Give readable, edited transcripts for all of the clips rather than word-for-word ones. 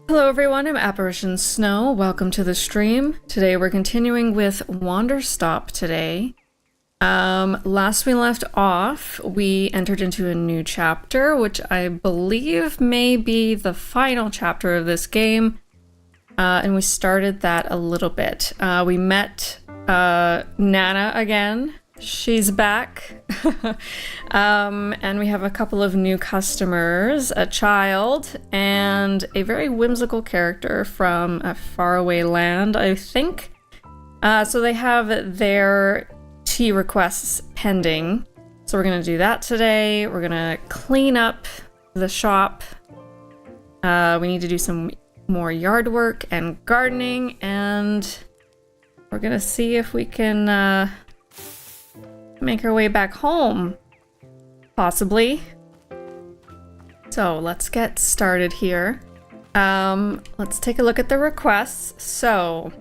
Hello everyone, I'm Apparition Snow. Welcome to the stream. Today we're continuing with Wanderstop today. Last we left off, we entered into a new chapter, which I believe may be the final chapter of this game. And we started that a little bit. We met Nana again. She's back. And we have a couple of new customers, a child and a very whimsical character from a faraway land, I think. So they have their tea requests pending. So we're gonna do that today. We're gonna clean up the shop. We need to do some more yard work and gardening, and we're gonna see if we can make our way back home, possibly. So let's get started here. Let's take a look at the requests. So,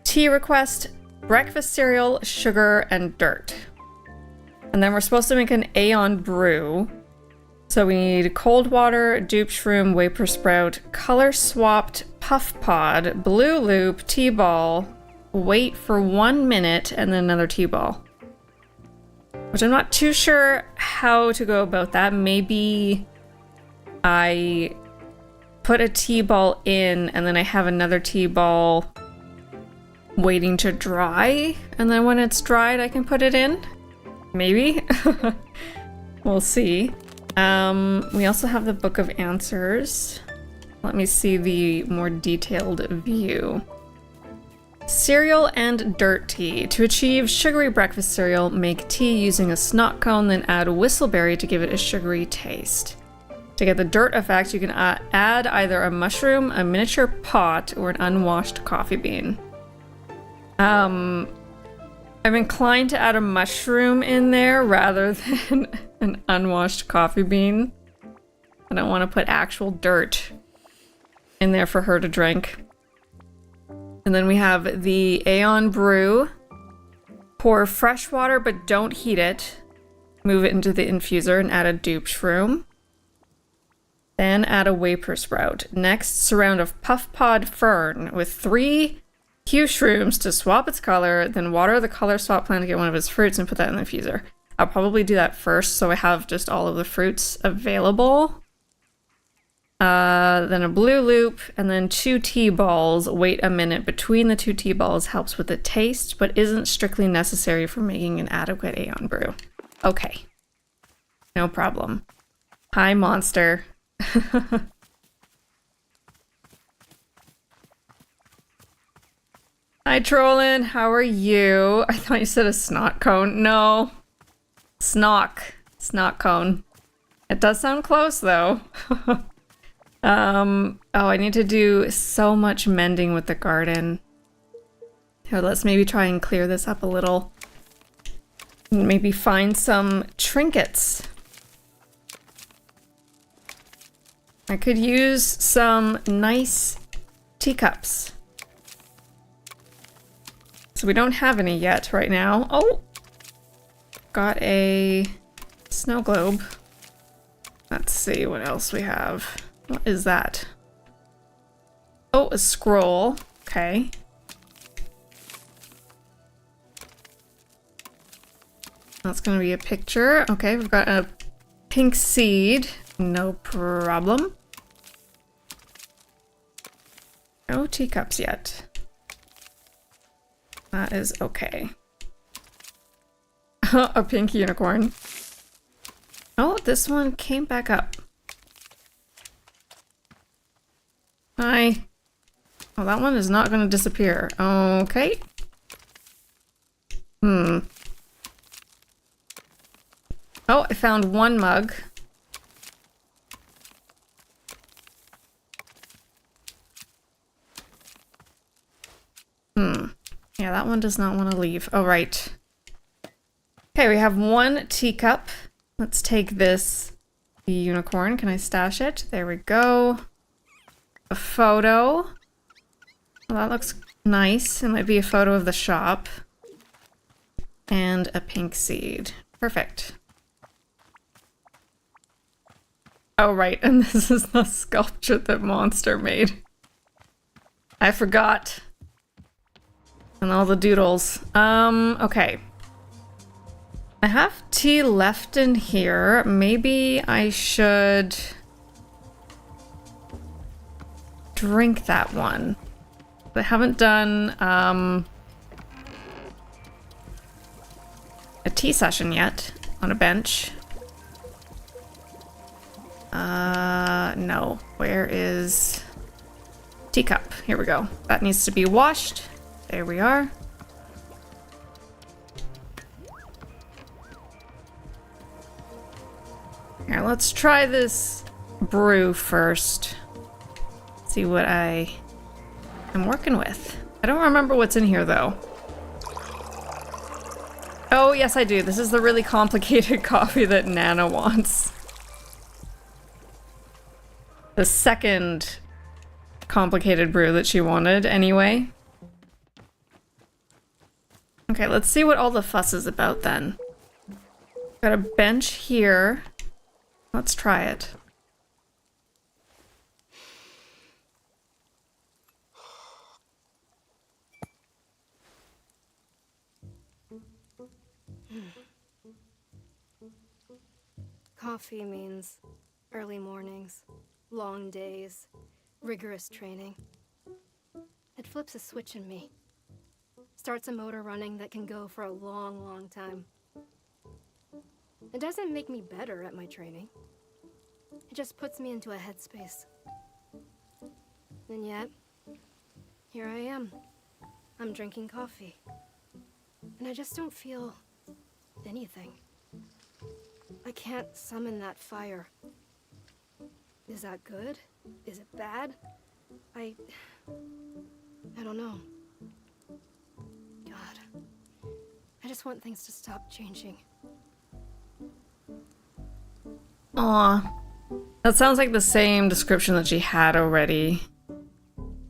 tea request, breakfast cereal, sugar, and dirt. And then we're supposed to make an Aeon brew. So we need cold water, dupe shroom, vapor sprout, color swapped puff pod, blue loop, tea ball, wait for 1 minute, and then another tea ball. Which I'm not too sure how to go about that. Maybe I put a tea ball in and then I have another tea ball waiting to dry. And then when it's dried, I can put it in. Maybe. We'll see. We also have the Book of Answers. Let me see the more detailed view. Cereal and dirt tea. To achieve sugary breakfast cereal, make tea using a snot cone, then add whistleberry to give it a sugary taste. To get the dirt effect, you can add either a mushroom, a miniature pot, or an unwashed coffee bean. I'm inclined to add a mushroom in there rather than an unwashed coffee bean. I don't want to put actual dirt in there for her to drink. And then we have the Aeon brew. Pour fresh water, but don't heat it. Move it into the infuser and add a dupe shroom. Then add a vapor sprout. Next, surround a puff pod fern with 3 hue shrooms to swap its color. Then water the color swap plant to get one of its fruits and put that in the infuser. I'll probably do that first so I have just all of the fruits available. Then a blue loop, and then 2 tea balls. Wait a minute between the 2 tea balls helps with the taste, but isn't strictly necessary for making an adequate Aeon brew. Okay. No problem. Hi, monster. Hi, Trollin. How are you? I thought you said a snot cone. No. Snock. Snot cone. It does sound close, though. Oh, I need to do so much mending with the garden. Here, let's maybe try and clear this up a little. Maybe find some trinkets. I could use some nice teacups. So we don't have any yet right now. Oh! Got a snow globe. Let's see what else we have. What is that? Oh, a scroll. Okay. That's gonna be a picture. Okay, we've got a pink seed. No problem. No teacups yet. That is okay. A pink unicorn. Oh, this one came back up. Hi. Oh, that one is not going to disappear. Okay. Oh, I found 1 mug. Yeah, that one does not want to leave. Oh, right. Okay, we have 1 teacup. Let's take this unicorn. Can I stash it? There we go. A photo. Well, that looks nice. It might be a photo of the shop. And a pink seed. Perfect. Oh, right, and this is the sculpture that Monster made. I forgot. And all the doodles. Okay. I have tea left in here. Maybe I should drink that one. I haven't done, a tea session yet on a bench. No. Where is teacup? Here we go. That needs to be washed. There we are. Here, let's try this brew first. See what I am working with. I don't remember what's in here though. Oh, yes I do. This is the really complicated coffee that Nana wants. The second complicated brew that she wanted anyway. Okay, let's see what all the fuss is about then. Got a bench here. Let's try it. Coffee means early mornings, long days, rigorous training. It flips a switch in me. Starts a motor running that can go for a long, long time. It doesn't make me better at my training. It just puts me into a headspace. And yet, here I am. I'm drinking coffee. And I just don't feel anything. I can't summon that fire. Is that good? Is it bad? I don't know. God. I just want things to stop changing. Aw. That sounds like the same description that she had already.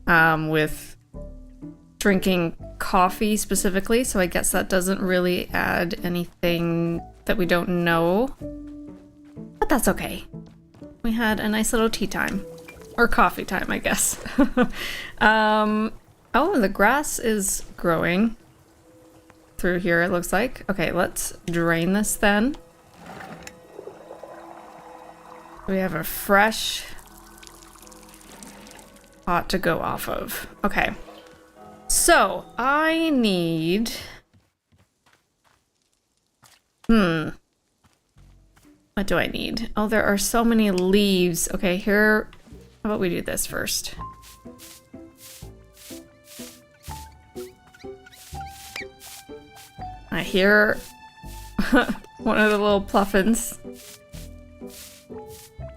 With drinking coffee specifically, so I guess that doesn't really add anything that we don't know. But that's okay. We had a nice little tea time. Or coffee time, I guess. Oh, the grass is growing through here, it looks like. Okay, let's drain this then. We have a fresh pot to go off of. Okay. So, I need... What do I need? Oh, there are so many leaves. Okay, here... How about we do this first? I hear one of the little pluffins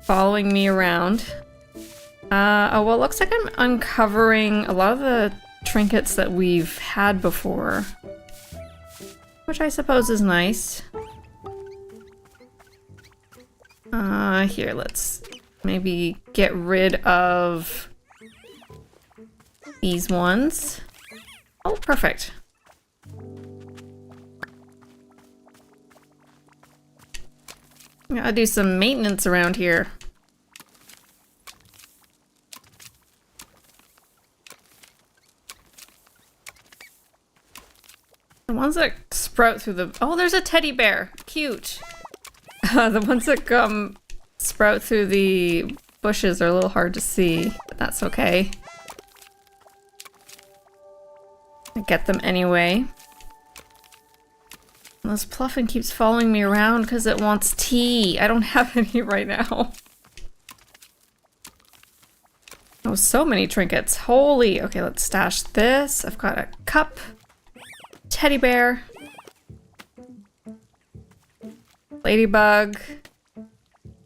following me around. Oh, well, it looks like I'm uncovering a lot of the trinkets that we've had before, which I suppose is nice. Here, let's maybe get rid of these ones. Oh, perfect. I gotta do some maintenance around here. The ones that sprout through the... Oh, there's a teddy bear. Cute. The ones that sprout through the bushes are a little hard to see, but that's okay. I get them anyway. And this pluffin keeps following me around because it wants tea. I don't have any right now. Oh, so many trinkets. Holy. Okay, let's stash this. I've got a cup. Teddy bear. Ladybug.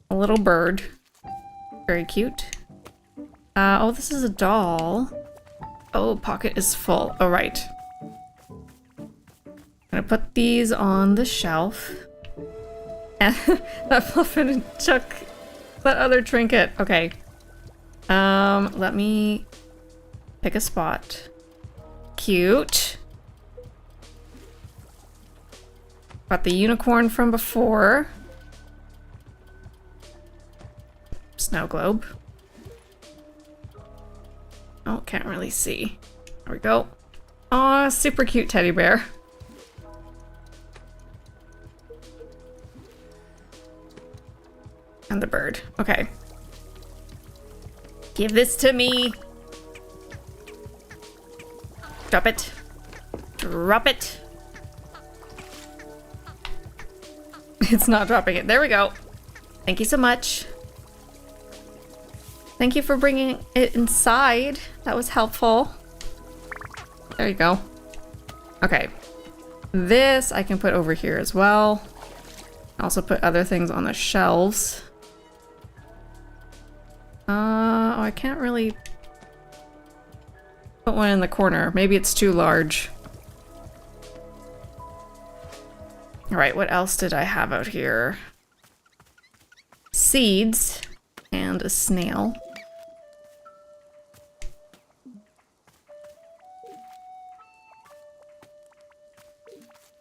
A little bird. Very cute. Oh, this is a doll. Oh, pocket is full. Oh, right. I'm gonna put these on the shelf. And that fluffin took that other trinket. Okay. Let me pick a spot. Cute. Got the unicorn from before. snow globe. Oh, can't really see. There we go. Aw, super cute teddy bear. And the bird. Okay. Give this to me. Drop it. Drop it. It's not dropping it. There we go. Thank you so much. Thank you for bringing it inside. That was helpful. There you go. Okay. This I can put over here as well. Also put other things on the shelves. Oh, I can't really put one in the corner. Maybe it's too large. All right, what else did I have out here? Seeds and a snail.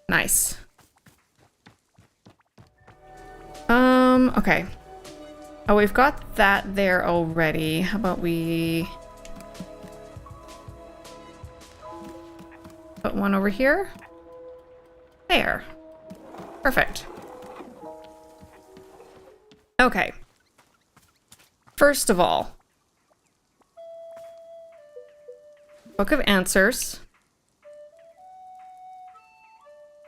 Nice. Okay. Oh, we've got that there already. How about we put one over here? There. Perfect. Okay. First of all, Book of Answers.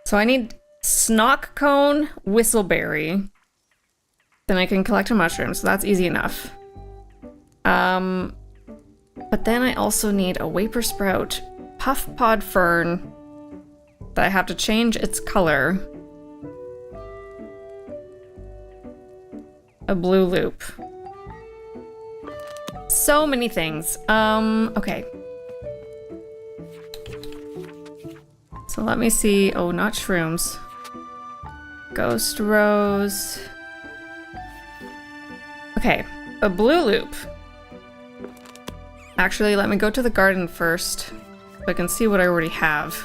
So I need snock cone, whistleberry. Then I can collect a mushroom, so that's easy enough. But then I also need a waper sprout, puff pod fern that I have to change its color. A blue loop. So many things. Okay. So let me see. Oh, not shrooms. Ghost rose. Okay, a blue loop. Actually, let me go to the garden first so I can see what I already have.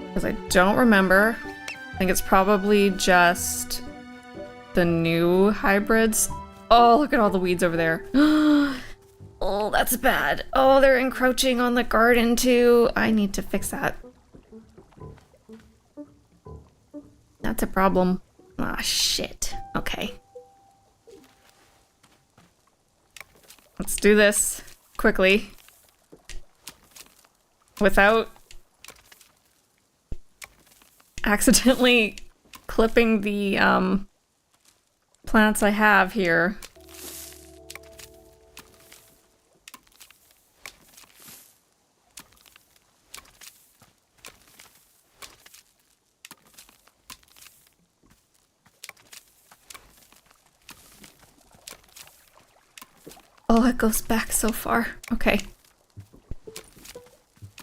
Because I don't remember. I think it's probably just the new hybrids. Oh, look at all the weeds over there. Oh, that's bad. Oh, they're encroaching on the garden too. I need to fix that. That's a problem. Ah, shit. Okay. Let's do this quickly. Without accidentally clipping the plants I have here. Oh, it goes back so far. Okay.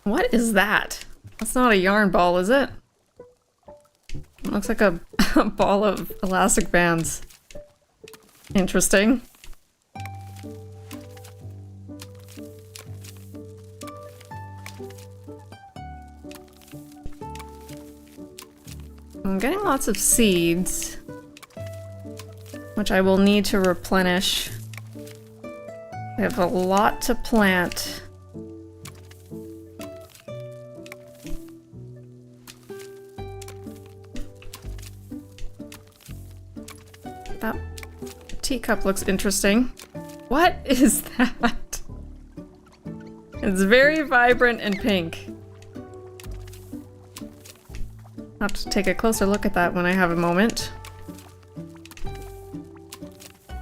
What is that? That's not a yarn ball, is it? It looks like a ball of elastic bands. Interesting. I'm getting lots of seeds, which I will need to replenish. I have a lot to plant. That teacup looks interesting. What is that? It's very vibrant and pink. I'll have to take a closer look at that when I have a moment.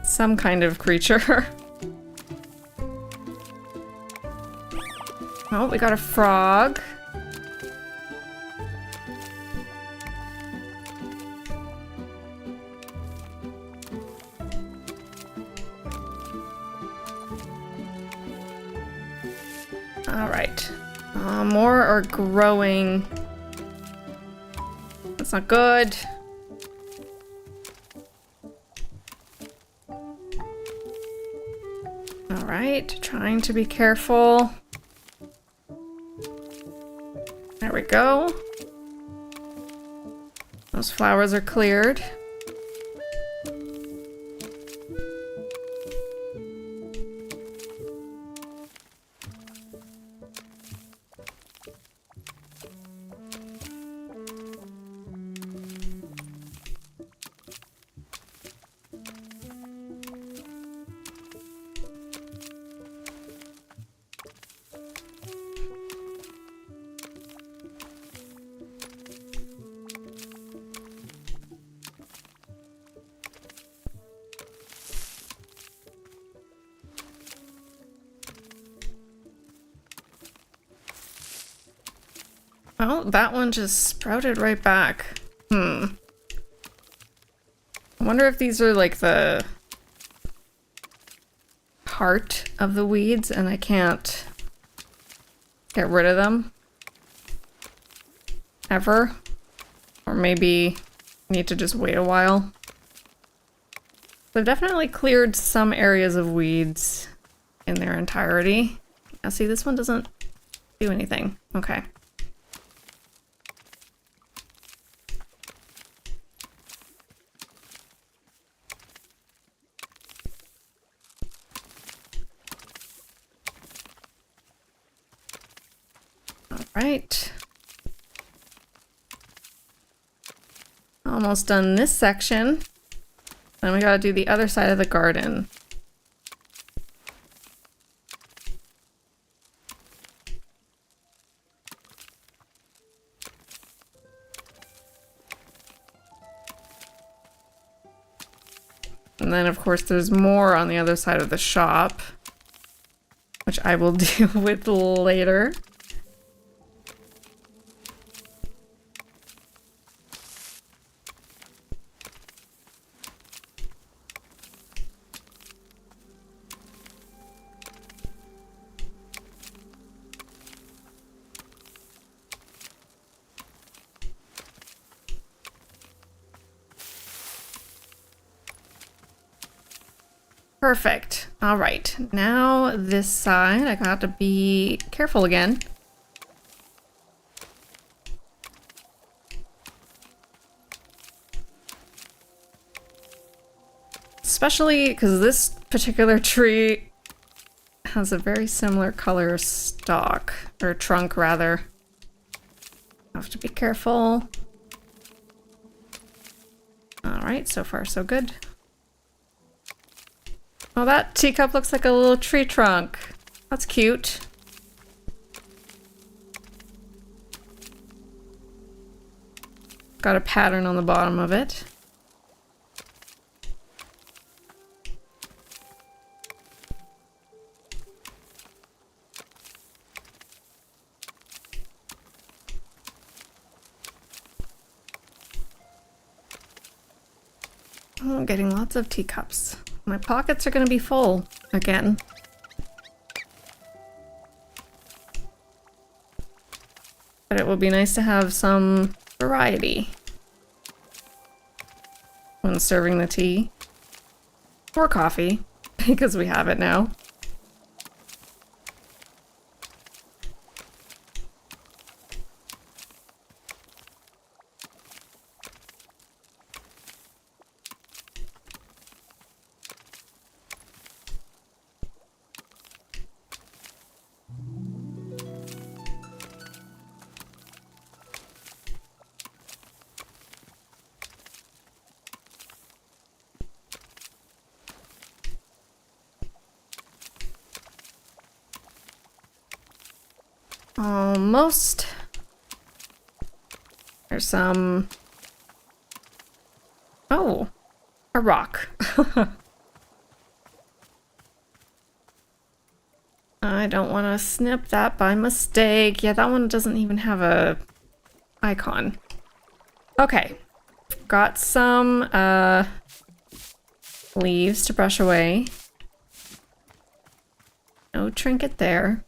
Some kind of creature. Oh, we got a frog. All right. More are growing. That's not good. All right, trying to be careful. There we go. Those flowers are cleared. Oh, that one just sprouted right back. I wonder if these are like the heart of the weeds and I can't get rid of them ever. Or maybe need to just wait a while. They've definitely cleared some areas of weeds in their entirety. Now see, this one doesn't do anything. Okay. All right. Almost done this section. Then we gotta do the other side of the garden. And then of course there's more on the other side of the shop, which I will deal with later. Perfect. All right, now this side, I got to be careful again. Especially because this particular tree has a very similar color stalk, or trunk rather. Have to be careful. All right, so far so good. Oh, that teacup looks like a little tree trunk. That's cute. Got a pattern on the bottom of it. Oh, I'm getting lots of teacups. My pockets are gonna be full again. But it will be nice to have some variety when serving the tea. Or coffee, because we have it now. Almost. There's some... Oh, a rock. I don't want to snip that by mistake. Yeah, that one doesn't even have a icon. Okay, got some leaves to brush away. No trinket there.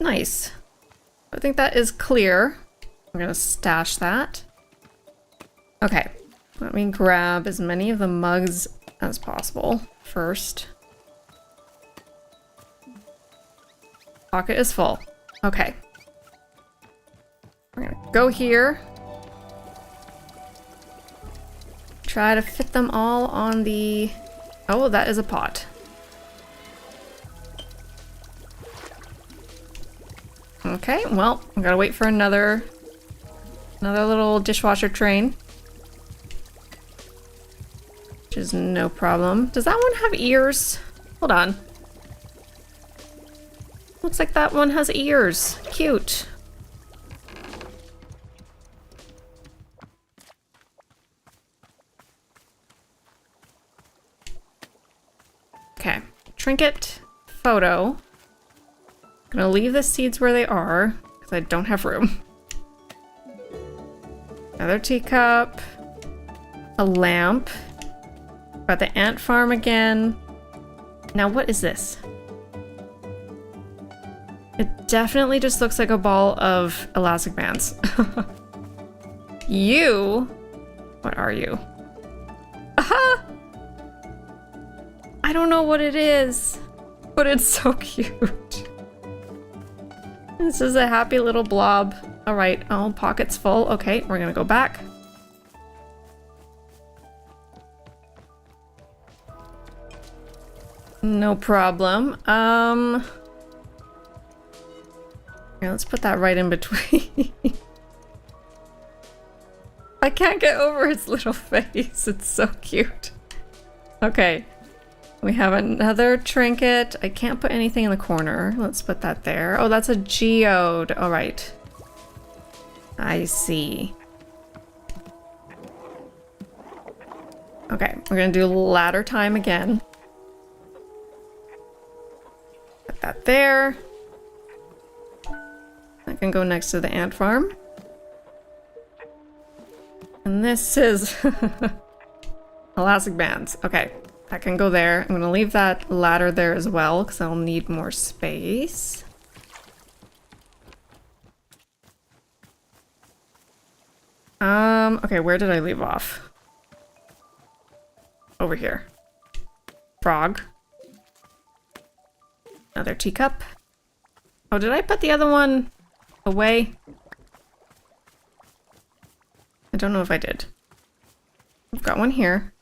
Nice. I think that is clear. I'm gonna stash that. Okay, let me grab as many of the mugs as possible first. Pocket is full. Okay. We're gonna go here. Try to fit them all on the... Oh, that is a pot. Okay, well, I gotta wait for another little dishwasher train. Which is no problem. Does that one have ears? Hold on. Looks like that one has ears. Cute. Okay, trinket photo. Gonna leave the seeds where they are because I don't have room. Another teacup. A lamp. Got the ant farm again. Now what is this? It definitely just looks like a ball of elastic bands. You? What are you? Aha! I don't know what it is, but it's so cute. This is a happy little blob. All right, oh, pocket's full. Okay, we're gonna go back. No problem. Here, let's put that right in between. I can't get over its little face. It's so cute. Okay. We have another trinket. I can't put anything in the corner. Let's put that there. Oh, that's a geode. All right. I see. Okay, we're gonna do ladder time again. Put that there. That can go next to the ant farm. And this is elastic bands. Okay, that can go there. I'm gonna leave that ladder there as well because I'll need more space. Okay, where did I leave off? Over here. Frog. Another teacup. Oh, did I put the other one away? I don't know if I did. I've got one here.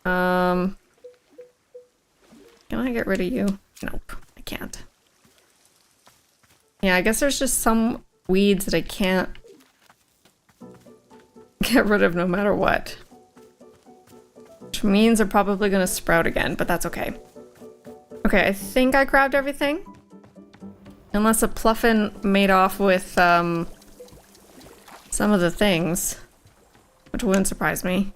Can I get rid of you? Nope, I can't. Yeah, I guess there's just some weeds that I can't get rid of no matter what. Which means they're probably gonna sprout again, but that's okay. Okay, I think I grabbed everything. Unless a Pluffin made off with some of the things, which wouldn't surprise me.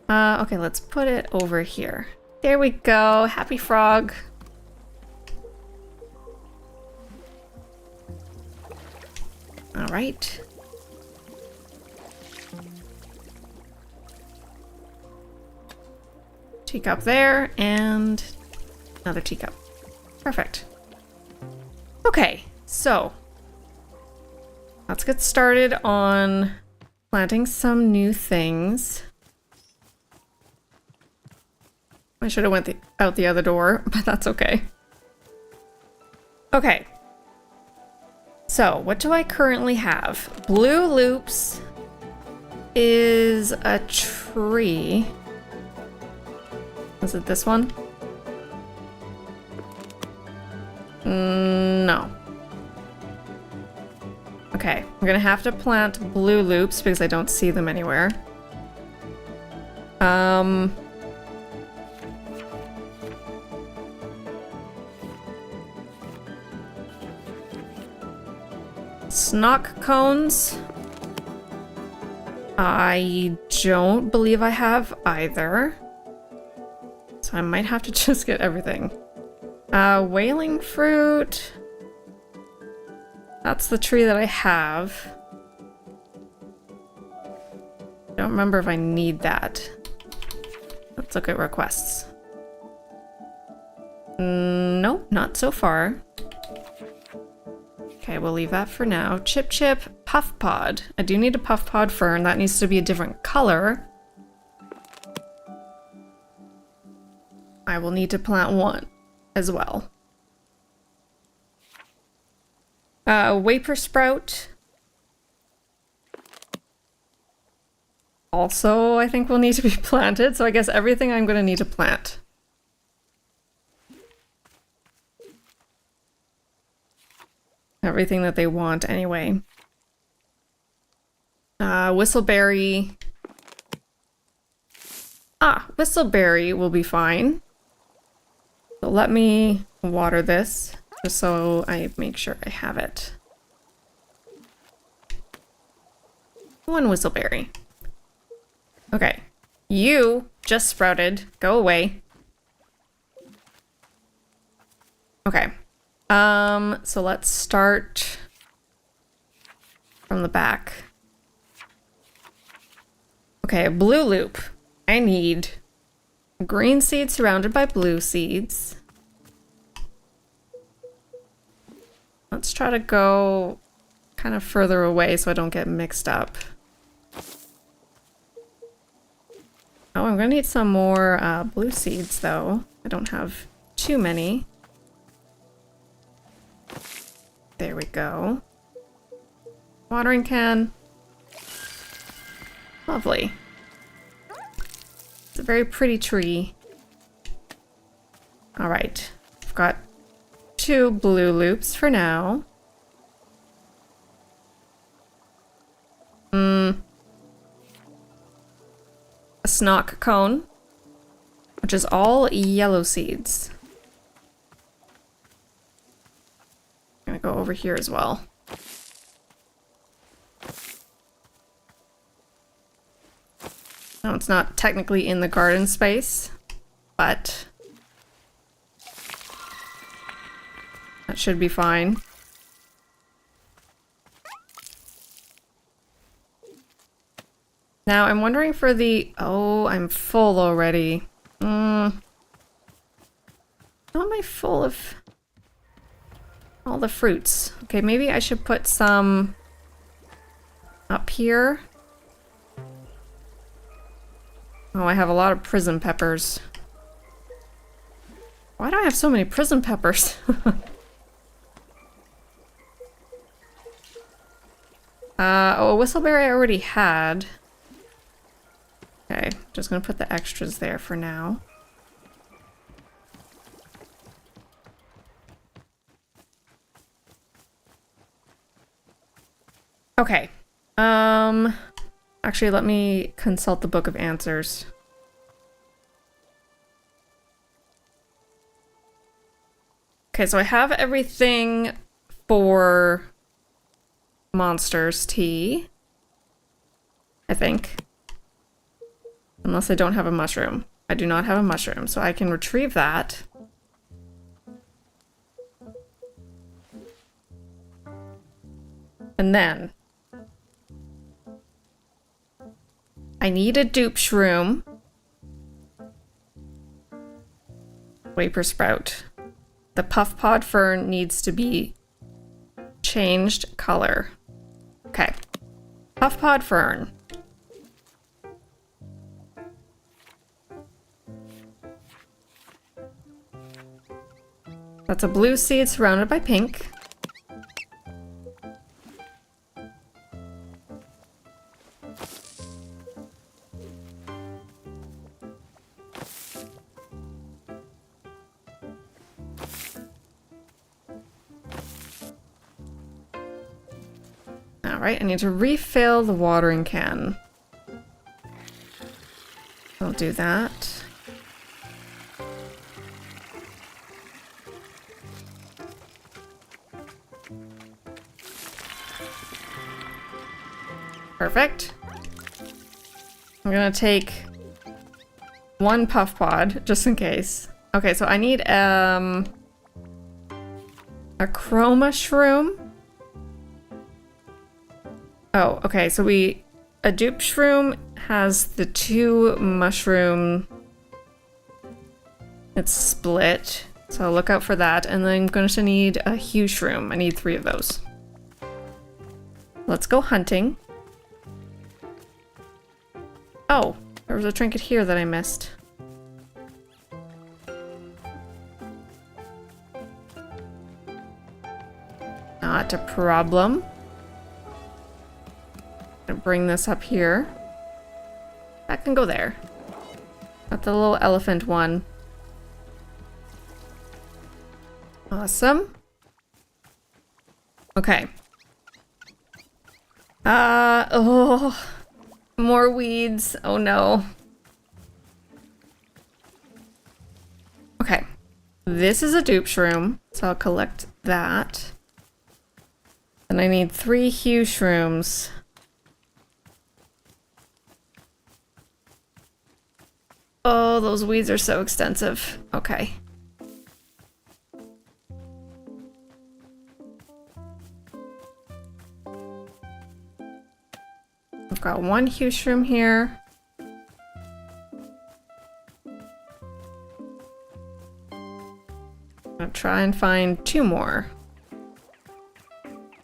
Okay, let's put it over here. There we go. Happy frog. All right. Teacup there, and another teacup. Perfect. Okay, so let's get started on planting some new things. I should have went out the other door, but that's okay. Okay. So, what do I currently have? Blue Loops is a tree. Is it this one? No. Okay, I'm gonna have to plant Blue Loops because I don't see them anywhere. Snock cones. I don't believe I have either. So I might have to just get everything. Whaling fruit. That's the tree that I have. Don't remember if I need that. Let's look at requests. Nope, not so far. Okay, we'll leave that for now. Chip Chip, Puff Pod. I do need a Puff Pod fern. That needs to be a different color. I will need to plant one as well. Waper Sprout. Also, I think will need to be planted, so I guess everything I'm going to need to plant. Everything that they want anyway. Whistleberry. Whistleberry will be fine. So let me water this, just so I make sure I have it. One whistleberry. Okay. You just sprouted. Go away. Okay. So let's start from the back. Okay, a blue loop. I need green seeds surrounded by blue seeds. Let's try to go kind of further away so I don't get mixed up. Oh, I'm gonna need some more blue seeds though. I don't have too many. There we go. Watering can. Lovely. It's a very pretty tree. All right. I've got 2 blue loops for now. A snock cone, which is all yellow seeds. I'm gonna go over here as well. No, it's not technically in the garden space, but that should be fine. Now I'm wondering for the... Oh, I'm full already. How am I full of all the fruits? Okay, maybe I should put some up here. Oh, I have a lot of prison peppers. Why do I have so many prison peppers? Oh, a whistleberry I already had. Okay, just gonna put the extras there for now. Okay. Actually, let me consult the Book of Answers. Okay, so I have everything for monsters tea. I think. Unless I don't have a mushroom. I do not have a mushroom, so I can retrieve that. And then I need a dupe shroom. Vapor sprout. The puff pod fern needs to be changed color. Okay. Puff pod fern. That's a blue seed surrounded by pink. Alright, I need to refill the watering can. I'll do that. Perfect. I'm gonna take 1 puff pod, just in case. Okay, so I need a chroma shroom. Oh, okay, so a dupe shroom has the 2 mushroom. It's split, so look out for that. And then I'm going to need a hue shroom. I need 3 of those. Let's go hunting. Oh, there was a trinket here that I missed. Not a problem. I'm gonna bring this up here. That can go there. Got the little elephant one. Awesome. Okay. Oh, more weeds. Oh no. Okay. This is a dupe shroom, so I'll collect that. And I need 3 hue shrooms. Oh, those weeds are so extensive. Okay. got one huge room here. I'll try and find 2 more.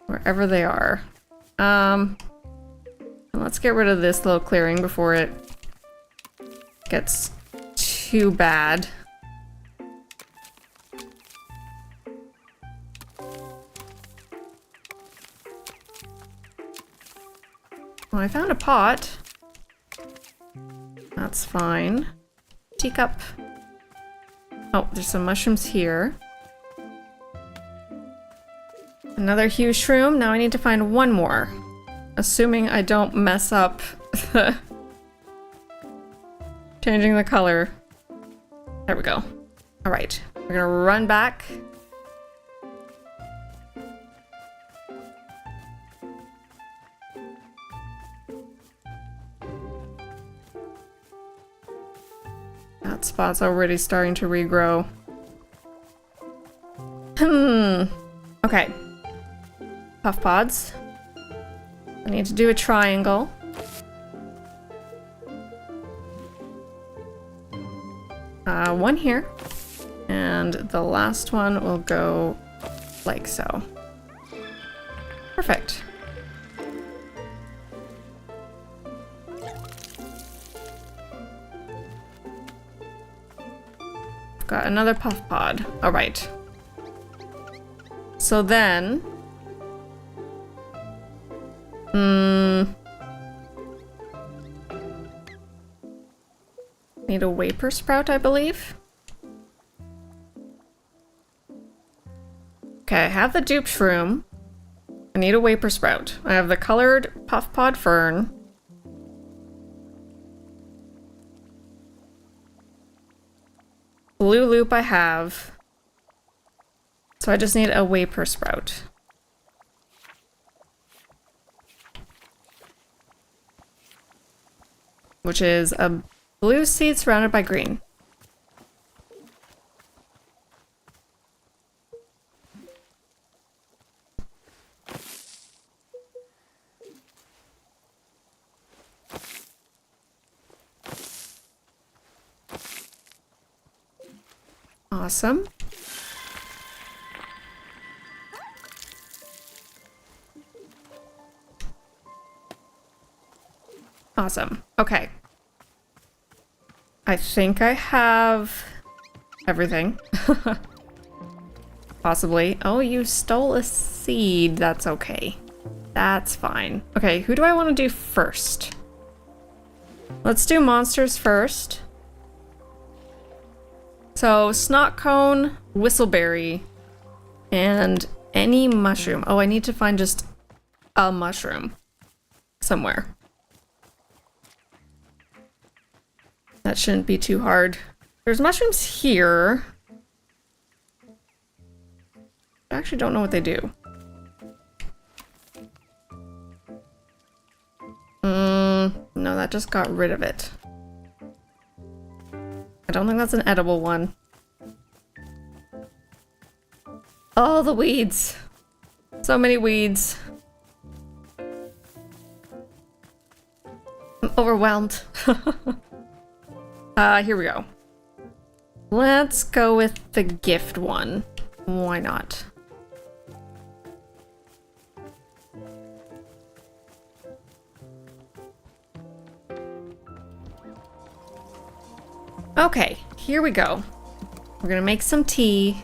Wherever they are. Let's get rid of this little clearing before it gets too bad. Well, I found a pot. That's fine. Teacup. Oh, there's some mushrooms here. Another huge shroom. Now I need to find 1 more. Assuming I don't mess up changing the color. There we go. All right, we're gonna run back. That spot's already starting to regrow. Okay. Puff pods. I need to do a triangle. One here. And the last one will go like so. Perfect. Got another puff pod. All right. So then... need a vapor sprout, I believe. Okay, I have the dupe shroom. I need a vapor sprout. I have the colored puff pod fern. Blue loop I have. So I just need a vapor sprout. Which is a blue seed surrounded by green. Awesome. Awesome. Okay. I think I have everything. Possibly. Oh, you stole a seed. That's okay. That's fine. Okay, who do I want to do first? Let's do monsters first. So, snot cone, whistleberry, and any mushroom. Oh, I need to find just a mushroom somewhere. That shouldn't be too hard. There's mushrooms here. I actually don't know what they do. No, that just got rid of it. I don't think that's an edible one. Oh, the weeds. So many weeds. I'm overwhelmed. Here we go. Let's go with the gift one. Why not? Okay, here we go. We're gonna make some tea.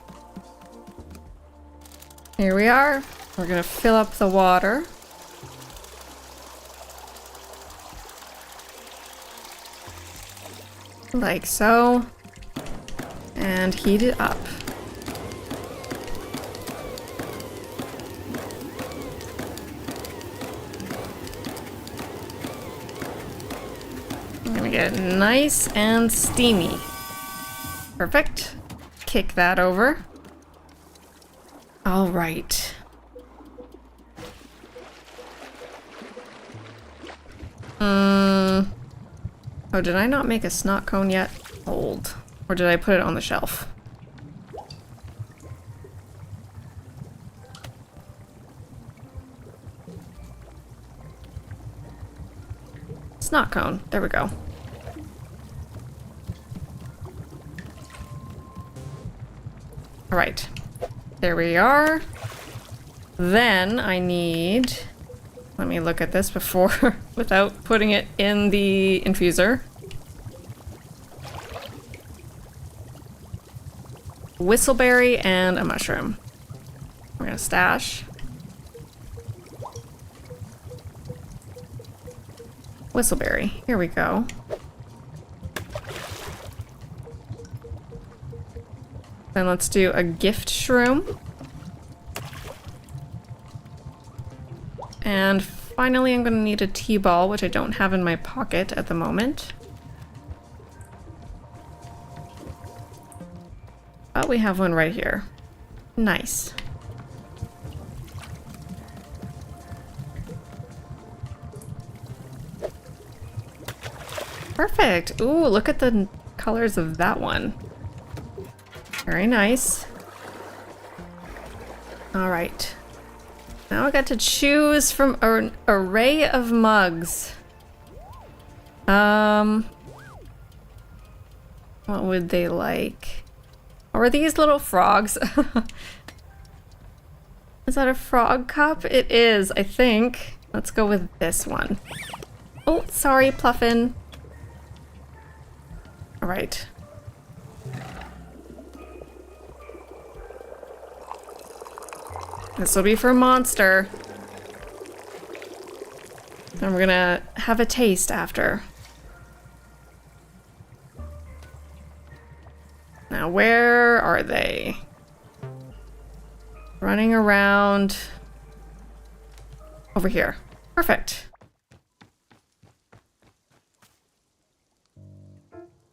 Here we are. We're gonna fill up the water. Like so. And heat it up. I'm gonna get it nice and steamy. Perfect. Kick that over. All right. Oh, did I not make a snot cone yet? Hold. Or did I put it on the shelf? Snot cone. There we go. All right. There we are. Then I need... Let me look at this before, without putting it in the infuser. Whistleberry and a mushroom. We're gonna stash. Whistleberry. Here we go. Then let's do a gift shroom. And finally, I'm gonna need a tea ball, which I don't have in my pocket at the moment. But we have one right here. Nice. Perfect. Ooh, look at the colors of that one. Very nice. All right. Now I got to choose from an array of mugs. What would they like? Or are these little frogs? Is that a frog cup? It is, I think. Let's go with this one. Oh, sorry, Pluffin. All right. This will be for Monster. And we're gonna have a taste after. Now, where are they? Running around over here. Perfect.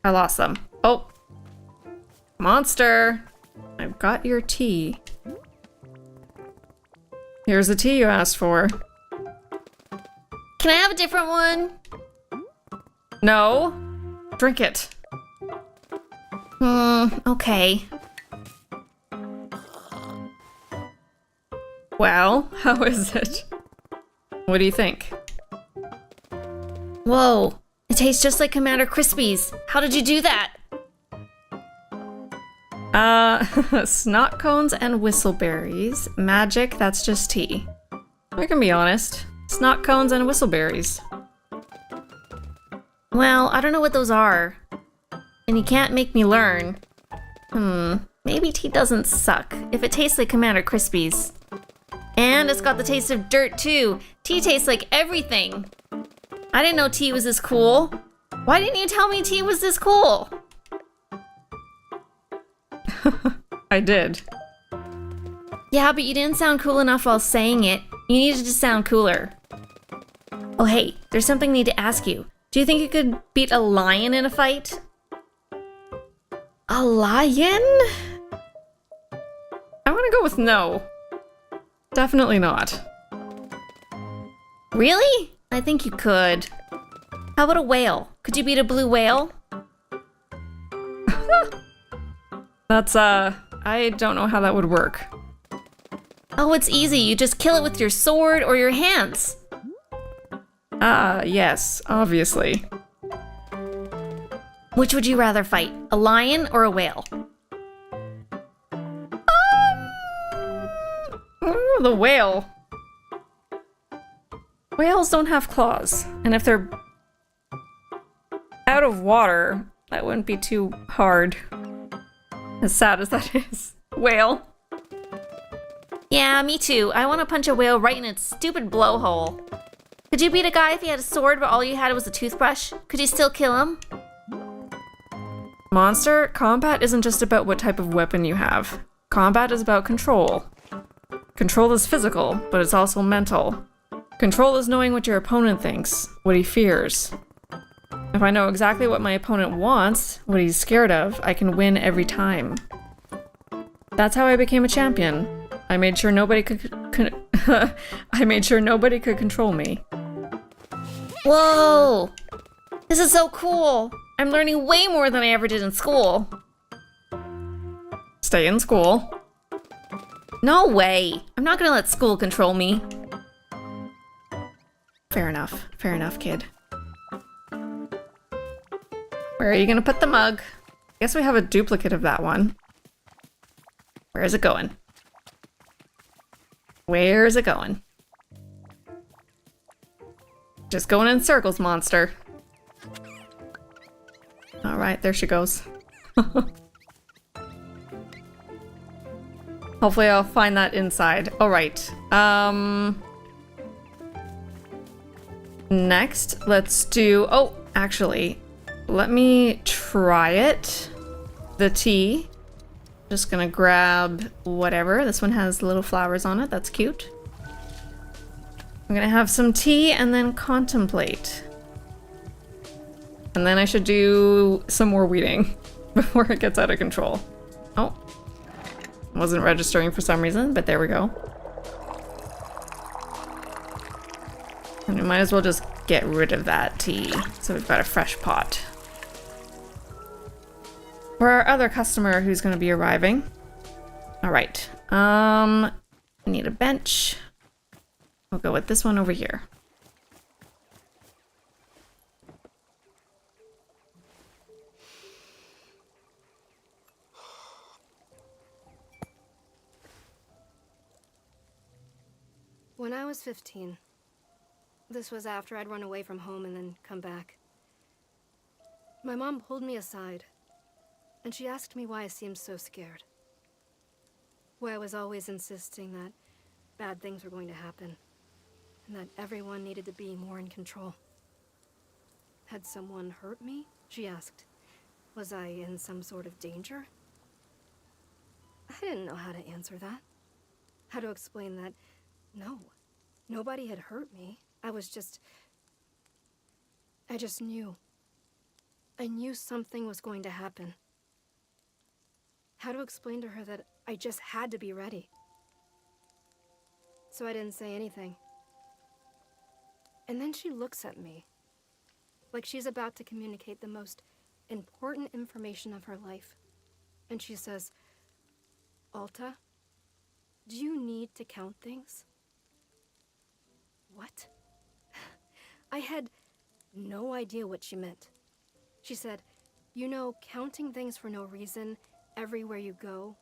I lost them. Oh, Monster. I've got your tea. Here's the tea you asked for. Can I have a different one? No. Drink it. Okay. Well, how is it? What do you think? Whoa, it tastes just like Commander Crispies. How did you do that? Snot cones and whistleberries. Magic, that's just tea. I can be honest. Snot cones and whistleberries. Well, I don't know what those are. And you can't make me learn. Maybe tea doesn't suck if it tastes like Commander Crispies. And it's got the taste of dirt too. Tea tastes like everything. I didn't know tea was this cool. Why didn't you tell me tea was this cool? I did. Yeah, but you didn't sound cool enough while saying it. You needed to sound cooler. Oh hey, there's something I need to ask you. Do you think you could beat a lion in a fight? A lion? I'm gonna go with no. Definitely not. Really? I think you could. How about a whale? Could you beat a blue whale? That's, I don't know how that would work. Oh, it's easy. You just kill it with your sword or your hands. Yes, obviously. Which would you rather fight? A lion or a whale? The whale. Whales don't have claws. And if they're out of water, that wouldn't be too hard. As sad as that is. Whale. Yeah, me too. I want to punch a whale right in its stupid blowhole. Could you beat a guy if he had a sword but all you had was a toothbrush? Could you still kill him? Monster, combat isn't just about what type of weapon you have. Combat is about control. Control is physical, but it's also mental. Control is knowing what your opponent thinks, what he fears. If I know exactly what my opponent wants, what he's scared of, I can win every time. That's how I became a champion. I made sure nobody could I made sure nobody could control me. Whoa! This is so cool! I'm learning way more than I ever did in school. Stay in school. No way! I'm not gonna let school control me. Fair enough, kid. Where are you gonna put the mug? Guess we have a duplicate of that one. Where is it going? Where is it going? Just going in circles, monster. All right, there she goes. Hopefully I'll find that inside. All right. Next, let's do... Oh, actually, let me try it. The tea. Just gonna grab whatever. This one has little flowers on it. That's cute. I'm gonna have some tea and then contemplate. And then I should do some more weeding before it gets out of control. Oh. Wasn't registering for some reason, but there we go. And we might as well just get rid of that tea. So we've got a fresh pot. For our other customer who's going to be arriving. All right. We need a bench. We'll go with this one over here. When I was 15, this was after I'd run away from home and then come back, my mom pulled me aside, and she asked me why I seemed so scared. Why I was always insisting that bad things were going to happen, and that everyone needed to be more in control. Had someone hurt me? She asked. Was I in some sort of danger? I didn't know how to answer that. How to explain that, no, nobody had hurt me. I just knew. I knew something was going to happen. How to explain to her that I just had to be ready. So I didn't say anything. And then she looks at me, like she's about to communicate the most important information of her life. And she says, "Alta, do you need to count things?" What? I had no idea what she meant. She said, "You know, counting things for no reason everywhere you go,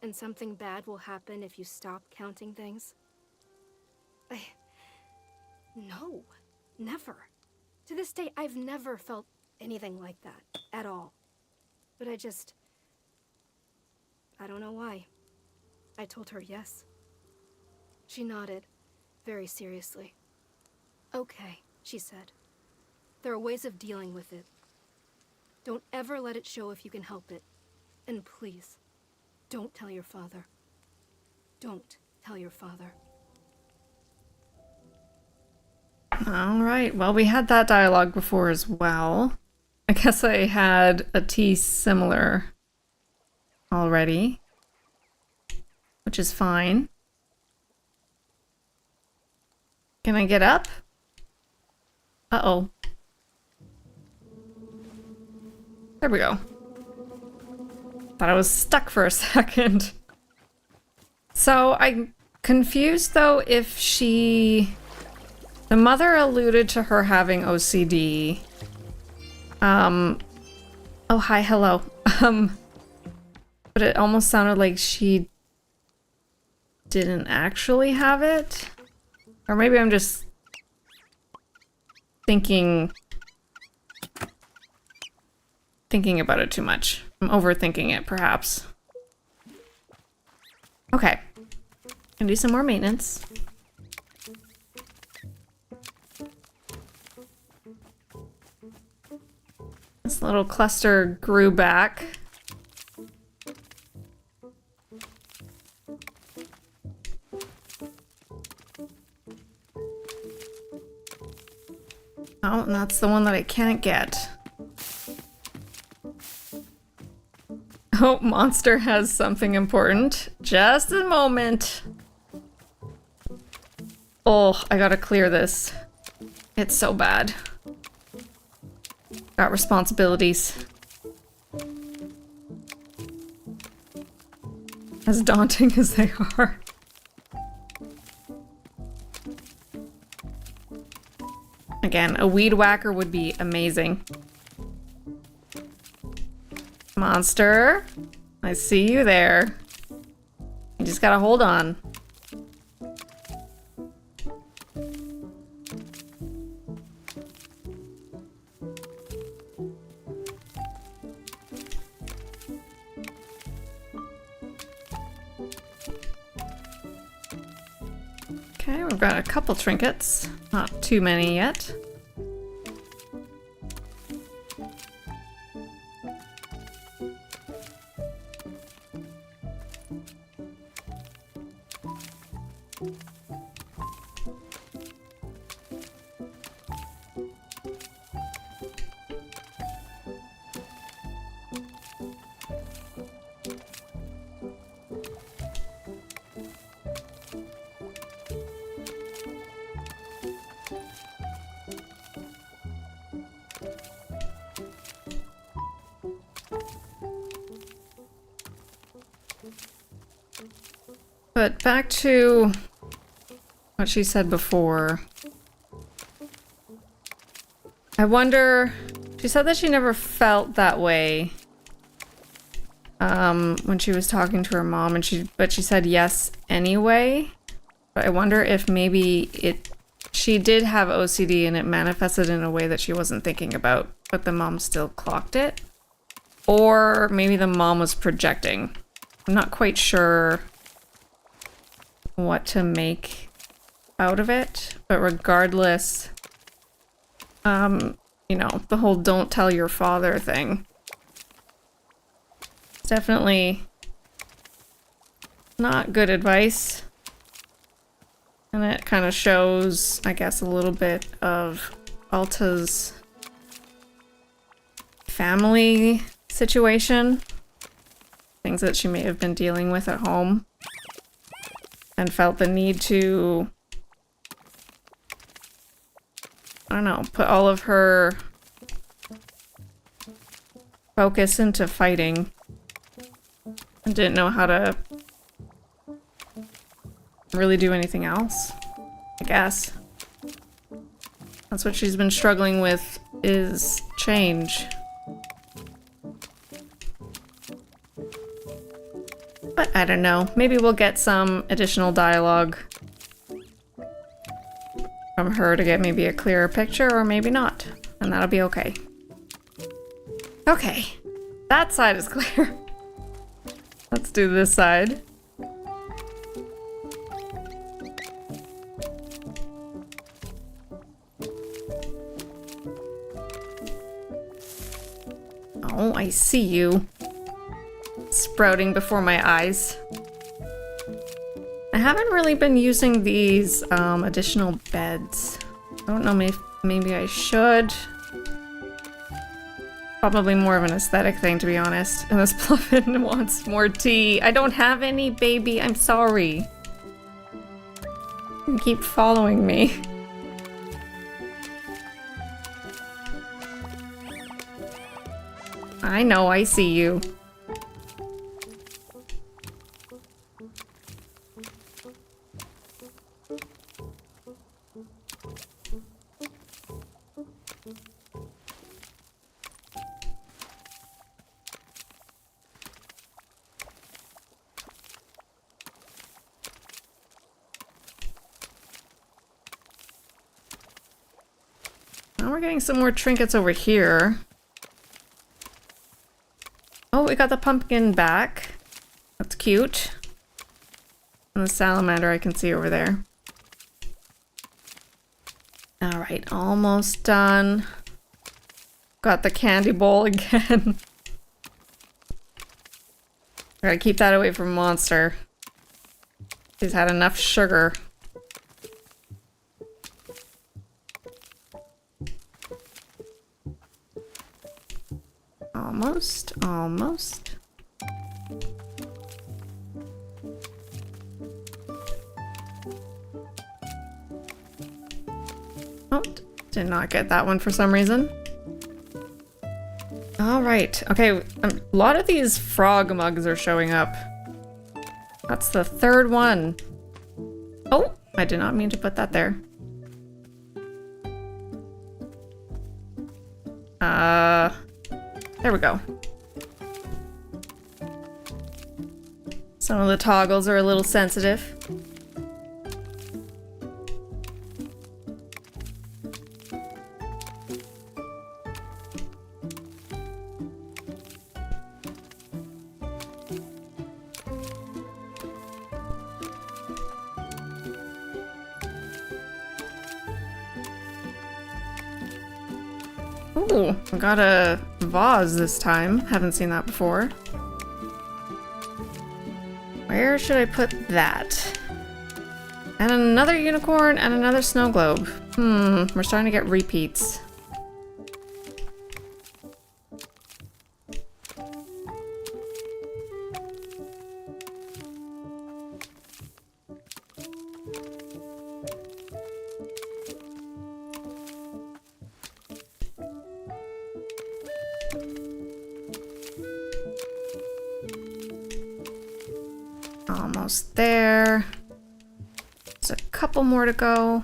and something bad will happen if you stop counting things." No, never. To this day, I've never felt anything like that, at all. But I don't know why. I told her yes. She nodded, very seriously. "Okay," she said. "There are ways of dealing with it. Don't ever let it show if you can help it. And please, don't tell your father. Don't tell your father." All right. Well, we had that dialogue before as well. I guess I had a tea similar already, which is fine. Can I get up? Uh-oh. There we go. Thought I was stuck for a second. So I'm confused though if the mother alluded to her having OCD. Oh, hi, hello. But it almost sounded like she didn't actually have it. Or maybe I'm just thinking about it too much. I'm overthinking it, perhaps. Okay. Can do some more maintenance. This little cluster grew back. Oh, and that's the one that I can't get. Oh, monster has something important. Just a moment. Oh, I gotta clear this. It's so bad. Got responsibilities. As daunting as they are. Again, a weed whacker would be amazing. Monster, I see you there. You just gotta hold on. Okay, we've got a couple trinkets. Not too many yet. But back to what she said before. I wonder, she said that she never felt that way when she was talking to her mom, and but she said yes anyway. But I wonder if maybe she did have OCD and it manifested in a way that she wasn't thinking about, but the mom still clocked it. Or maybe the mom was projecting. I'm not quite sure what to make out of it, but regardless, you know, the whole don't tell your father thing. It's definitely not good advice. And it kind of shows, I guess, a little bit of Alta's family situation. Things that she may have been dealing with at home. And felt the need to, I don't know, put all of her focus into fighting. And didn't know how to really do anything else, I guess. That's what she's been struggling with, is change. But I don't know, maybe we'll get some additional dialogue from her to get maybe a clearer picture, or maybe not, and that'll be okay. Okay, that side is clear. Let's do this side. Oh, I see you. Sprouting before my eyes. I haven't really been using these additional beds. I don't know, maybe I should. Probably more of an aesthetic thing, to be honest. And this Pluffin wants more tea. I don't have any, baby. I'm sorry. You keep following me. I know, I see you. Now we're getting some more trinkets over here. Oh, we got the pumpkin back. That's cute. And the salamander I can see over there. Alright, almost done. Got the candy bowl again. Gotta keep that away from Monster. He's had enough sugar. Almost, almost. Oh, did not get that one for some reason. All right, okay, a lot of these frog mugs are showing up. That's the third one. Oh, I did not mean to put that there. There we go. Some of the toggles are a little sensitive. Ooh, I got a vase this time. Haven't seen that before. Where should I put that? And another unicorn and another snow globe. We're starting to get repeats. Almost there. There's a couple more to go.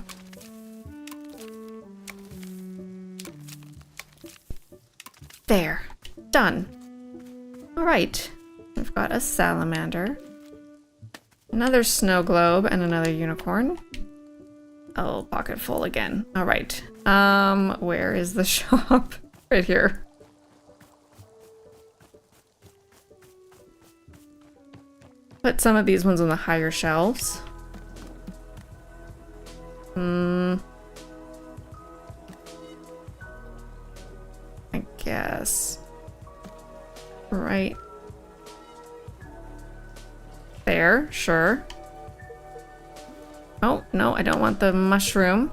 There. Done. Alright. We've got a salamander. Another snow globe and another unicorn. Oh, pocket full again. Alright. Where is the shop? Right here. Put some of these ones on the higher shelves. I guess. Right. There, sure. Oh, no, I don't want the mushroom.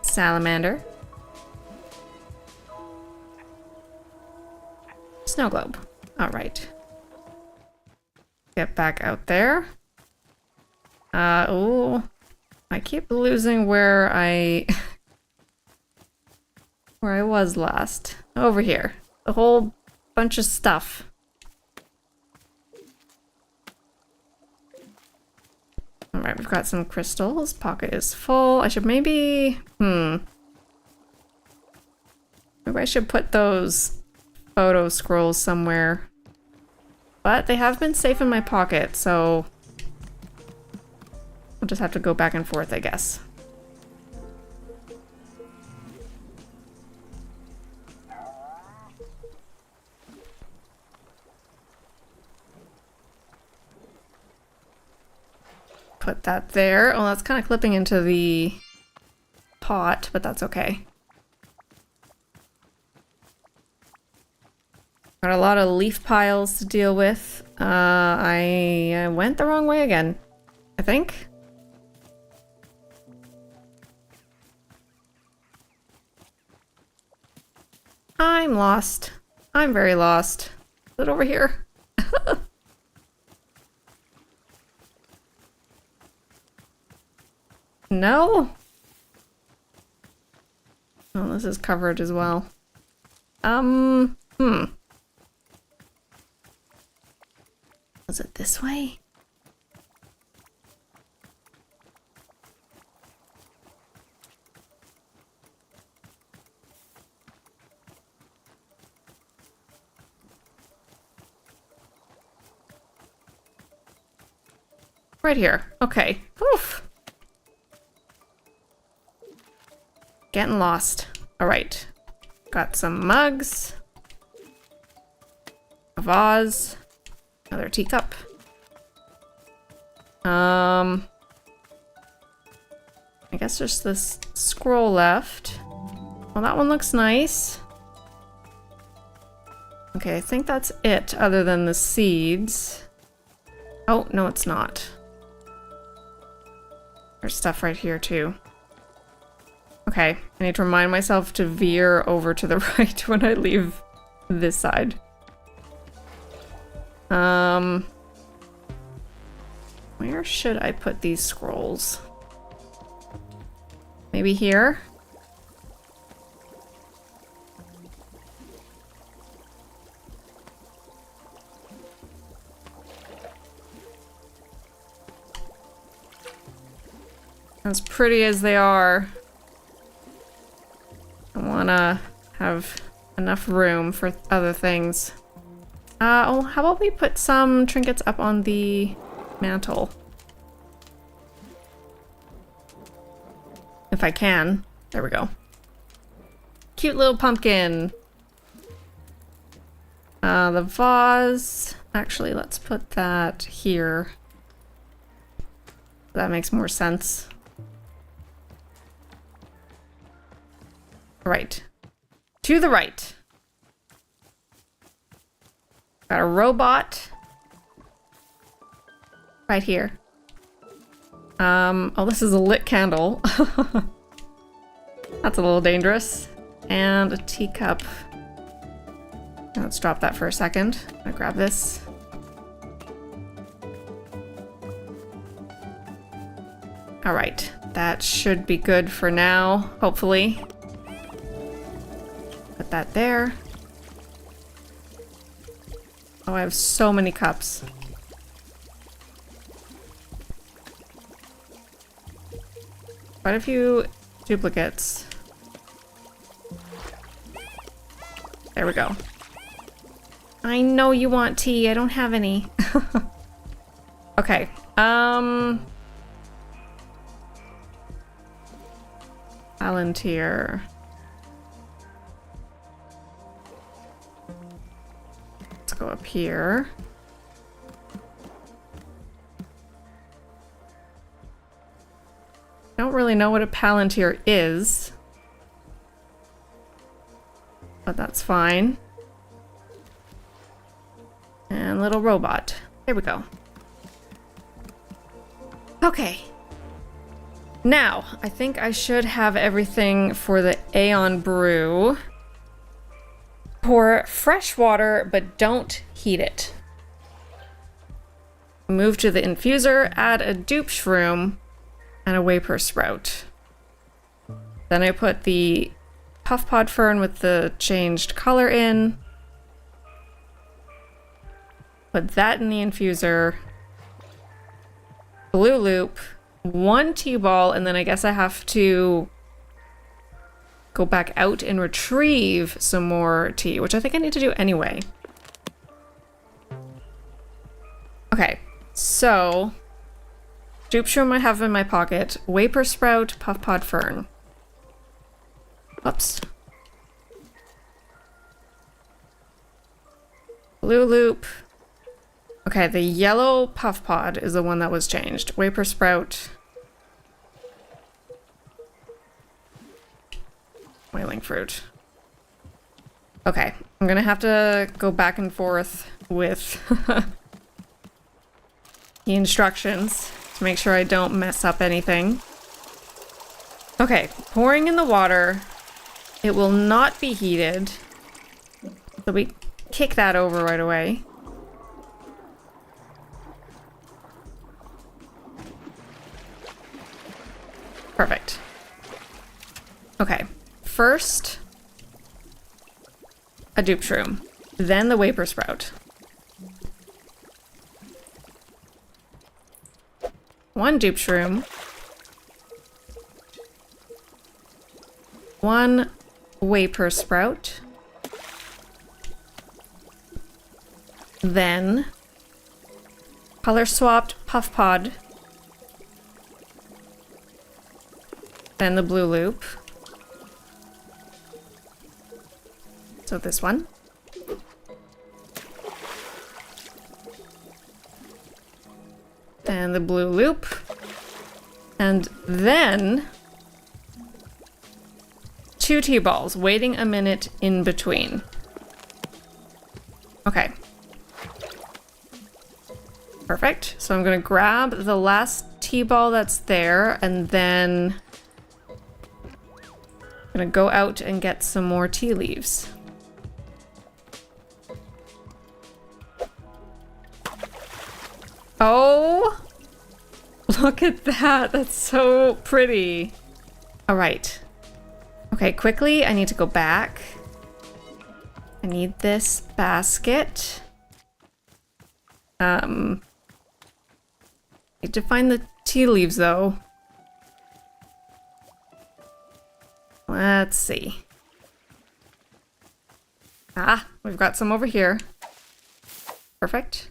Salamander. Snow globe. All right. Get back out there. Oh, I keep losing where I where I was last. Over here. A whole bunch of stuff. All right, we've got some crystals. Pocket is full. I should maybe maybe I should put those photo scrolls somewhere. But they have been safe in my pocket, so I'll just have to go back and forth, I guess. Put that there. Oh, that's kind of clipping into the pot, but that's okay. Got a lot of leaf piles to deal with. I went the wrong way again, I think. I'm lost. I'm very lost. Is it over here? No? Oh, this is covered as well. Was it this way? Right here. Okay. Oof. Getting lost. Alright. Got some mugs. A vase. Another teacup. I guess just this scroll left. Well, that one looks nice. Okay, I think that's it, other than the seeds. Oh, no, it's not. There's stuff right here, too. Okay, I need to remind myself to veer over to the right when I leave this side. Where should I put these scrolls? Maybe here? As pretty as they are, I wanna have enough room for other things. Oh, how about we put some trinkets up on the mantle? If I can. There we go. Cute little pumpkin. The vase. Actually, let's put that here. That makes more sense. Right. To the right. Got a robot. Right here. Oh, this is a lit candle. That's a little dangerous. And a teacup. Let's drop that for a second. I'm gonna grab this. All right, that should be good for now, hopefully. Put that there. Oh, I have so many cups. Quite a few duplicates. There we go. I know you want tea. I don't have any. Okay. Palantir. Let's go up here. I don't really know what a Palantir is, but that's fine. And little robot. There we go. Okay. Now, I think I should have everything for the Aeon brew. Pour fresh water, but don't heat it. Move to the infuser, add a dupe shroom, and a vapor sprout. Then I put the puff pod fern with the changed color in. Put that in the infuser. Blue loop, 1 tea ball, and then I guess I have to go back out and retrieve some more tea, which I think I need to do anyway. Okay, so dupe shroom I have in my pocket, vapor sprout, puff pod fern. Oops. Blue loop. Okay, the yellow puff pod is the one that was changed. Vapor sprout. Wailing fruit. Okay, I'm gonna have to go back and forth with the instructions to make sure I don't mess up anything. Okay, pouring in the water. It will not be heated. So we kick that over right away. Perfect. Okay, first a dupe shroom, then the vapor sprout. 1 dupe shroom, 1 vapor sprout, then color swapped puff pod, then the blue loop. So this one. And the blue loop. And then 2 tea balls, waiting a minute in between. Okay. Perfect. So I'm gonna grab the last tea ball that's there, and then I'm gonna go out and get some more tea leaves. Oh, look at that. That's so pretty. All right. Okay, quickly, I need to go back. I need this basket. Need to find the tea leaves, though. Let's see. Ah, we've got some over here. Perfect.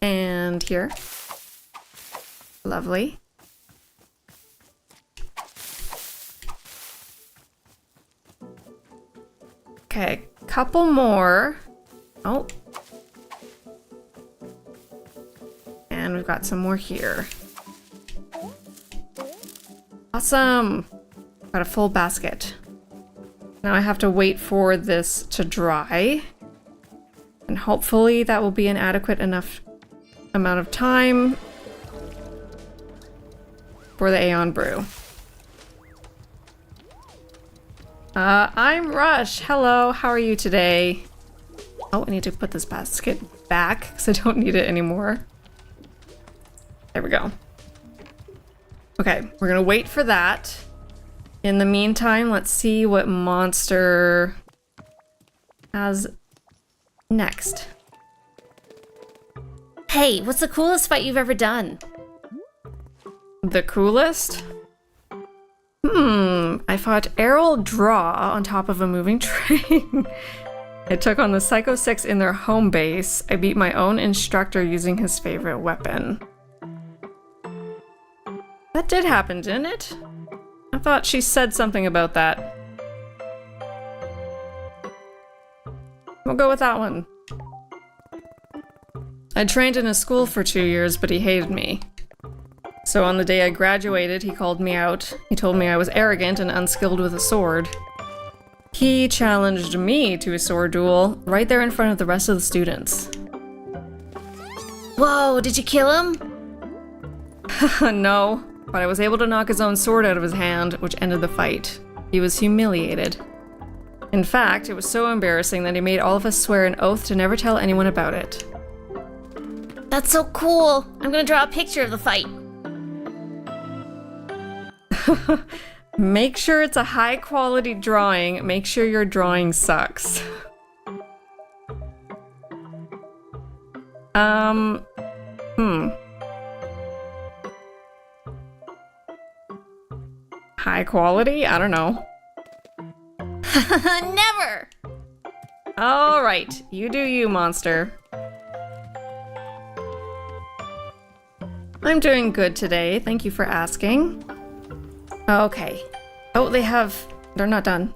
And here. Lovely. Okay, couple more. Oh. And we've got some more here. Awesome! Got a full basket. Now I have to wait for this to dry. And hopefully that will be an adequate enough amount of time for the Aeon brew. I'm Rush. Hello, how are you today? Oh, I need to put this basket back because I don't need it anymore. There we go. Okay, we're gonna wait for that. In the meantime, let's see what monster has next. Hey, what's the coolest fight you've ever done? The coolest? I fought Errol Draw on top of a moving train. I took on the Psycho 6 in their home base. I beat my own instructor using his favorite weapon. That did happen, didn't it? I thought she said something about that. We'll go with that one. I trained in a school for 2 years, but he hated me. So on the day I graduated, he called me out. He told me I was arrogant and unskilled with a sword. He challenged me to a sword duel right there in front of the rest of the students. Whoa, did you kill him? No, but I was able to knock his own sword out of his hand, which ended the fight. He was humiliated. In fact, it was so embarrassing that he made all of us swear an oath to never tell anyone about it. That's so cool. I'm gonna draw a picture of the fight. Make sure it's a high quality drawing. Make sure your drawing sucks. High quality? I don't know. Never! Alright, you do you, monster. I'm doing good today, thank you for asking. Okay. Oh, they're not done.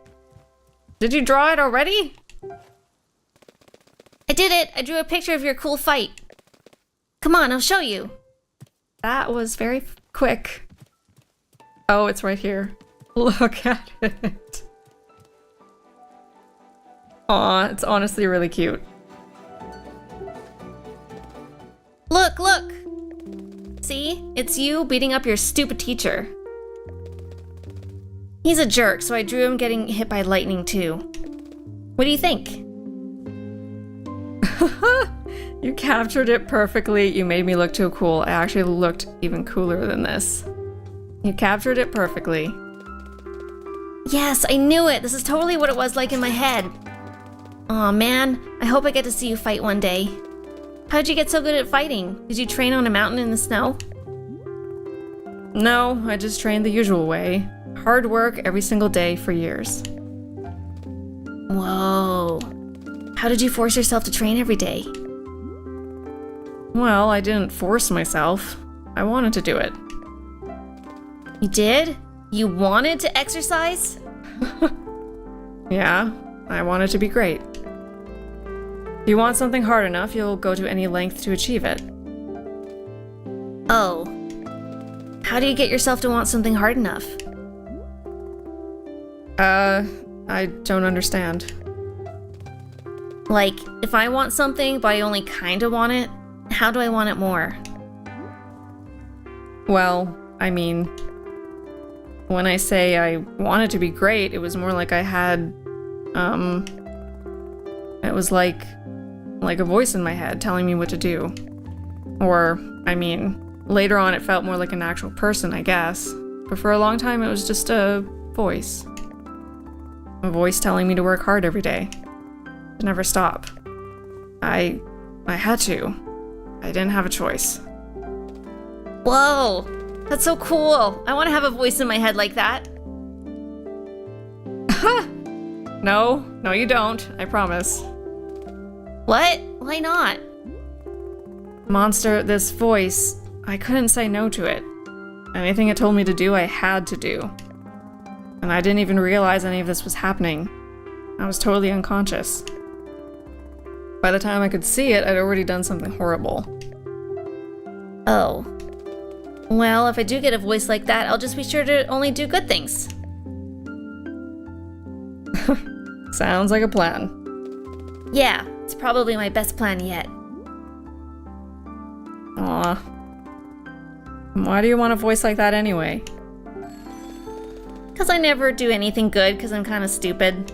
Did you draw it already? I did it! I drew a picture of your cool fight. Come on, I'll show you. That was very quick. Oh, it's right here. Look at it. Aw, it's honestly really cute. Look, look! See? It's you beating up your stupid teacher. He's a jerk, so I drew him getting hit by lightning too. What do you think? You captured it perfectly. You made me look too cool. I actually looked even cooler than this. You captured it perfectly. Yes, I knew it! This is totally what it was like in my head. Aw, man. I hope I get to see you fight one day. How'd you get so good at fighting? Did you train on a mountain in the snow? No, I just trained the usual way. Hard work every single day for years. Whoa. How did you force yourself to train every day? Well, I didn't force myself. I wanted to do it. You did? You wanted to exercise? Yeah, I wanted to be great. If you want something hard enough, you'll go to any length to achieve it. Oh. How do you get yourself to want something hard enough? I don't understand. Like, if I want something, but I only kinda want it, how do I want it more? Well, I mean, when I say I wanted to be great, it was more like I had, it was like a voice in my head telling me what to do. Or, I mean, later on it felt more like an actual person, I guess. But for a long time it was just a voice. A voice telling me to work hard every day. To never stop. I had to. I didn't have a choice. Whoa! That's so cool. I want to have a voice in my head like that. No, you don't. I promise. What? Why not? Monster, this voice, I couldn't say no to it. Anything it told me to do, I had to do. And I didn't even realize any of this was happening. I was totally unconscious. By the time I could see it, I'd already done something horrible. Oh. Well, if I do get a voice like that, I'll just be sure to only do good things. Sounds like a plan. Yeah, it's probably my best plan yet. Aw. Why do you want a voice like that anyway? Because I never do anything good because I'm kind of stupid.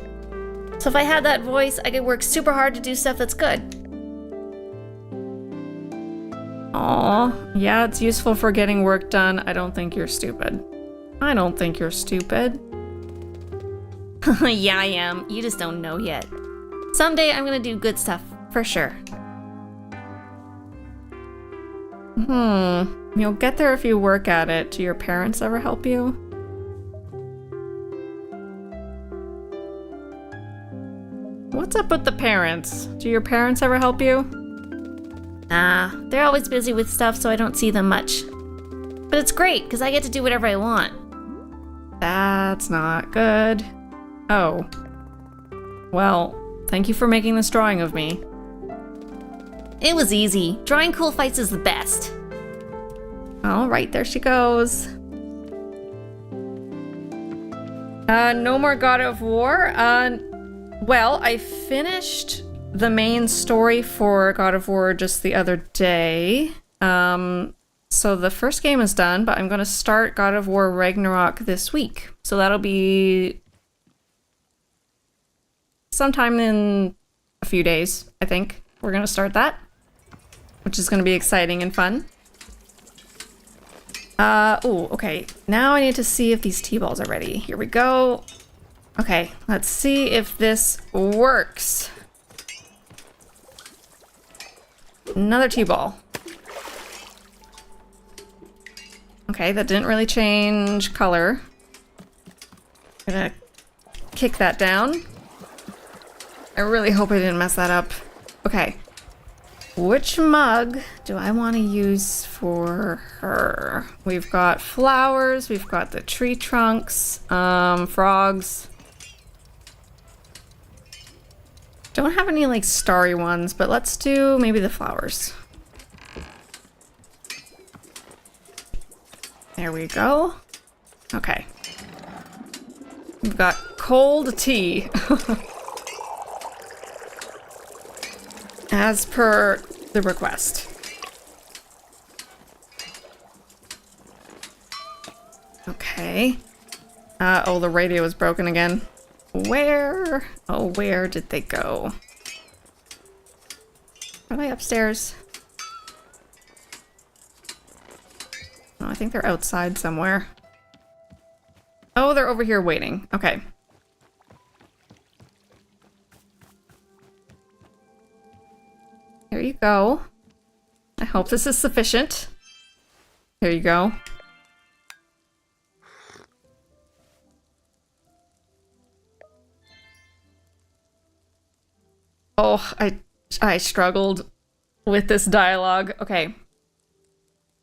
So if I had that voice, I could work super hard to do stuff that's good. Aw, yeah, it's useful for getting work done. I don't think you're stupid. I don't think you're stupid. Yeah, I am. You just don't know yet. Someday I'm gonna do good stuff, for sure. You'll get there if you work at it. Do your parents ever help you? What's up with the parents? Do your parents ever help you? Nah, they're always busy with stuff, so I don't see them much. But it's great, because I get to do whatever I want. That's not good. Oh. Well, thank you for making this drawing of me. It was easy. Drawing cool fights is the best. All right, there she goes. No more God of War. Well, I finished the main story for God of War just the other day. So the first game is done, but I'm going to start God of War Ragnarok this week. So that'll be sometime in a few days, I think. We're going to start that, which is going to be exciting and fun. Oh, okay. Now I need to see if these T-balls are ready. Here we go. Okay, let's see if this works. Another T-ball. Okay, that didn't really change color. Gonna kick that down. I really hope I didn't mess that up. Okay. Which mug do I want to use for her? We've got flowers, we've got the tree trunks, frogs. Don't have any like starry ones, but let's do maybe the flowers. There we go. Okay. We've got cold tea. As per the request. Okay. Oh, the radio is broken again. Where? Oh, where did they go? Are they upstairs? Oh, I think they're outside somewhere. Oh, they're over here waiting. Okay. Here you go. I hope this is sufficient. Here you go. Oh, I struggled with this dialogue. Okay.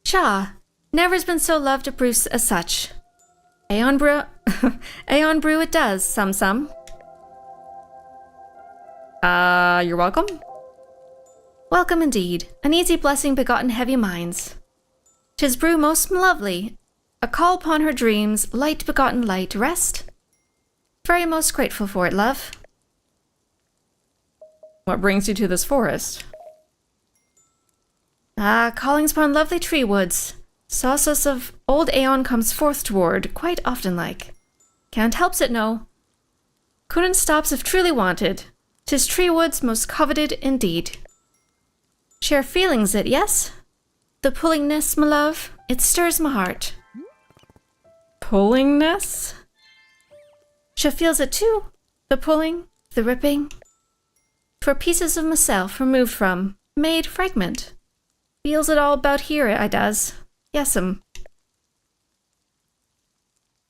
Cha, never's been so loved a Bruce as such. Aeon brew, Aeon brew it does, some. You're welcome. Welcome indeed, an easy blessing begotten heavy minds. 'Tis brew most lovely, a call upon her dreams, light begotten light, rest. Very most grateful for it, love. What brings you to this forest? Callings upon lovely tree woods. Sauces of old Aeon comes forth toward, quite often like. Can't helps it, no. Couldn't stops if truly wanted. 'Tis tree woods most coveted indeed. Share feelings it, yes? The pullingness, my love, it stirs my heart. Pullingness? She feels it too. The pulling, the ripping. For pieces of myself removed from, made fragment. Feels it all about here, I does. Yes'm.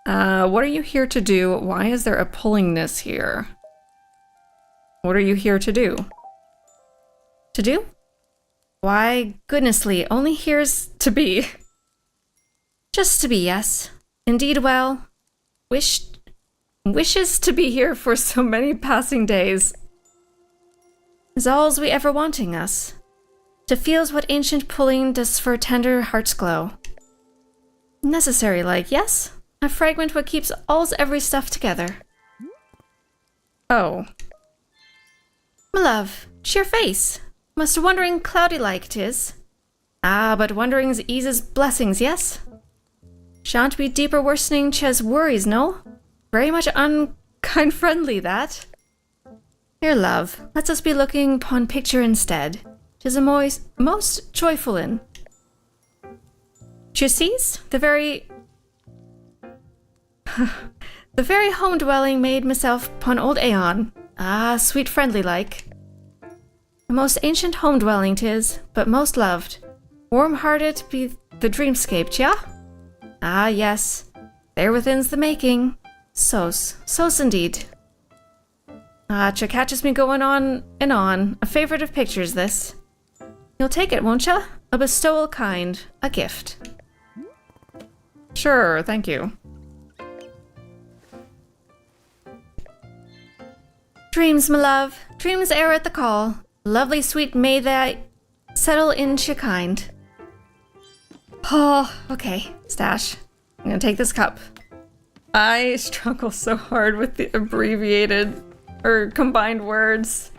What are you here to do? Why is there a pullingness here? What are you here to do? To do? Why, goodnessly, only here's to be. Just to be, yes. Indeed, well, wishes to be here for so many passing days. Is all's we ever wanting us. To feel's what ancient pulling does for tender heart's glow. Necessary like, yes? A fragment what keeps all's every stuff together. Oh. My love, 'tis your face. Must wondering cloudy like 'tis. Ah, but wonderings eases blessings, yes? Shan't be deeper worsening ches worries, no? Very much unkind friendly, that. Here, love, let's us be looking pon picture instead. 'Tis a most joyful in. D'ye sees? The very home dwelling made myself pon old Aeon. Ah, sweet friendly like. A most ancient home dwelling 'tis, but most loved. Warm-hearted be the dreamscape, yeah? Ah, yes. There within's the making. So's indeed. Ah, cha catches me going on and on. A favorite of pictures, this. You'll take it, won't ya? A bestowal kind. A gift. Sure, thank you. Dreams, my love. Dreams air at the call. Lovely sweet may they settle in cha kind. Oh, okay. Stash. I'm gonna take this cup. I struggle so hard with the abbreviated or combined words.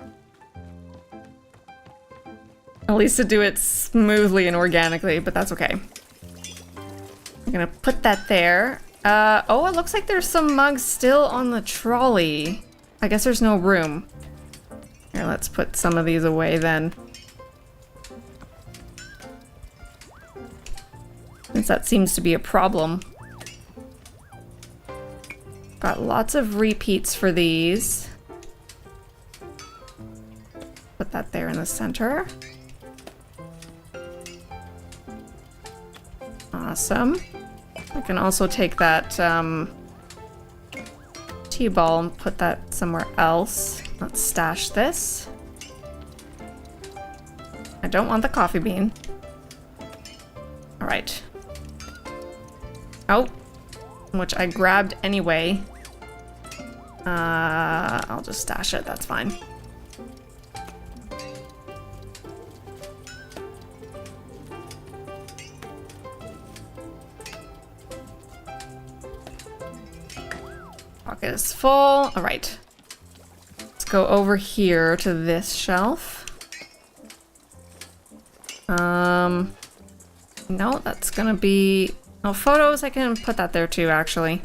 At least to do it smoothly and organically, but that's okay. I'm gonna put that there. Oh, it looks like there's some mugs still on the trolley. I guess there's no room. Here, let's put some of these away then. Since that seems to be a problem. Got lots of repeats for these. Put that there in the center. Awesome. I can also take that T-ball and put that somewhere else. Let's stash this. I don't want the coffee bean. All right. Oh, which I grabbed anyway. I'll just stash it, that's fine. Pocket is full. All right. Let's go over here to this shelf. No, that's gonna be... Oh, photos, I can put that there too, actually.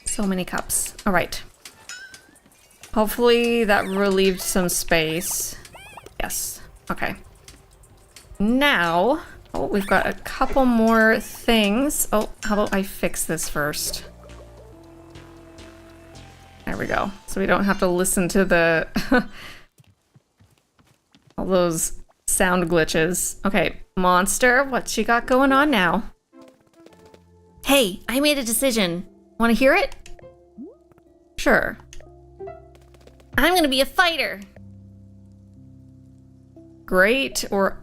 So many cups. All right. Hopefully that relieved some space. Yes. Okay. Now, oh, we've got a couple more things. Oh, how about I fix this first? There we go. So we don't have to listen to the all those sound glitches. Okay, Monster, what you got going on now? Hey, I made a decision. Want to hear it? Sure. I'm gonna be a fighter. Great or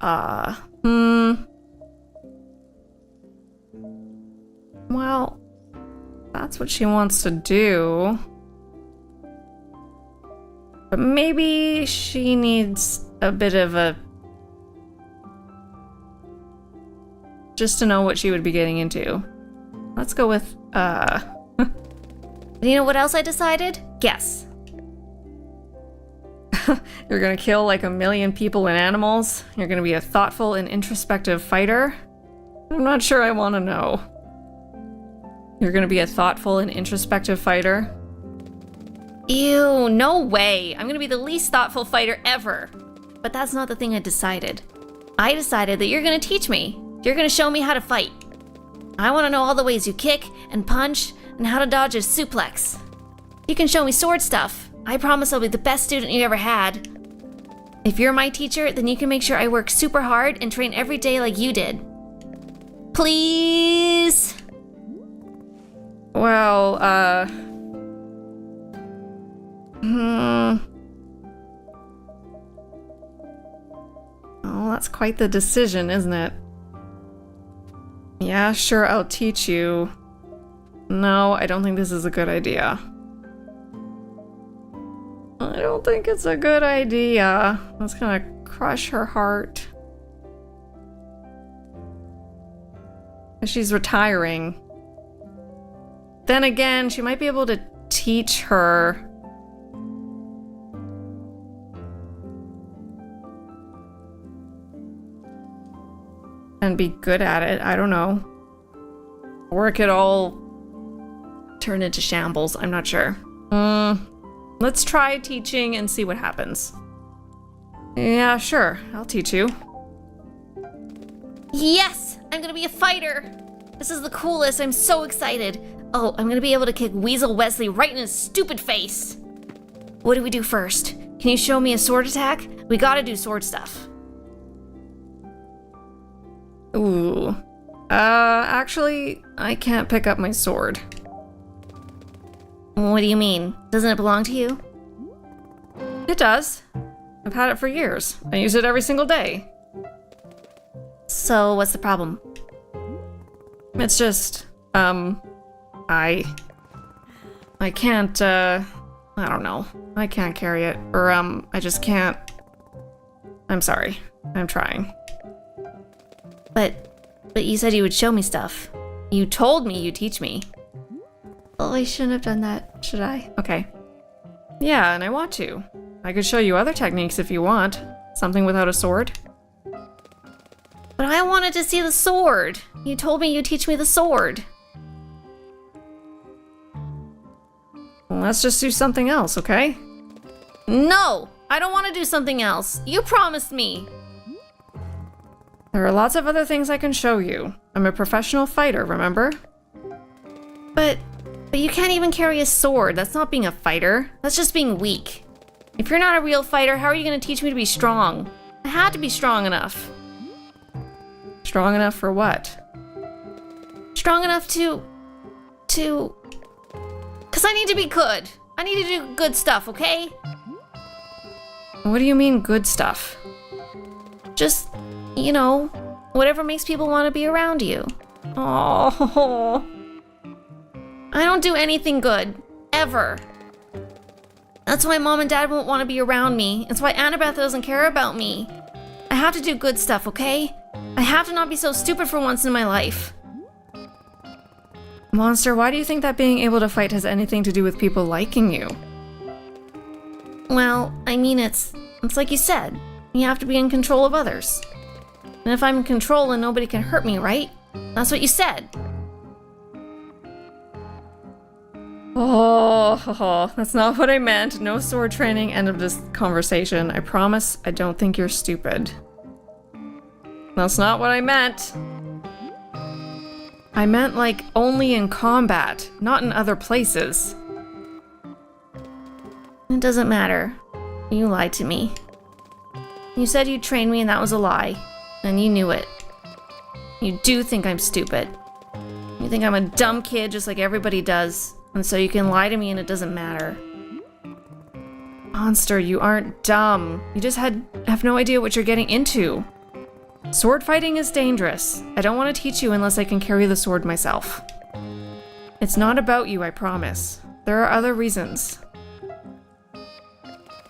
Well, that's what she wants to do. But maybe she needs a bit of a... just to know what she would be getting into. Let's go with, You know what else I decided? Guess. You're gonna kill like 1 million people and animals? You're gonna be a thoughtful and introspective fighter? I'm not sure I want to know. You're gonna be a thoughtful and introspective fighter? Ew, no way. I'm gonna be the least thoughtful fighter ever. But that's not the thing I decided. I decided that you're gonna teach me. You're gonna show me how to fight. I wanna know all the ways you kick and punch and how to dodge a suplex. You can show me sword stuff. I promise I'll be the best student you ever had. If you're my teacher, then you can make sure I work super hard and train every day like you did. Please? Well, Oh, that's quite the decision, isn't it? Yeah, sure, I'll teach you. No, I don't think this is a good idea. I don't think it's a good idea. That's gonna crush her heart. She's retiring. Then again, she might be able to teach her. And be good at it. I don't know. Or it could all turn into shambles. I'm not sure. Let's try teaching and see what happens. Yeah, sure. I'll teach you. Yes! I'm gonna be a fighter! This is the coolest. I'm so excited. Oh, I'm gonna be able to kick Weasel Wesley right in his stupid face. What do we do first? Can you show me a sword attack? We gotta do sword stuff. Ooh. Actually, I can't pick up my sword. What do you mean? Doesn't it belong to you? It does. I've had it for years. I use it every single day. So, what's the problem? It's just, I can't, I don't know. I can't carry it. Or, I just can't. I'm sorry. I'm trying. But you said you would show me stuff. You told me you'd teach me. Oh, I shouldn't have done that, should I? Okay. Yeah, and I want to. I could show you other techniques if you want. Something without a sword. But I wanted to see the sword. You told me you'd teach me the sword. Well, let's just do something else, okay? No! I don't want to do something else. You promised me. There are lots of other things I can show you. I'm a professional fighter, remember? But you can't even carry a sword. That's not being a fighter. That's just being weak. If you're not a real fighter, how are you going to teach me to be strong? I had to be strong enough. Strong enough for what? Strong enough to... Because I need to be good. I need to do good stuff, okay? What do you mean, good stuff? Just, you know, whatever makes people want to be around you. Oh. I don't do anything good. Ever. That's why Mom and Dad won't want to be around me. It's why Annabeth doesn't care about me. I have to do good stuff, okay? I have to not be so stupid for once in my life. Monster, why do you think that being able to fight has anything to do with people liking you? Well, I mean, it's like you said. You have to be in control of others. And if I'm in control, then nobody can hurt me, right? That's what you said. Oh, that's not what I meant. No sword training, end of this conversation. I promise I don't think you're stupid. That's not what I meant. I meant like only in combat, not in other places. It doesn't matter. You lied to me. You said you'd train me and that was a lie. And you knew it. You do think I'm stupid. You think I'm a dumb kid just like everybody does. And so you can lie to me and it doesn't matter. Monster, you aren't dumb. You just have no idea what you're getting into. Sword fighting is dangerous. I don't want to teach you unless I can carry the sword myself. It's not about you, I promise. There are other reasons.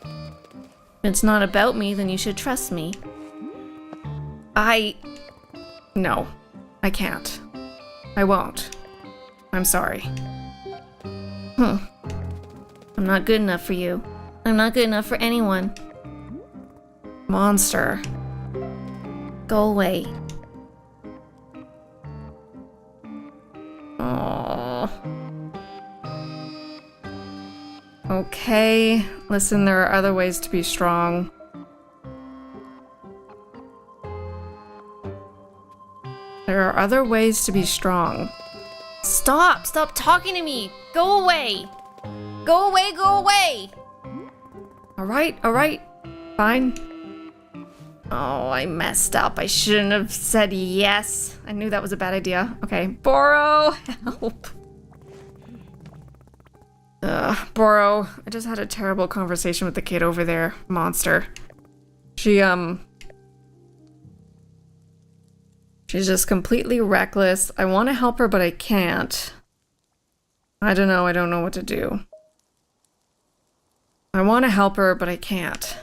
If it's not about me, then you should trust me. No, I can't. I won't. I'm sorry. I'm not good enough for you. I'm not good enough for anyone. Monster. Go away. Oh. Okay, listen, there are other ways to be strong. There are other ways to be strong. Stop! Stop talking to me! Go away! Go away, go away! All right, fine. Oh, I messed up. I shouldn't have said yes. I knew that was a bad idea. Okay, Boro, help. Boro, I just had a terrible conversation with the kid over there, Monster. She's just completely reckless. I want to help her, but I can't. I don't know what to do. I want to help her, but I can't.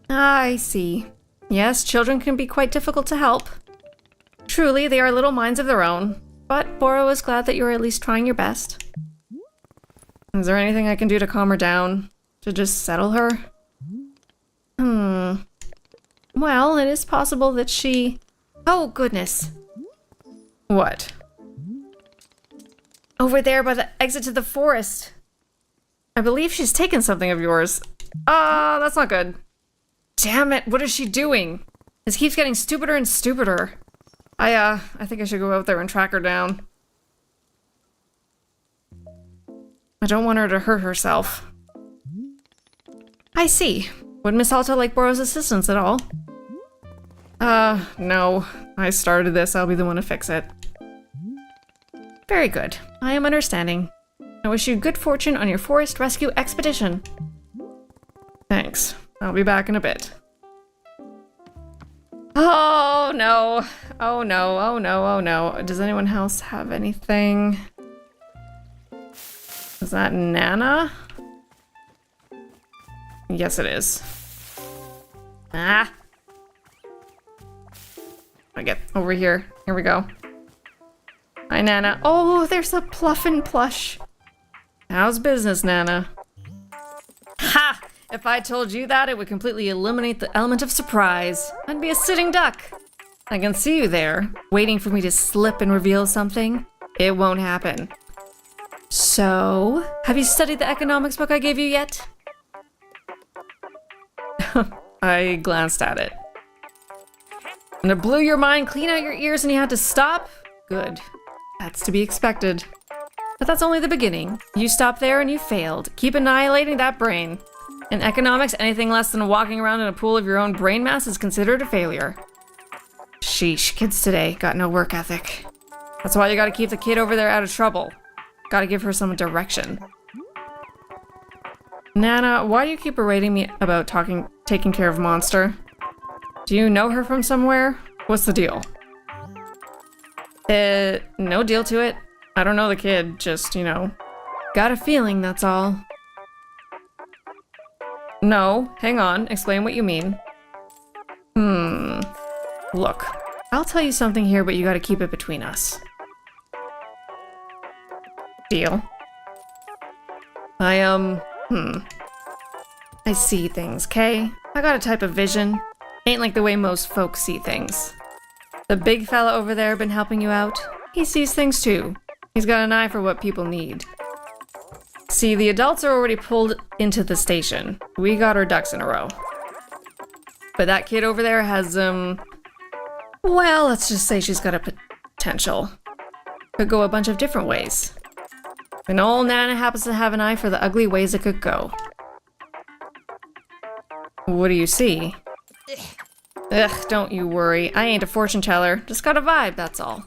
I see. Yes, children can be quite difficult to help. Truly, they are little minds of their own. But Boro is glad that you are at least trying your best. Is there anything I can do to calm her down? To just settle her? Well, it is possible that she... Oh, goodness. What? Over there by the exit to the forest. I believe she's taken something of yours. That's not good. Damn it, what is she doing? This keeps getting stupider and stupider. I think I should go out there and track her down. I don't want her to hurt herself. I see. Would Miss Alta like Boro's assistance at all? No. I started this, I'll be the one to fix it. Very good. I am understanding. I wish you good fortune on your forest rescue expedition. Thanks. I'll be back in a bit. Oh no. Oh no, oh no, oh no. Does anyone else have anything? Is that Nana? Yes, it is. Ah. I get over here. Here we go. Hi, Nana. Oh, there's a Pluffin plush. How's business, Nana? Ha! If I told you that, it would completely eliminate the element of surprise. I'd be a sitting duck. I can see you there, waiting for me to slip and reveal something. It won't happen. So, have you studied the economics book I gave you yet? I glanced at it. And it blew your mind, clean out your ears, and you had to stop? Good. That's to be expected. But that's only the beginning. You stopped there and you failed. Keep annihilating that brain. In economics, anything less than walking around in a pool of your own brain mass is considered a failure. Sheesh, kids today got no work ethic. That's why you gotta keep the kid over there out of trouble. Gotta give her some direction. Nana, why do you keep berating me about taking care of Monster? Do you know her from somewhere? What's the deal? No deal to it. I don't know the kid, just, you know, got a feeling, that's all. No, hang on, explain what you mean. Look, I'll tell you something here, but you gotta keep it between us. Deal. I see things, Kay? I got a type of vision. Ain't like the way most folks see things. The big fella over there been helping you out? He sees things too. He's got an eye for what people need. See, the adults are already pulled into the station. We got our ducks in a row. But that kid over there has, well, let's just say she's got a potential. Could go a bunch of different ways. And old Nana happens to have an eye for the ugly ways it could go. What do you see? Ugh, don't you worry. I ain't a fortune teller. Just got a vibe, that's all.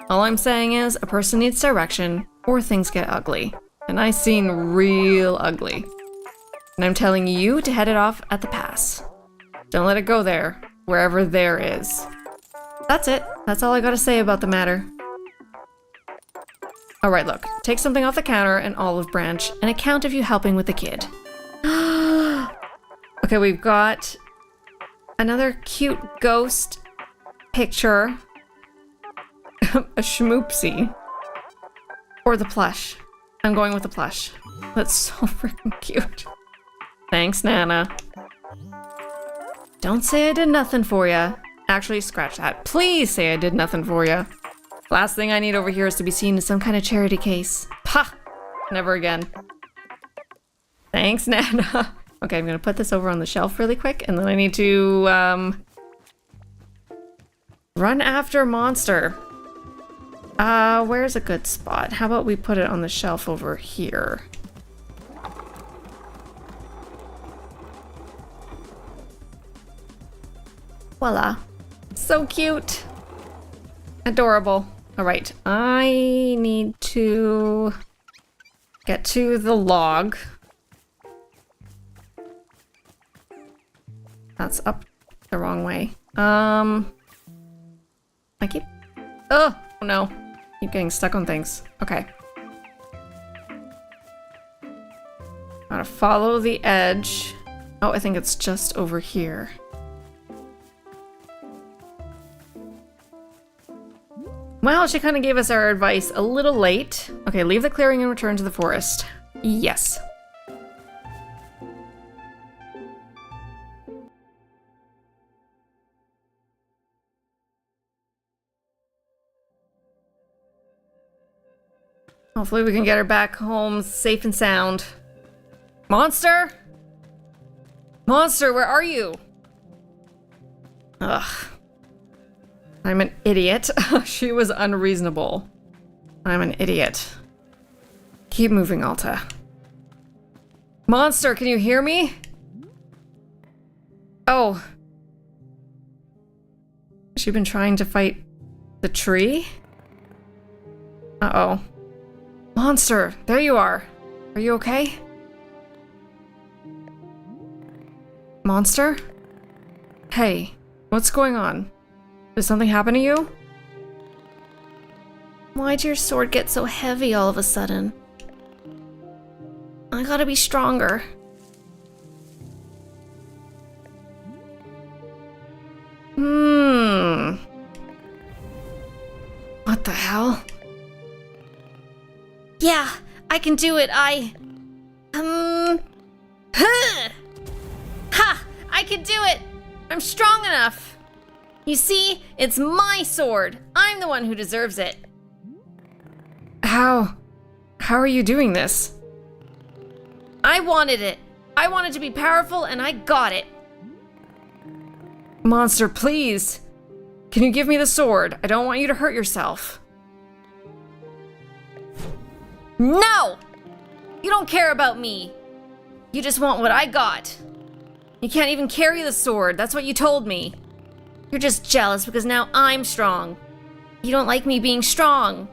All I'm saying is, a person needs direction, or things get ugly. And I seen real ugly. And I'm telling you to head it off at the pass. Don't let it go there, wherever there is. That's it. That's all I gotta say about the matter. Alright, look. Take something off the counter, an olive branch, and a count of you helping with the kid. Okay, we've got another cute ghost picture. A schmoopsie. Or the plush. I'm going with the plush. That's so freaking cute. Thanks, Nana. Don't say I did nothing for ya. Actually, scratch that. Please say I did nothing for ya. Last thing I need over here is to be seen as some kind of charity case. Pah! Never again. Thanks, Nana. Okay, I'm gonna put this over on the shelf really quick, and then I need to, run after Monster. Where's a good spot? How about we put it on the shelf over here? Voila. So cute. Adorable. All right, I need to get to the log. That's up the wrong way. I keep... Oh, no. Keep getting stuck on things. Okay. Gotta follow the edge. Oh, I think it's just over here. Well, she kind of gave us our advice a little late. Okay, leave the clearing and return to the forest. Yes. Hopefully we can get her back home safe and sound. Monster? Monster, where are you? Ugh. I'm an idiot. She was unreasonable. I'm an idiot. Keep moving, Alta. Monster, can you hear me? Oh. Has she been trying to fight the tree? Uh-oh. Monster, there you are. Are you okay? Monster? Hey, what's going on? Did something happen to you? Why'd your sword get so heavy all of a sudden? I gotta be stronger. What the hell? Yeah, I can do it. Ha! I can do it! I'm strong enough! You see, it's my sword. I'm the one who deserves it. How are you doing this? I wanted it. I wanted to be powerful and I got it. Monster, please. Can you give me the sword? I don't want you to hurt yourself. No! You don't care about me. You just want what I got. You can't even carry the sword. That's what you told me. You're just jealous because now I'm strong. You don't like me being strong.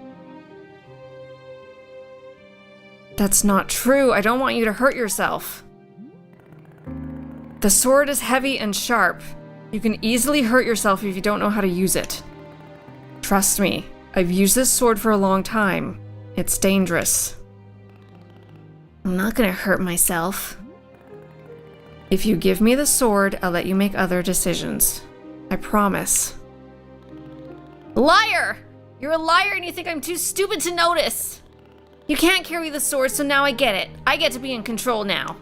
That's not true. I don't want you to hurt yourself. The sword is heavy and sharp. You can easily hurt yourself if you don't know how to use it. Trust me, I've used this sword for a long time. It's dangerous. I'm not gonna hurt myself. If you give me the sword, I'll let you make other decisions. I promise. Liar! You're a liar and you think I'm too stupid to notice. You can't carry the sword, so now I get it. I get to be in control now.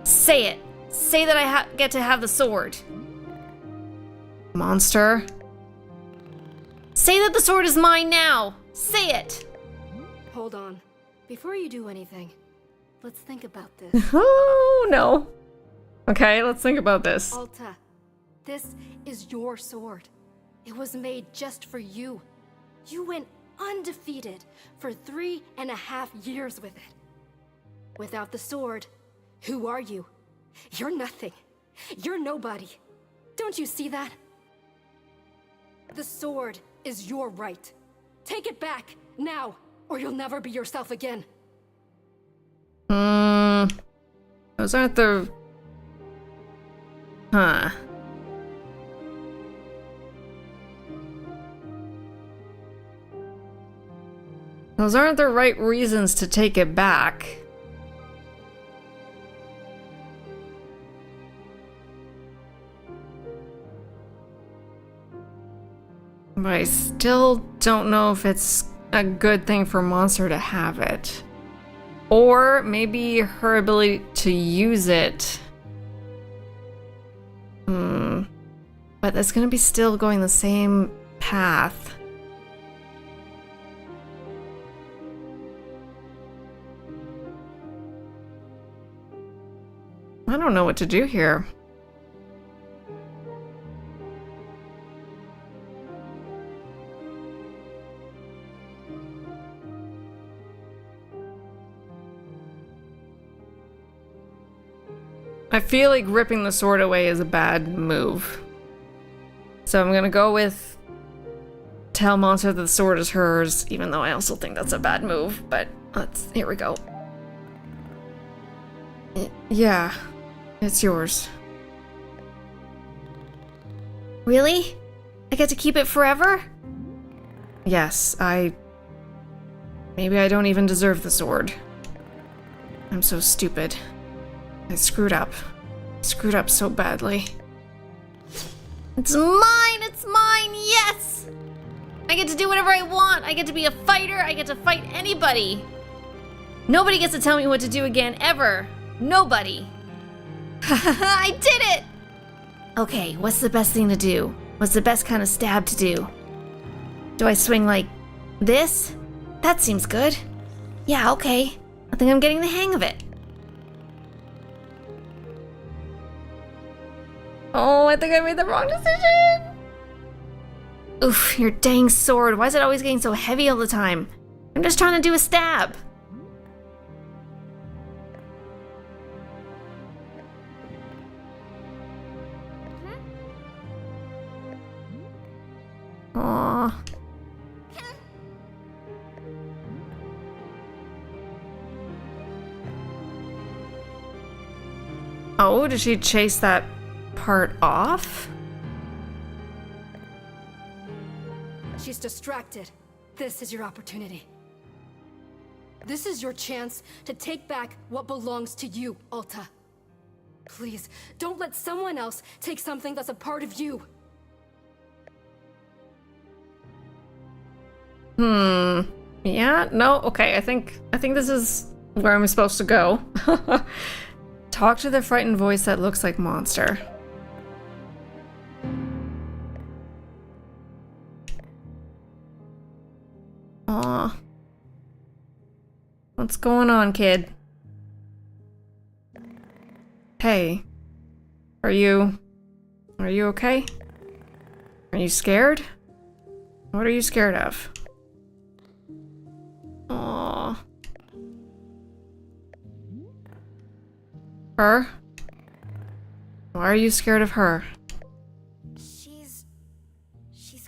Say it. Say that I get to have the sword. Monster. Say that the sword is mine now. Say it. Hold on. Before you do anything, let's think about this. Oh, no. Okay, let's think about this. Alta, this is your sword. It was made just for you. You went undefeated for 3.5 years with it. Without the sword, who are you? You're nothing. You're nobody. Don't you see that? The sword is your right. Take it back, now, or you'll never be yourself again. Those aren't the... Huh. Those aren't the right reasons to take it back. But I still don't know if it's a good thing for Monster to have it. Or maybe her ability to use it. But that's gonna be still going the same path. I don't know what to do here. I feel like ripping the sword away is a bad move. So I'm gonna go with tell Monster that the sword is hers, even though I also think that's a bad move, but here we go. Yeah, it's yours. Really? I get to keep it forever? Yes, maybe I don't even deserve the sword. I'm so stupid. I screwed up. Screwed up so badly. It's mine! It's mine! Yes! I get to do whatever I want. I get to be a fighter. I get to fight anybody. Nobody gets to tell me what to do again, ever. Nobody. I did it! Okay, what's the best thing to do? What's the best kind of stab to do? Do I swing like this? That seems good. Yeah, okay. I think I'm getting the hang of it. Oh, I think I made the wrong decision! Oof, your dang sword. Why is it always getting so heavy all the time? I'm just trying to do a stab. Aww. Oh, did she chase that part off? She's distracted. This is your opportunity. This is your chance to take back what belongs to you, Alta. Please, don't let someone else take something that's a part of you. Yeah, no, okay, I think this is where I'm supposed to go. Talk to the frightened voice that looks like Monster. Aw. What's going on, kid? Hey. Are you okay? Are you scared? What are you scared of? Aww. Her? Why are you scared of her? She's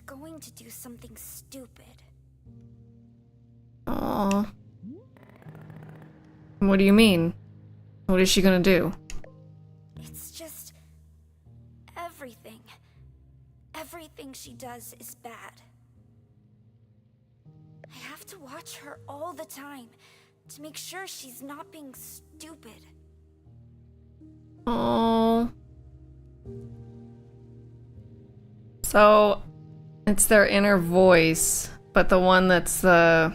going to do something stupid. Aww. What do you mean? What is she gonna do? It's just everything. Everything she does is bad. I have to watch her all the time to make sure she's not being stupid. Oh. So, it's their inner voice, but the one that's the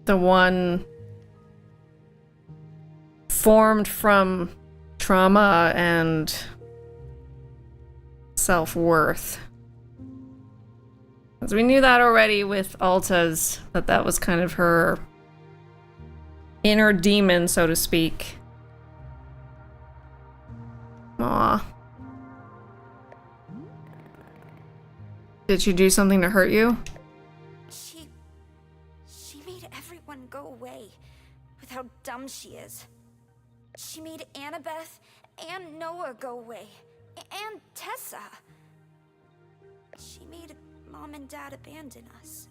one formed from trauma and self-worth. Because we knew that already with Alta's, that was kind of her inner demon, so to speak. Aw. Did she do something to hurt you? She made everyone go away with how dumb she is. She made Annabeth and Noah go away. And Tessa. She made Mom and Dad abandon us.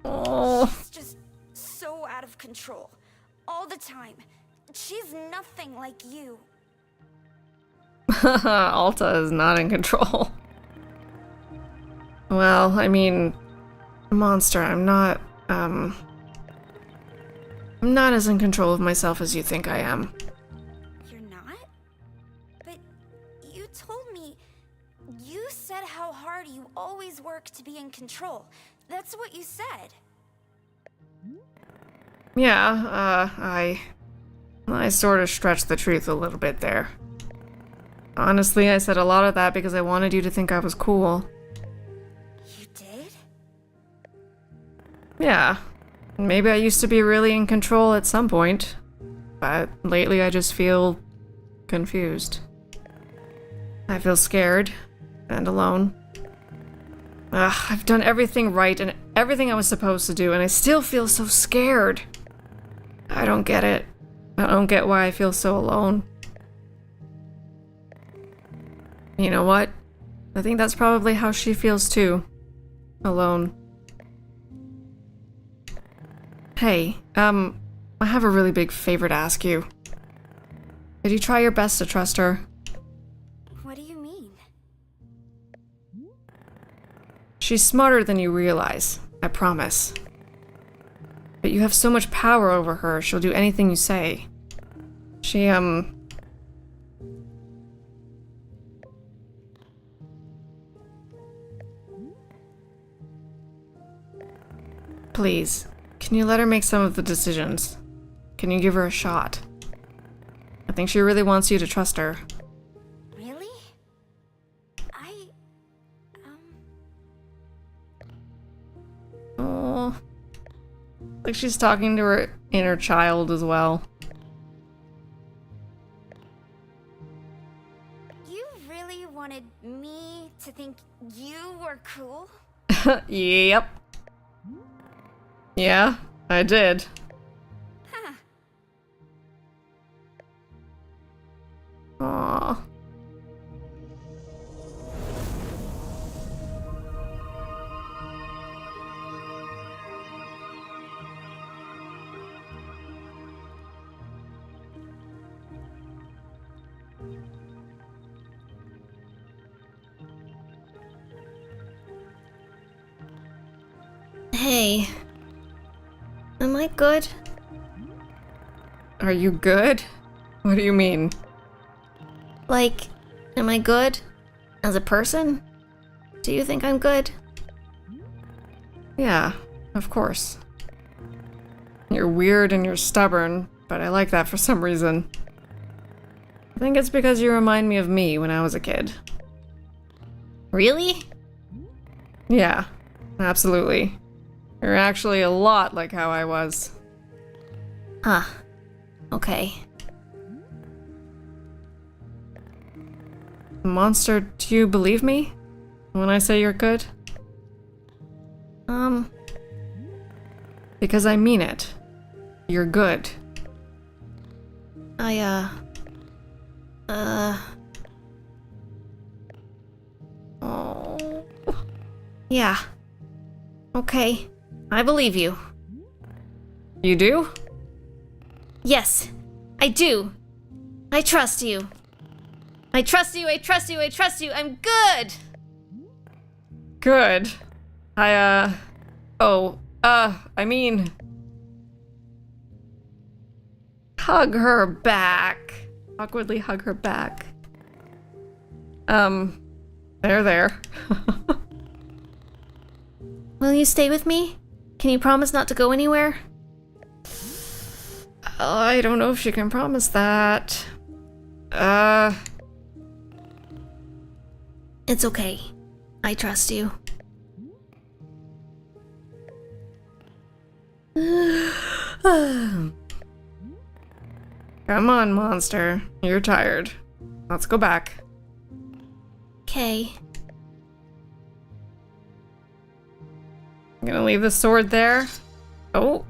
Oh. She's just so out of control. All the time. She's nothing like you. Alta is not in control. Well, I mean, Monster, I'm not as in control of myself as you think I am. You're not? But you told me... You said how hard you always work to be in control. That's what you said. Yeah, I sort of stretched the truth a little bit there. Honestly, I said a lot of that because I wanted you to think I was cool. You did? Yeah. Maybe I used to be really in control at some point, but lately I just feel confused. I feel scared and alone. I've done everything right and everything I was supposed to do, and I still feel so scared. I don't get it. I don't get why I feel so alone. You know what? I think that's probably how she feels too. Alone. Hey, I have a really big favor to ask you. Could you try your best to trust her? What do you mean? She's smarter than you realize, I promise. But you have so much power over her, she'll do anything you say. She, Please, can you let her make some of the decisions? Can you give her a shot? I think she really wants you to trust her. Really? Oh, like she's talking to her inner child as well. You really wanted me to think you were cool? Yep. Yeah, I did. Huh. Aww. Hey. Am I good? Are you good? What do you mean? Like, am I good? As a person? Do you think I'm good? Yeah, of course. You're weird and you're stubborn, but I like that for some reason. I think it's because you remind me of me when I was a kid. Really? Yeah, absolutely. You're actually a lot like how I was. Huh. Okay. Monster, do you believe me when I say you're good? Because I mean it. You're good. Oh. Yeah. Okay. I believe you. You do? Yes, I do. I trust you. I trust you, I trust you, I trust you. I'm good! Good. I mean... Hug her back. Awkwardly hug her back. There. Will you stay with me? Can you promise not to go anywhere? I don't know if she can promise that. It's okay. I trust you. Come on, monster. You're tired. Let's go back. Okay. I'm gonna leave the sword there. Oh.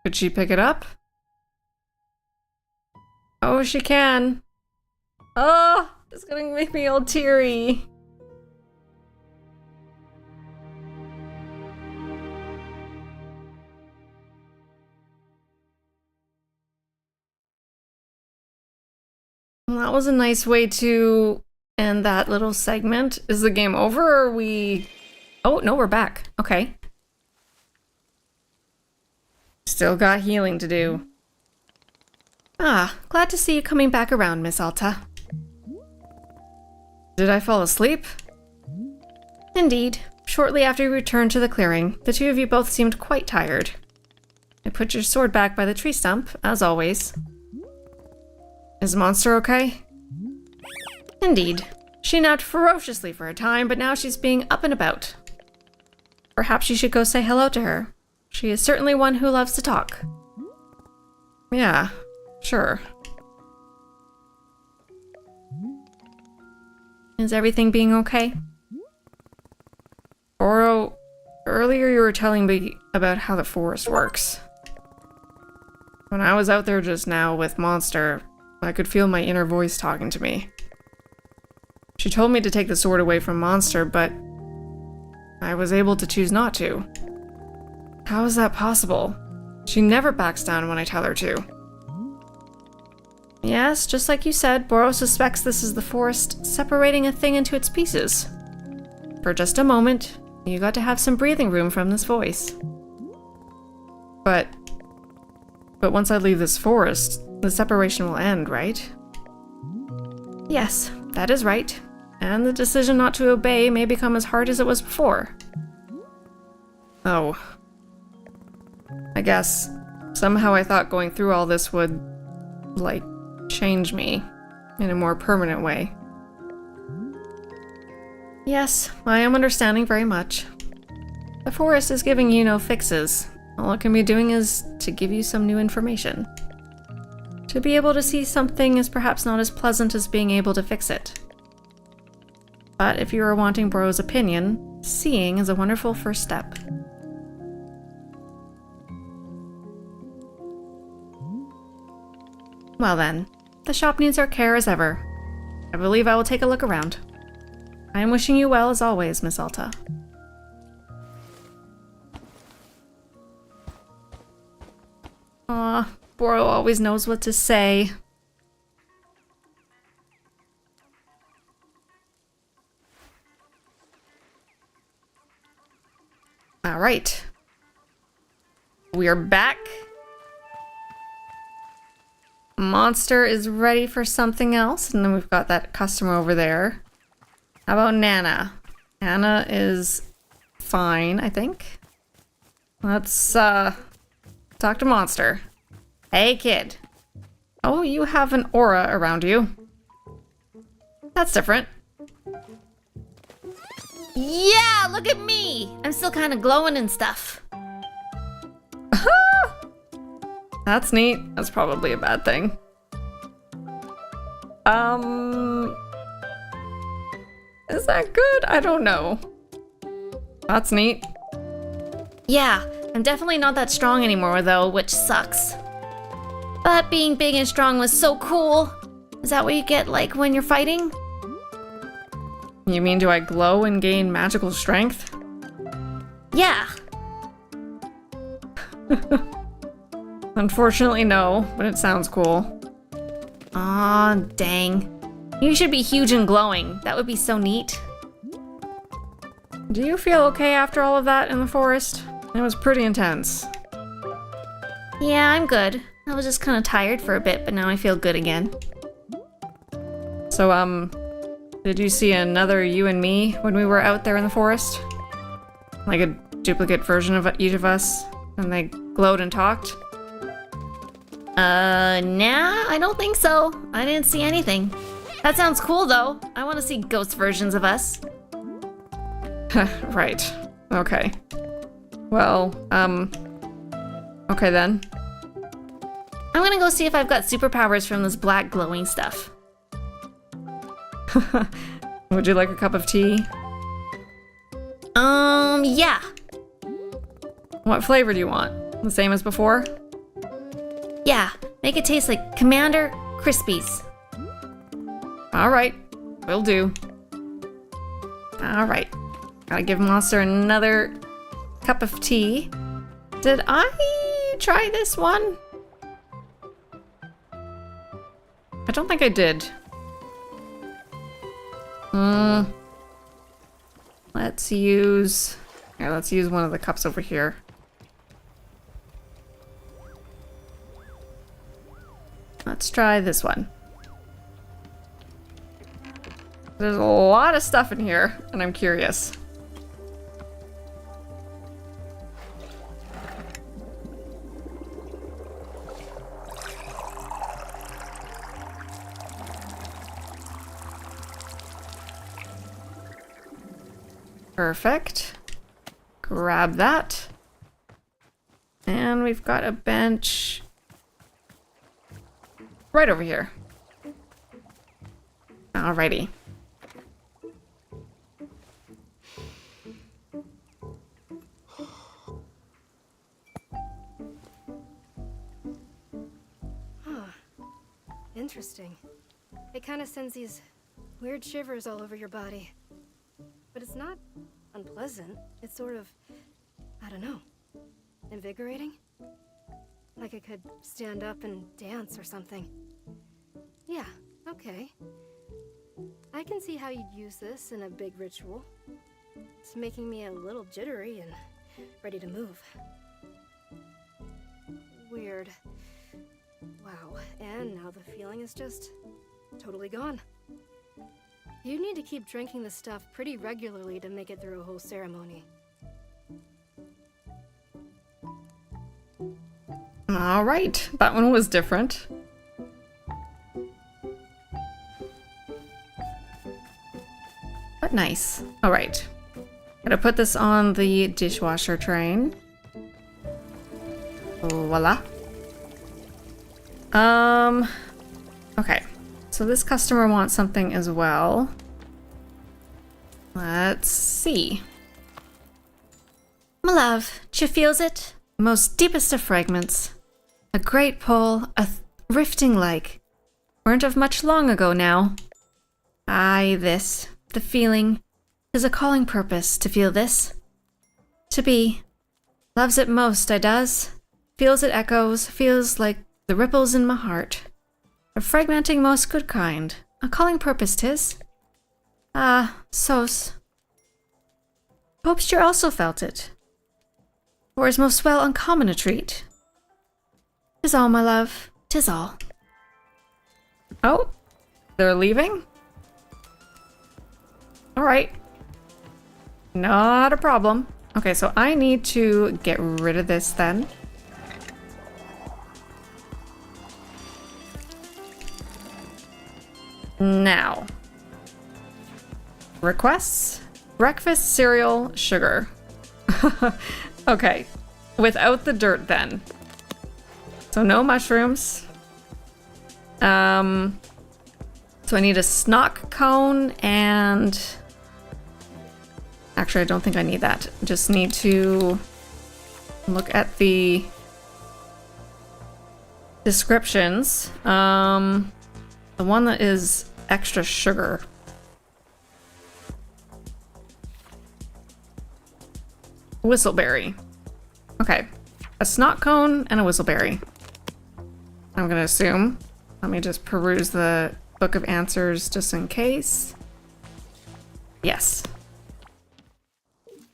Could she pick it up? Oh, she can. Oh, it's gonna make me all teary. Well, that was a nice way to end that little segment. Is the game over or are we... Oh, no, we're back. Okay. Still got healing to do. Ah, glad to see you coming back around, Miss Alta. Did I fall asleep? Indeed. Shortly after you returned to the clearing, the two of you both seemed quite tired. I put your sword back by the tree stump, as always. Is Monster okay? Indeed. She napped ferociously for a time, but now she's being up and about. Perhaps you should go say hello to her. She is certainly one who loves to talk. Yeah, sure. Is everything being okay? Oro, earlier you were telling me about how the forest works. When I was out there just now with Monster, I could feel my inner voice talking to me. She told me to take the sword away from Monster, but I was able to choose not to. How is that possible? She never backs down when I tell her to. Yes, just like you said, Boro suspects this is the forest separating a thing into its pieces. For just a moment, you got to have some breathing room from this voice. But once I leave this forest, the separation will end, right? Yes, that is right. And the decision not to obey may become as hard as it was before. Oh. I guess somehow I thought going through all this would, like, change me in a more permanent way. Yes, I am understanding very much. The forest is giving you no fixes. All it can be doing is to give you some new information. To be able to see something is perhaps not as pleasant as being able to fix it. But if you are wanting Boro's opinion, seeing is a wonderful first step. Well then, the shop needs our care as ever. I believe I will take a look around. I am wishing you well as always, Miss Alta. Aw, Boro always knows what to say. Alright. We are back. Monster is ready for something else, and then we've got that customer over there. How about Nana? Nana is fine, I think. Let's talk to Monster. Hey, kid. Oh, you have an aura around you. That's different. Yeah, look at me! I'm still kind of glowing and stuff. That's neat. That's probably a bad thing. Is that good? I don't know. That's neat. Yeah, I'm definitely not that strong anymore though, which sucks. But being big and strong was so cool. Is that what you get like when you're fighting? You mean, do I glow and gain magical strength? Yeah. Unfortunately, no, but it sounds cool. Aw, dang. You should be huge and glowing. That would be so neat. Do you feel okay after all of that in the forest? It was pretty intense. Yeah, I'm good. I was just kind of tired for a bit, but now I feel good again. So, did you see another you and me when we were out there in the forest? Like a duplicate version of each of us? And they glowed and talked? Nah, I don't think so. I didn't see anything. That sounds cool though. I want to see ghost versions of us. Right. Okay. Well, okay then. I'm gonna go see if I've got superpowers from this black glowing stuff. Would you like a cup of tea? Yeah. What flavor do you want? The same as before? Yeah, make it taste like Commander Crispies. Alright, will do. Alright. Gotta give Monster another cup of tea. Did I try this one? I don't think I did. Let's use... Here, let's use one of the cups over here. Let's try this one. There's a lot of stuff in here, and I'm curious. Perfect. Grab that. And we've got a bench right over here. Alrighty. Interesting. It kind of sends these weird shivers all over your body. But it's not unpleasant. It's sort of, I don't know, invigorating? Like I could stand up and dance or something. Yeah, okay. I can see how you'd use this in a big ritual. It's making me a little jittery and ready to move. Weird. Wow, and now the feeling is just totally gone. You need to keep drinking the stuff pretty regularly to make it through a whole ceremony. All right, that one was different. But nice. All right. Gonna put this on the dishwasher train. Voila. Okay. So this customer wants something as well. Let's see. My love, she feels it? Most deepest of fragments. A great pull, rifting like. Weren't of much long ago now. Aye, this. The feeling. 'Tis a calling purpose to feel this. To be. Loves it most, I does. Feels it echoes, feels like the ripples in my heart. A fragmenting most good kind. A calling purpose 'tis. Ah, so's. Hopes you also felt it. For is most well uncommon a treat. 'Tis all, my love. 'Tis all. Oh, they're leaving? All right. Not a problem. Okay, so I need to get rid of this then. Now. Requests? Breakfast, cereal, sugar. Okay, without the dirt then. So no mushrooms. So I need a snock cone and... Actually, I don't think I need that. Just need to look at the descriptions. The one that is extra sugar. Whistleberry. Okay. A snock cone and a whistleberry. I'm gonna assume. Let me just peruse the book of answers just in case. Yes.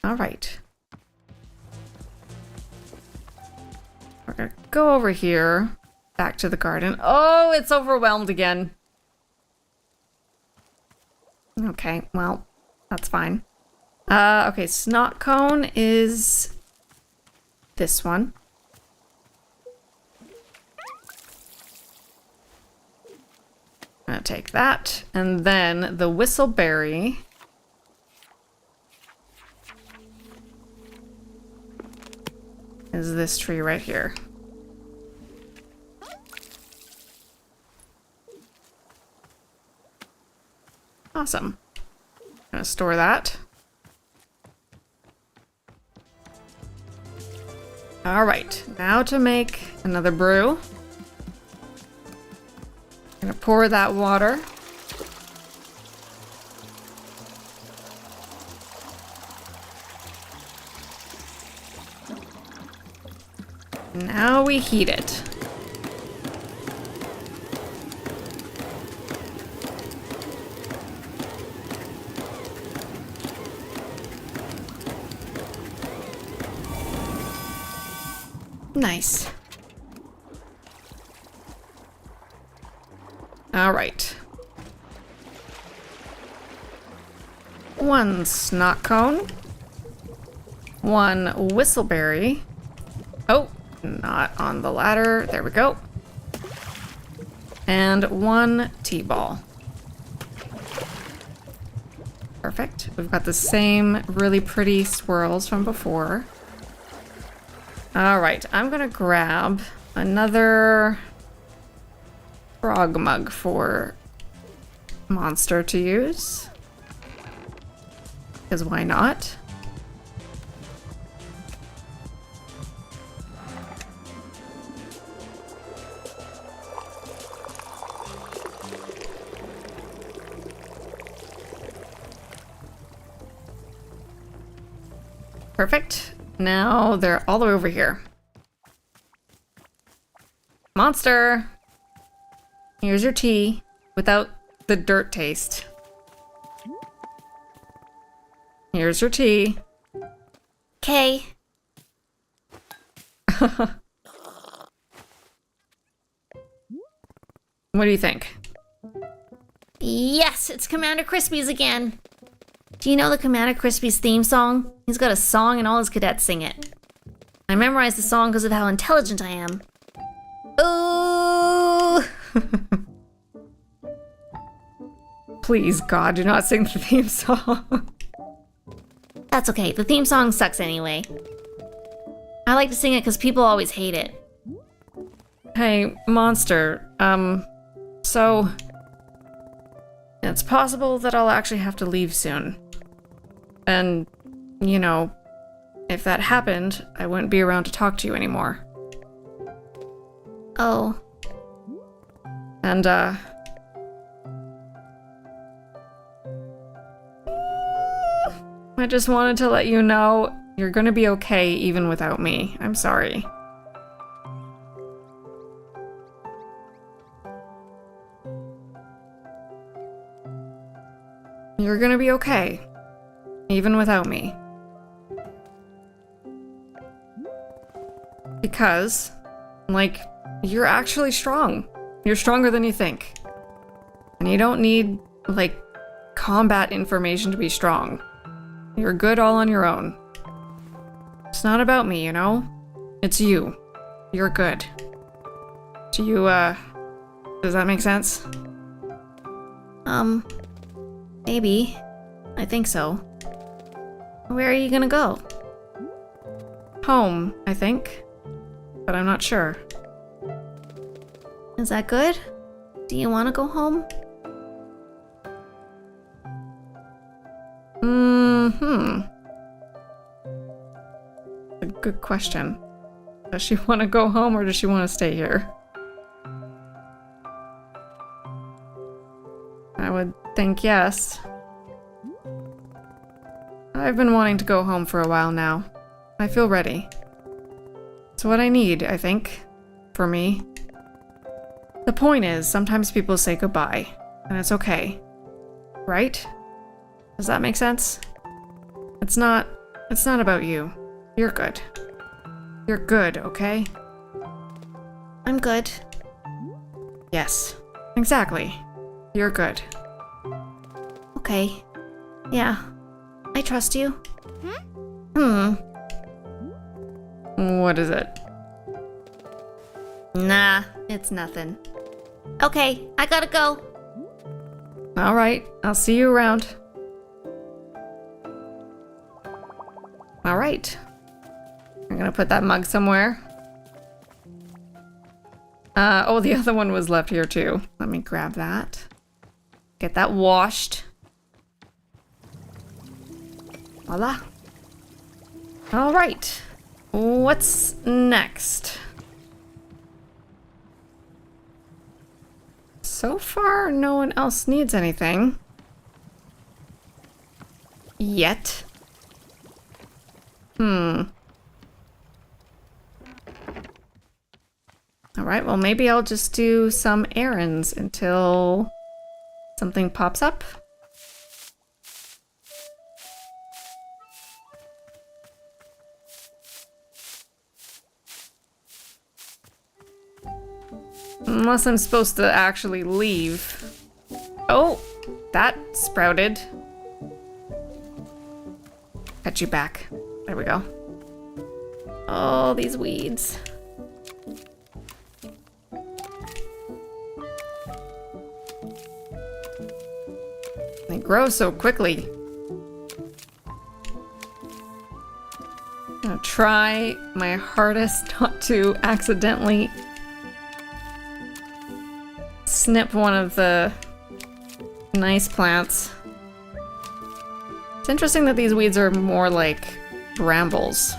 All right. We're gonna go over here, back to the garden. Oh, it's overwhelmed again. Okay, well, that's fine. Okay, snot cone is this one. I'm gonna take that, and then the whistleberry. Is this tree right here. Awesome. I'm gonna store that. All right, now to make another brew. Gonna pour that water. Now we heat it. Nice. All right. One snot cone. One whistleberry. Oh, not on the ladder. There we go. And one T-ball. Perfect. We've got the same really pretty swirls from before. All right, I'm gonna grab another frog mug for Monster to use. Because why not? Perfect. Now they're all the way over here. Monster! Here's your tea without the dirt taste. Here's your tea. Okay. What do you think? Yes, it's Commander Crispy's again. Do you know the Commander Crispy's theme song? He's got a song and all his cadets sing it. I memorized the song because of how intelligent I am. Ooh! Please, God, do not sing the theme song. That's okay, the theme song sucks anyway. I like to sing it because people always hate it. Hey, Monster, so... It's possible that I'll actually have to leave soon. And, you know, if that happened, I wouldn't be around to talk to you anymore. Oh. And, I just wanted to let you know you're gonna be okay even without me. I'm sorry. You're gonna be okay, even without me. Because, like, you're actually strong. You're stronger than you think. And you don't need, like, combat information to be strong. You're good all on your own. It's not about me, you know? It's you. You're good. Do you, does that make sense? Maybe. I think so. Where are you gonna go? Home, I think. But I'm not sure. Is that good? Do you want to go home? A good question. Does she want to go home or does she want to stay here? I would think yes. I've been wanting to go home for a while now. I feel ready. It's what I need, I think. For me. The point is, sometimes people say goodbye. And it's okay. Right? Does that make sense? It's not about you. You're good. You're good, okay? I'm good. Yes. Exactly. You're good. Okay. Yeah. I trust you. What is it? Nah, it's nothing. Okay, I gotta go. Alright, I'll see you around. Alright. I'm gonna put that mug somewhere. Oh, the other one was left here too. Let me grab that. Get that washed. Voila. Alright. What's next? So far, no one else needs anything. Yet. Alright, well maybe I'll just do some errands until something pops up. Unless I'm supposed to actually leave. Oh, that sprouted. Got you back. There we go. Oh, these weeds. They grow so quickly. I'm gonna try my hardest not to accidentally snip one of the nice plants. It's interesting that these weeds are more like brambles.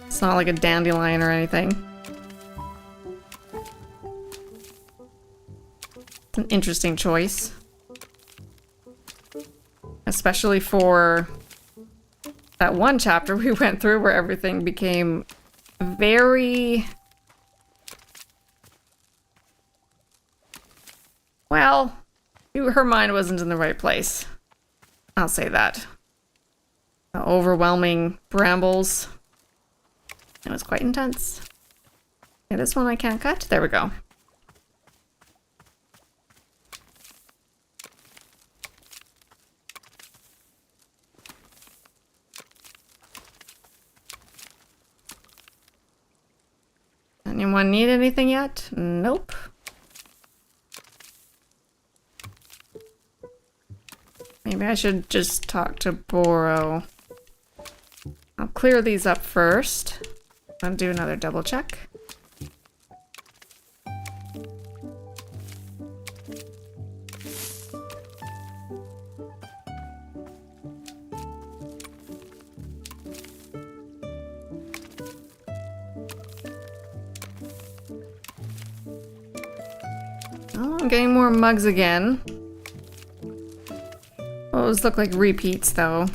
It's not like a dandelion or anything. It's an interesting choice. Especially for that one chapter we went through where everything became very... Well, her mind wasn't in the right place. I'll say that. The overwhelming brambles. It was quite intense. Yeah, this one I can't cut. There we go. Anyone need anything yet? Nope. Maybe I should just talk to Boro. I'll clear these up first. And do another double check. Oh, I'm getting more mugs again. Those look like repeats, though.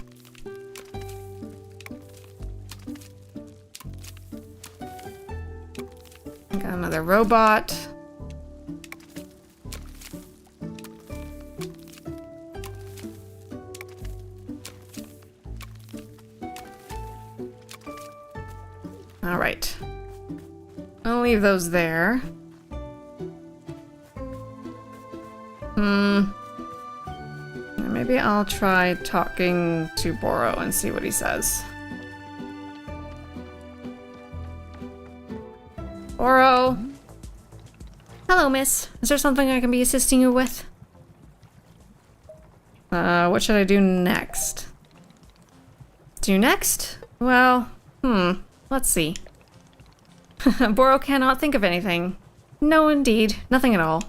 Got another robot. All right. I'll leave those there. Maybe I'll try talking to Boro and see what he says. Boro! Hello, miss. Is there something I can be assisting you with? What should I do next? Do next? Well, let's see. Boro cannot think of anything. No, indeed. Nothing at all.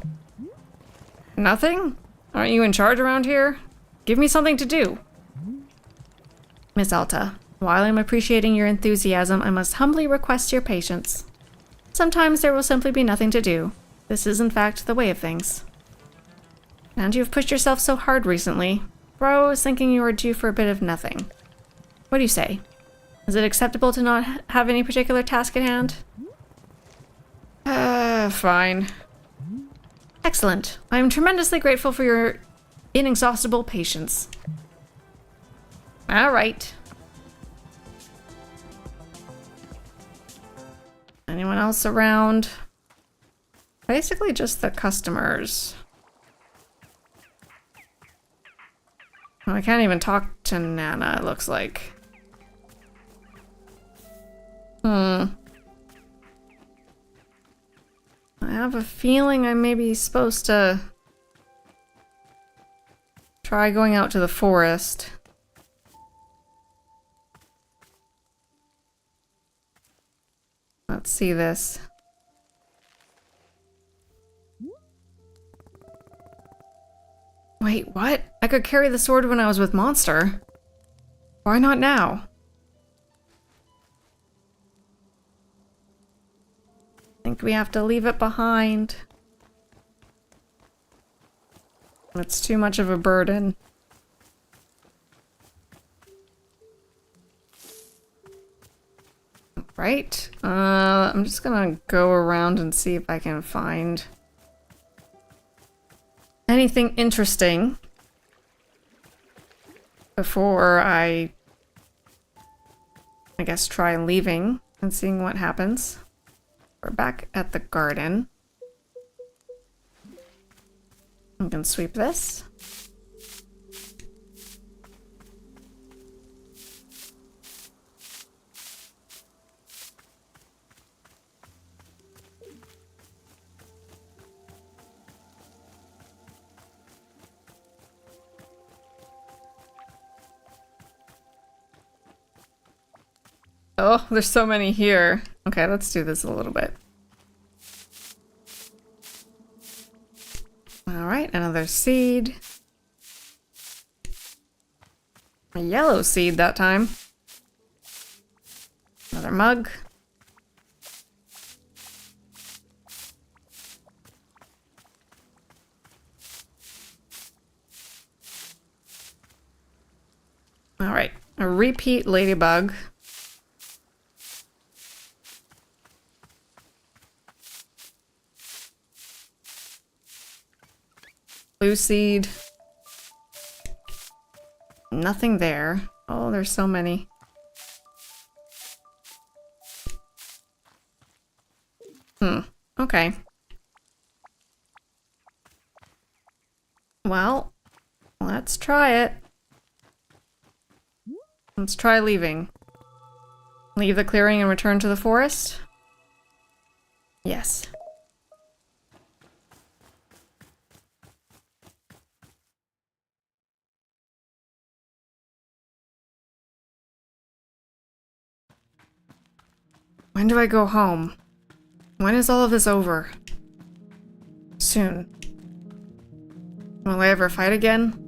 Nothing? Aren't you in charge around here? Give me something to do. Miss Alta, while I'm appreciating your enthusiasm, I must humbly request your patience. Sometimes there will simply be nothing to do. This is, in fact, the way of things. And you have pushed yourself so hard recently. Bro is thinking you are due for a bit of nothing. What do you say? Is it acceptable to not have any particular task at hand? Fine. Excellent. I am tremendously grateful for your inexhaustible patience. All right. Anyone else around? Basically just the customers. Oh, I can't even talk to Nana, it looks like. I have a feeling I may be supposed to try going out to the forest. Let's see this. Wait, what? I could carry the sword when I was with Monster. Why not now? I think we have to leave it behind. It's too much of a burden. Right? I'm just gonna go around and see if I can find anything interesting before I guess try leaving and seeing what happens. We're back at the garden. I can sweep this. Oh, there's so many here. Okay, let's do this a little bit. Alright, another seed. A yellow seed that time. Another mug. Alright, A repeat ladybug. Blue seed. Nothing there. Oh, there's so many. Okay. Well, let's try it. Let's try leaving. Leave the clearing and return to the forest? Yes. When do I go home? When is all of this over? Soon. Will I ever fight again?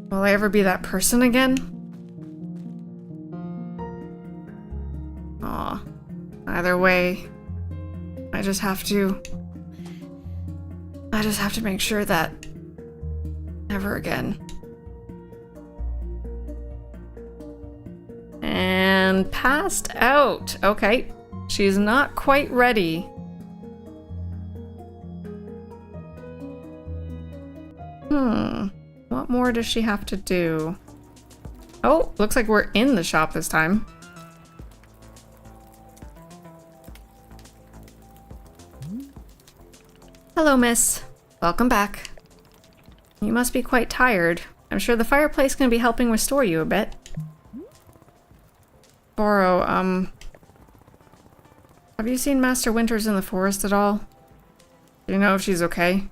Will I ever be that person again? Aw. Either way, I just have to make sure that never again. And passed out. Okay. She's not quite ready. What more does she have to do? Oh, looks like we're in the shop this time. Hello, miss. Welcome back. You must be quite tired. I'm sure the fireplace can be helping restore you a bit. Boro, have you seen Master Winters in the forest at all? Do you know if she's okay?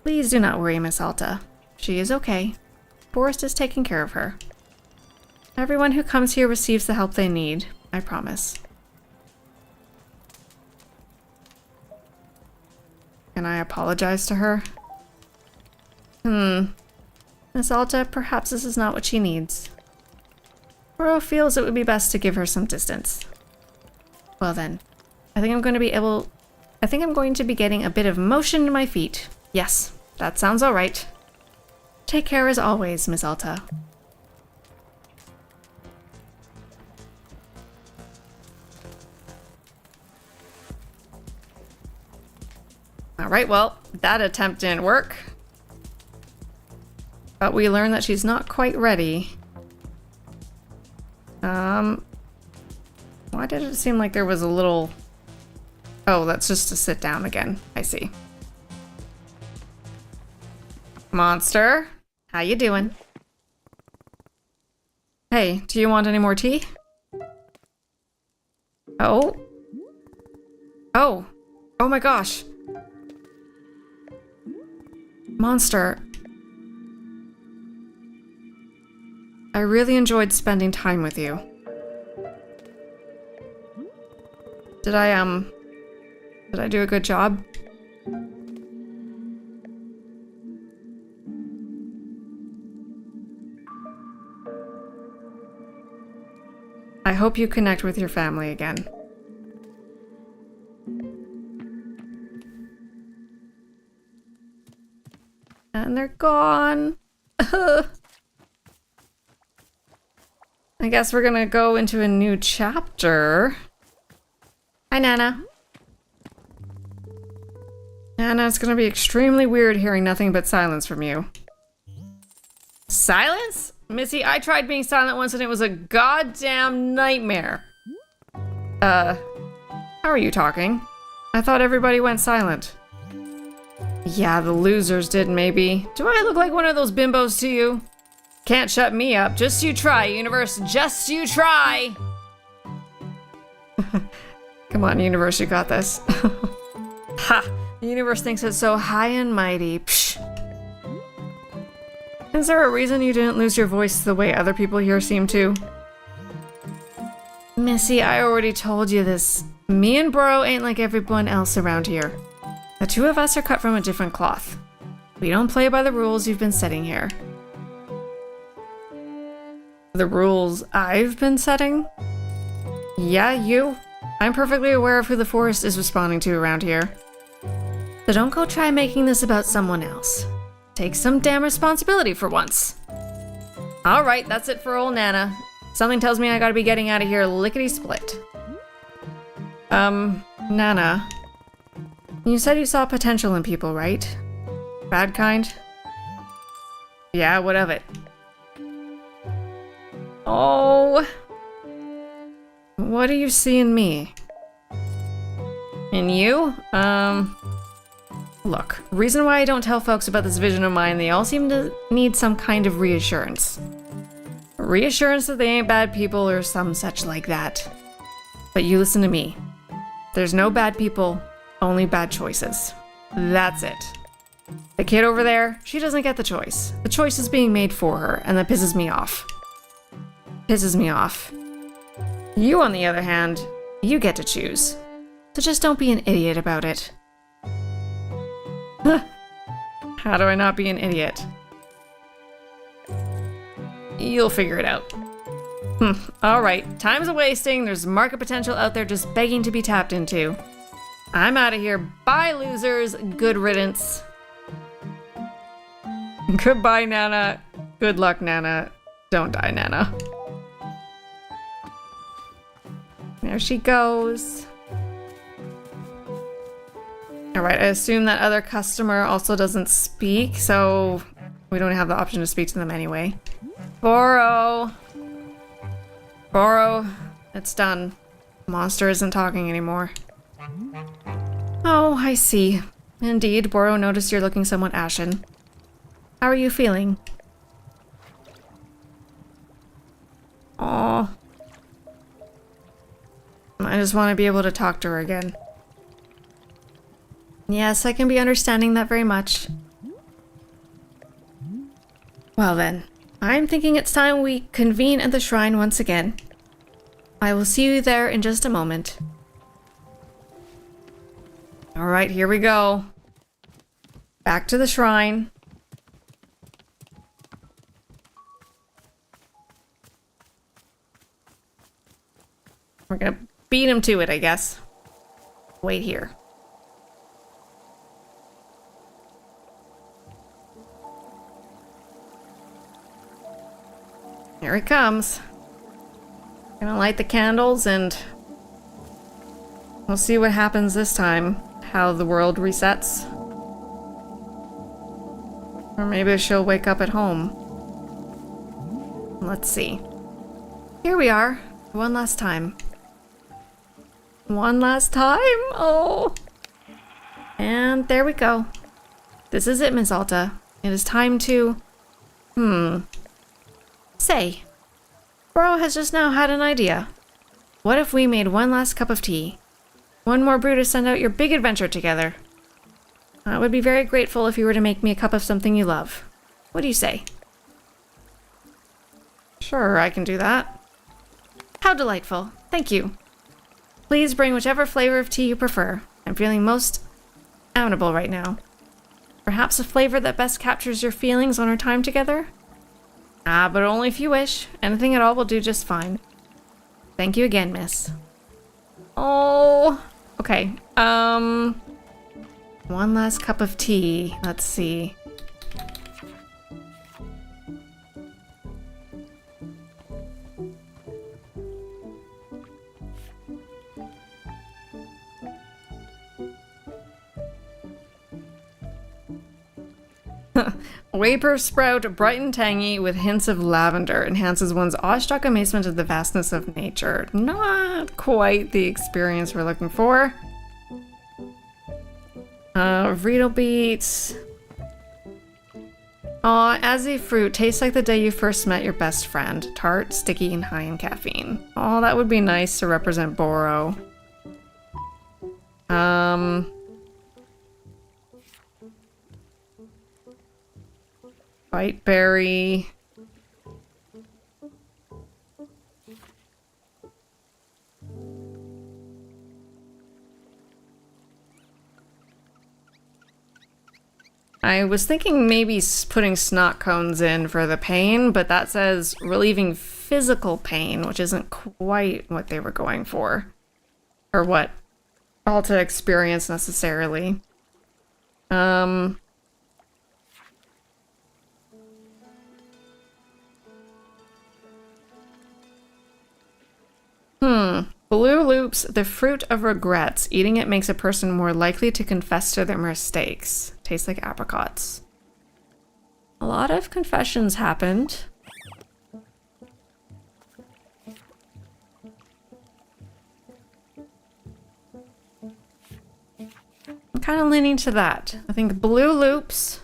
Please do not worry, Miss Alta. She is okay. Forest is taking care of her. Everyone who comes here receives the help they need, I promise. Can I apologize to her? Miss Alta, perhaps this is not what she needs. Boro feels it would be best to give her some distance. Well then, I think I'm going to be getting a bit of motion in my feet. Yes, that sounds alright. Take care as always, Miss Alta. Alright, well, that attempt didn't work. But we learned that she's not quite ready. Why did it seem like there was a little... Oh, that's just to sit down again. I see. Monster, how you doing? Hey, do you want any more tea? Oh. Oh. Oh my gosh. Monster. I really enjoyed spending time with you. Did I do a good job? I hope you connect with your family again. And they're gone. I guess we're gonna go into a new chapter. Hi, Nana. Nana, it's gonna be extremely weird hearing nothing but silence from you. Silence? Missy, I tried being silent once and it was a goddamn nightmare. How are you talking? I thought everybody went silent. Yeah, the losers did, maybe. Do I look like one of those bimbos to you? Can't shut me up. Just you try, universe. Just you try! Come on, universe, you got this. Ha! The universe thinks it's so high and mighty. Psh. Is there a reason you didn't lose your voice the way other people here seem to? Missy, I already told you this. Me and Bro ain't like everyone else around here. The two of us are cut from a different cloth. We don't play by the rules you've been setting here. The rules I've been setting? Yeah, you. I'm perfectly aware of who the forest is responding to around here. So don't go try making this about someone else. Take some damn responsibility for once. Alright, that's it for old Nana. Something tells me I gotta be getting out of here lickety-split. Nana. You said you saw potential in people, right? Bad kind? Yeah, what of it? Oh. What do you see in me? In you? Look, reason why I don't tell folks about this vision of mine, they all seem to need some kind of reassurance. Reassurance that they ain't bad people or some such like that. But you listen to me. There's no bad people, only bad choices. That's it. The kid over there, she doesn't get the choice. The choice is being made for her, and that pisses me off. Pisses me off. You, on the other hand, you get to choose. So just don't be an idiot about it. How do I not be an idiot? You'll figure it out. Alright, time's a-wasting. There's market potential out there just begging to be tapped into. I'm out of here. Bye, losers. Good riddance. Goodbye, Nana. Good luck, Nana. Don't die, Nana. There she goes. Alright, I assume that other customer also doesn't speak, so we don't have the option to speak to them anyway. Boro! Boro, it's done. Monster isn't talking anymore. Oh, I see. Indeed, Boro noticed you're looking somewhat ashen. How are you feeling? Aw. I just want to be able to talk to her again. Yes, I can be understanding that very much. Well then, I'm thinking it's time we convene at the shrine once again. I will see you there in just a moment. Alright, here we go. Back to the shrine. We're gonna beat him to it, I guess. Wait here. Here he comes. Gonna light the candles and we'll see what happens this time. How the world resets. Or maybe she'll wake up at home. Let's see. Here we are. One last time. One last time? Oh. And there we go. This is it, Miss Alta. It is time to... Say, Bro has just now had an idea. What if we made one last cup of tea? One more brew to send out your big adventure together. I would be very grateful if you were to make me a cup of something you love. What do you say? Sure, I can do that. How delightful. Thank you. Please bring whichever flavor of tea you prefer. I'm feeling most amenable right now. Perhaps a flavor that best captures your feelings on our time together? Ah, but only if you wish. Anything at all will do just fine. Thank you again, miss. Oh, okay. One last cup of tea. Let's see. Vapor sprout, bright and tangy with hints of lavender, enhances one's awestruck amazement at the vastness of nature. Not quite the experience we're looking for. Vreedle beets. Aw, azzy fruit tastes like the day you first met your best friend. Tart, sticky, and high in caffeine. Oh, that would be nice to represent Boro. Whiteberry. I was thinking maybe putting snot cones in for the pain, but that says relieving physical pain, which isn't quite what they were going for. Or what Alta experienced necessarily. Blue Loops, the fruit of regrets. Eating it makes a person more likely to confess to their mistakes. Tastes like apricots. A lot of confessions happened. I'm kind of leaning to that. I think Blue Loops,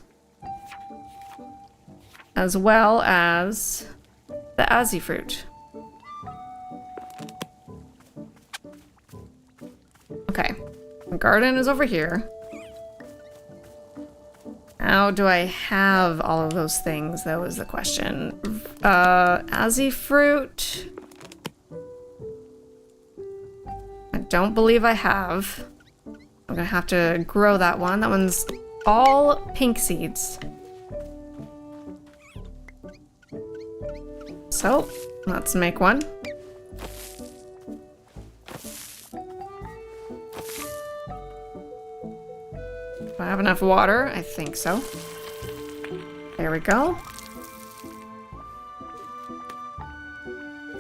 as well as the Azzy fruit. Okay, the garden is over here. How do I have all of those things, though, is the question. Azzy fruit. I don't believe I have. I'm gonna have to grow that one. That one's all pink seeds. So, let's make one. Do I have enough water? I think so. There we go.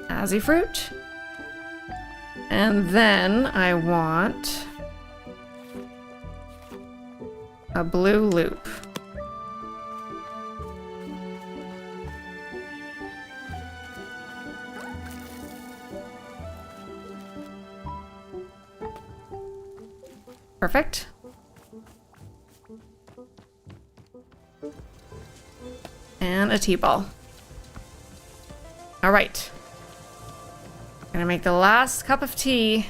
Azzy fruit. And then I want a blue loop. Perfect. And a T-ball. All right. Gonna make the last cup of tea.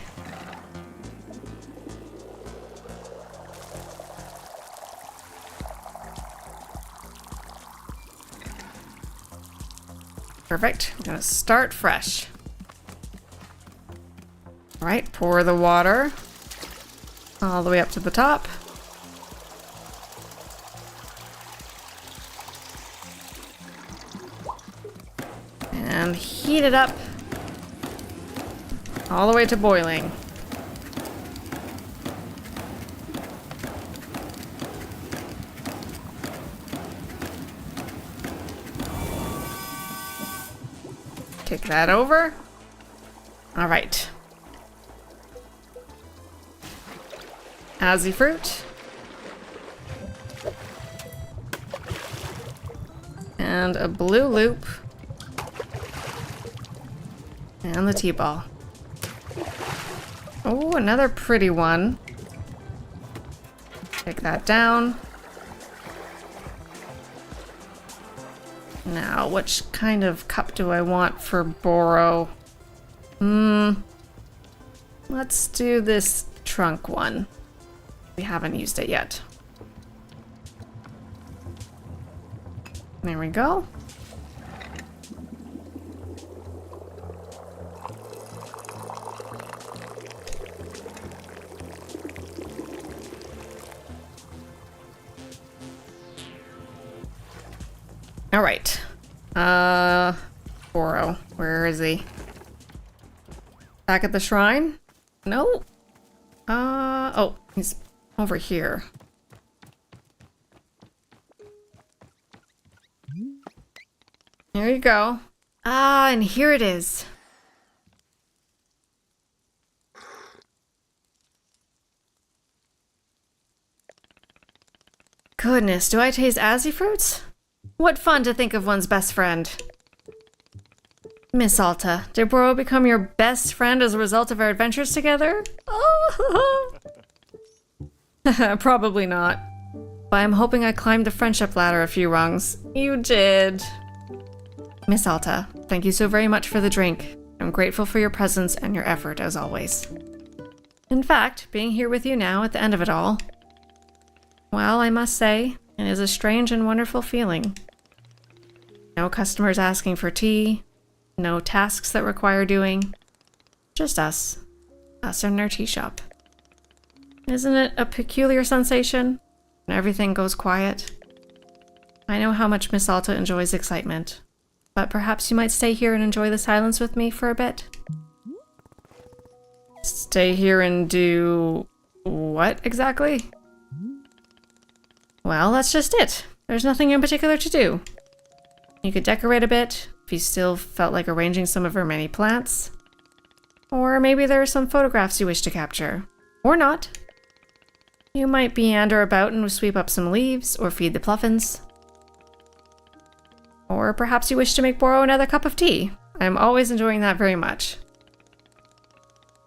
Perfect. I'm gonna start fresh. All right, pour the water all the way up to the top. And heat it up all the way to boiling. Kick that over. All right. Azzy fruit. And a blue loop. And the T-ball. Oh, another pretty one. Take that down. Now, which kind of cup do I want for Boro? Let's do this trunk one. We haven't used it yet. There we go. All right. Boro, where is he? Back at the shrine? No. Oh, he's over here. There you go. Ah, and here it is. Goodness, do I taste Azzy fruits? What fun to think of one's best friend. Miss Alta, did Boro become your best friend as a result of our adventures together? Oh, probably not. But I'm hoping I climbed the friendship ladder a few rungs. You did. Miss Alta, thank you so very much for the drink. I'm grateful for your presence and your effort, as always. In fact, being here with you now at the end of it all, well, I must say, it is a strange and wonderful feeling. No customers asking for tea, no tasks that require doing, just us in our tea shop. Isn't it a peculiar sensation when everything goes quiet? I know how much Miss Alta enjoys excitement, but perhaps you might stay here and enjoy the silence with me for a bit? Stay here and do what exactly? Well, that's just it. There's nothing in particular to do. You could decorate a bit if you still felt like arranging some of her many plants. Or maybe there are some photographs you wish to capture. Or not. You might meander about and sweep up some leaves, or feed the pluffins. Or perhaps you wish to make Boro another cup of tea. I'm always enjoying that very much.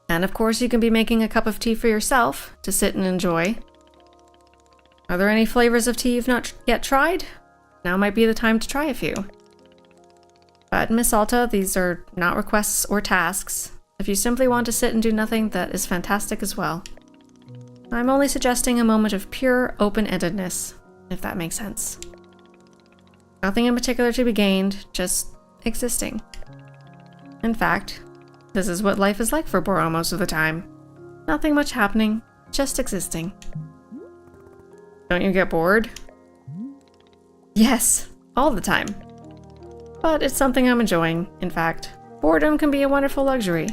And of course you can be making a cup of tea for yourself to sit and enjoy. Are there any flavors of tea you've not yet tried? Now might be the time to try a few. But Miss Alta, these are not requests or tasks. If you simply want to sit and do nothing, that is fantastic as well. I'm only suggesting a moment of pure open-endedness, if that makes sense. Nothing in particular to be gained, just existing. In fact, this is what life is like for Boro most of the time. Nothing much happening, just existing. Don't you get bored? Yes, all the time. But it's something I'm enjoying, in fact. Boredom can be a wonderful luxury.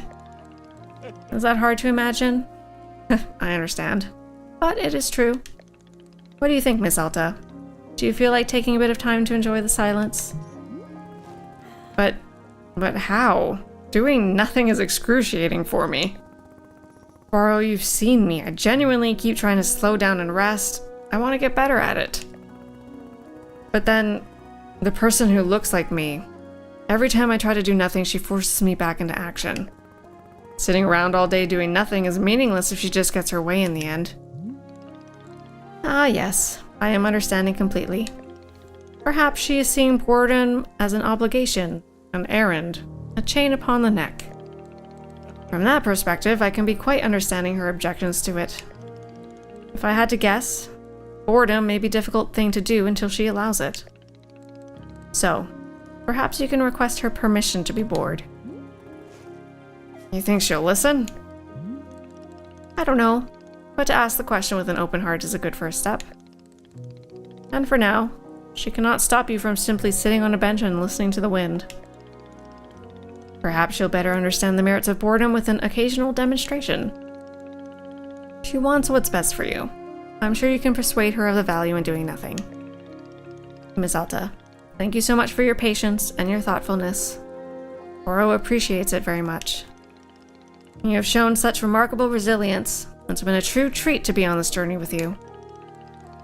Is that hard to imagine? I understand. But it is true. What do you think, Miss Alta? Do you feel like taking a bit of time to enjoy the silence? But how? Doing nothing is excruciating for me. Boro, you've seen me. I genuinely keep trying to slow down and rest. I want to get better at it. But then, the person who looks like me, every time I try to do nothing, she forces me back into action. Sitting around all day doing nothing is meaningless if she just gets her way in the end. Ah, yes, I am understanding completely. Perhaps she is seeing boredom as an obligation, an errand, a chain upon the neck. From that perspective, I can be quite understanding her objections to it. If I had to guess, boredom may be a difficult thing to do until she allows it. So, perhaps you can request her permission to be bored. You think she'll listen? I don't know, but to ask the question with an open heart is a good first step. And for now, she cannot stop you from simply sitting on a bench and listening to the wind. Perhaps she'll better understand the merits of boredom with an occasional demonstration. She wants what's best for you. I'm sure you can persuade her of the value in doing nothing. Miss Alta, thank you so much for your patience and your thoughtfulness. Boro appreciates it very much. You have shown such remarkable resilience. It's been a true treat to be on this journey with you.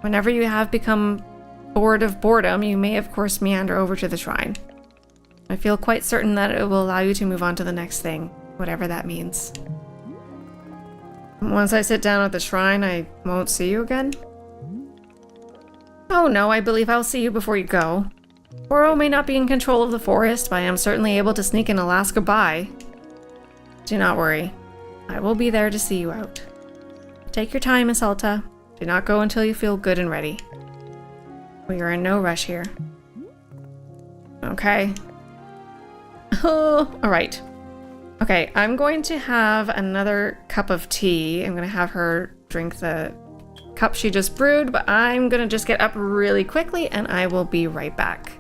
Whenever you have become bored of boredom, you may of course meander over to the shrine. I feel quite certain that it will allow you to move on to the next thing, whatever that means. Once I sit down at the shrine, I won't see you again? Oh no, I believe I'll see you before you go. Boro may not be in control of the forest, but I am certainly able to sneak an Alaska by. Do not worry. I will be there to see you out. Take your time, Miss Alta. Do not go until you feel good and ready. We are in no rush here. Okay. Oh, alright. Okay, I'm going to have another cup of tea. I'm going to have her drink the cup she just brewed, but I'm going to just get up really quickly and I will be right back.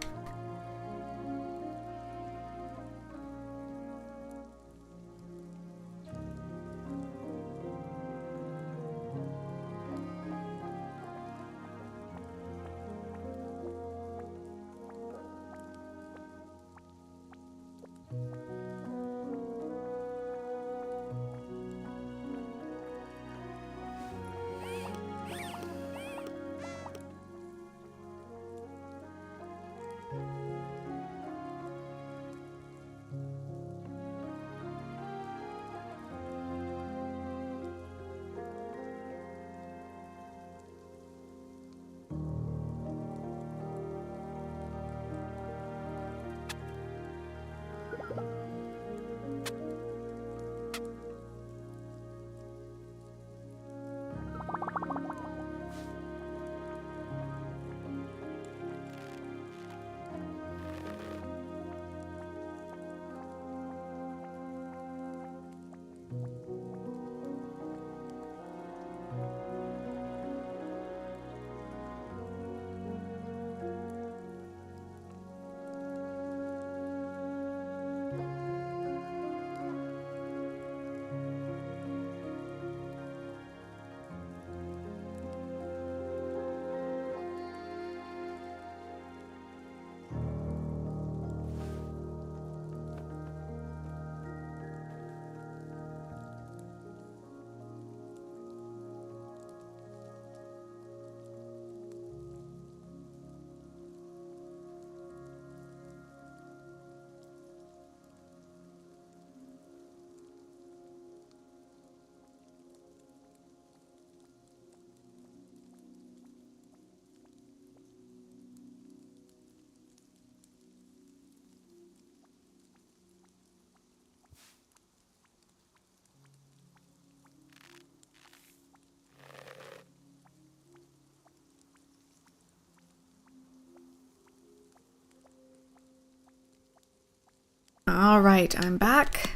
All right, I'm back.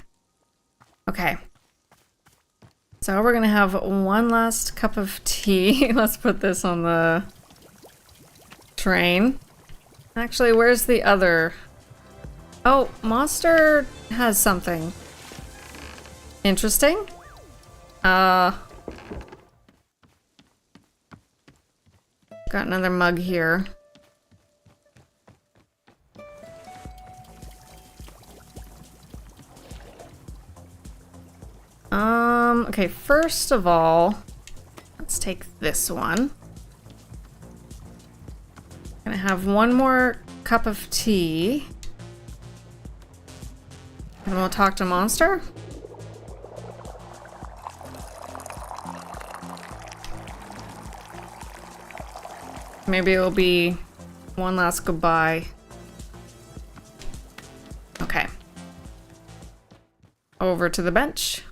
Okay. So we're gonna have one last cup of tea. Let's put this on the train. Actually, where's the other? Oh, Monster has something. Interesting. Got another mug here. Okay, first of all, let's take this one. Gonna have one more cup of tea. And we'll talk to Monster. Maybe it'll be one last goodbye. Okay. Over to the bench.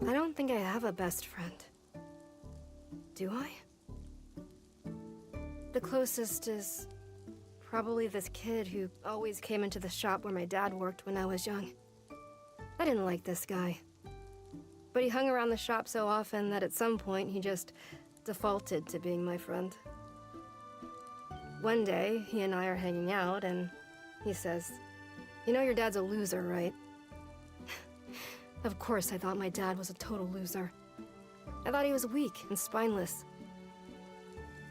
I don't think I have a best friend. Do I? The closest is probably this kid who always came into the shop where my dad worked when I was young. I didn't like this guy. But he hung around the shop so often that at some point he just defaulted to being my friend. One day, he and I are hanging out and he says, "You know your dad's a loser, right?" Of course I thought my dad was a total loser. I thought he was weak and spineless.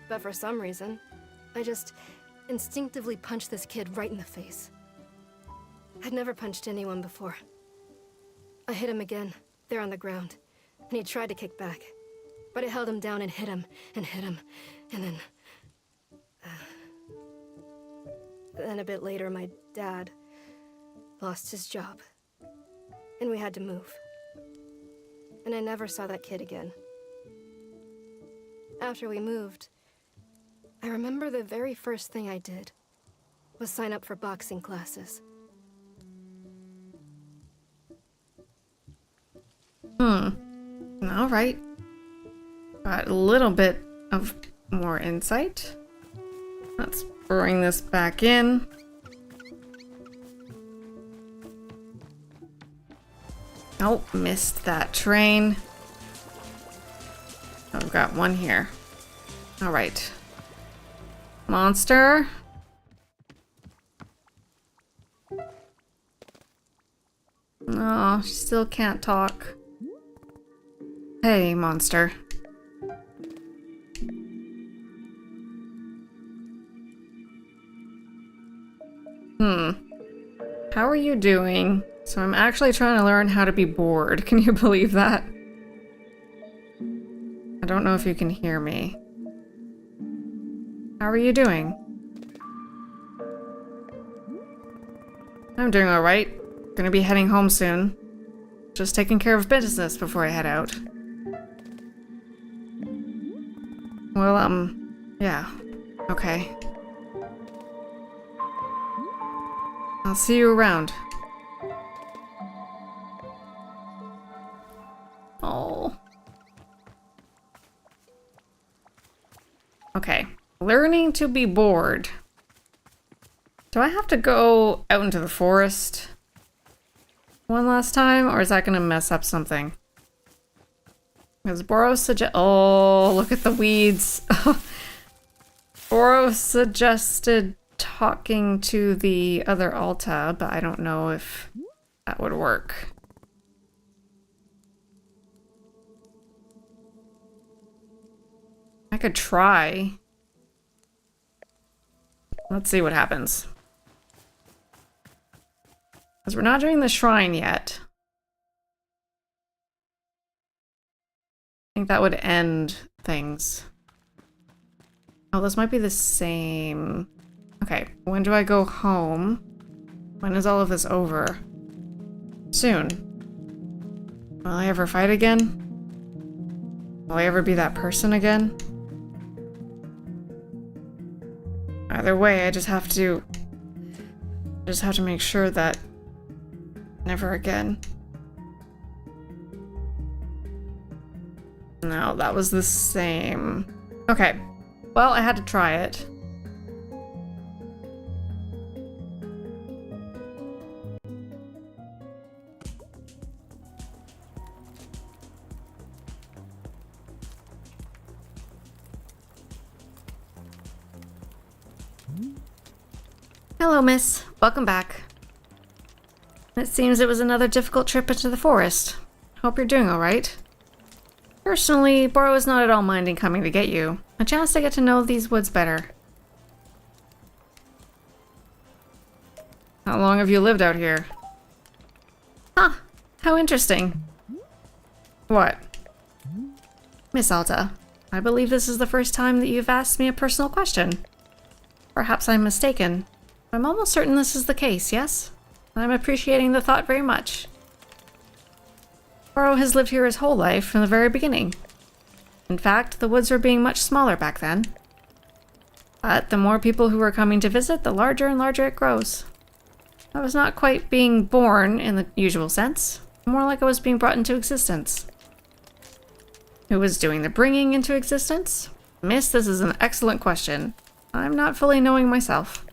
But for some reason, I just instinctively punched this kid right in the face. I'd never punched anyone before. I hit him again, there on the ground, and he tried to kick back. But I held him down and hit him, and hit him, and then... Then a bit later, my dad lost his job. And we had to move. And I never saw that kid again. After we moved, I remember the very first thing I did was sign up for boxing classes. All right. Got a little bit of more insight. Let's bring this back in. Oh, missed that train. I've got one here. All right. Monster. Oh, she still can't talk. Hey, Monster. How are you doing? So I'm actually trying to learn how to be bored. Can you believe that? I don't know if you can hear me. How are you doing? I'm doing alright. Gonna be heading home soon. Just taking care of business before I head out. Well, yeah. Okay. I'll see you around. Oh. Okay. Learning to be bored. Do I have to go out into the forest one last time, or is that gonna mess up something? Because Boros oh, look at the weeds. Boros suggested talking to the other Alta, but I don't know if that would work. I could try. Let's see what happens. Because we're not doing the shrine yet. I think that would end things. Oh, this might be the same. Okay, when do I go home? When is all of this over? Soon. Will I ever fight again? Will I ever be that person again? Either way, I just have to Just have to make sure that never again. No, that was the same. Okay. Well, I had to try it. Hello, miss. Welcome back. It seems it was another difficult trip into the forest. Hope you're doing alright. Personally, Boro is not at all minding coming to get you. A chance to get to know these woods better. How long have you lived out here? Huh. How interesting. What? Miss Alta, I believe this is the first time that you've asked me a personal question. Perhaps I'm mistaken. I'm almost certain this is the case, yes? I'm appreciating the thought very much. Boro has lived here his whole life from the very beginning. In fact, the woods were being much smaller back then. But the more people who were coming to visit, the larger and larger it grows. I was not quite being born in the usual sense, more like I was being brought into existence. Who was doing the bringing into existence? Miss, this is an excellent question. I'm not fully knowing myself.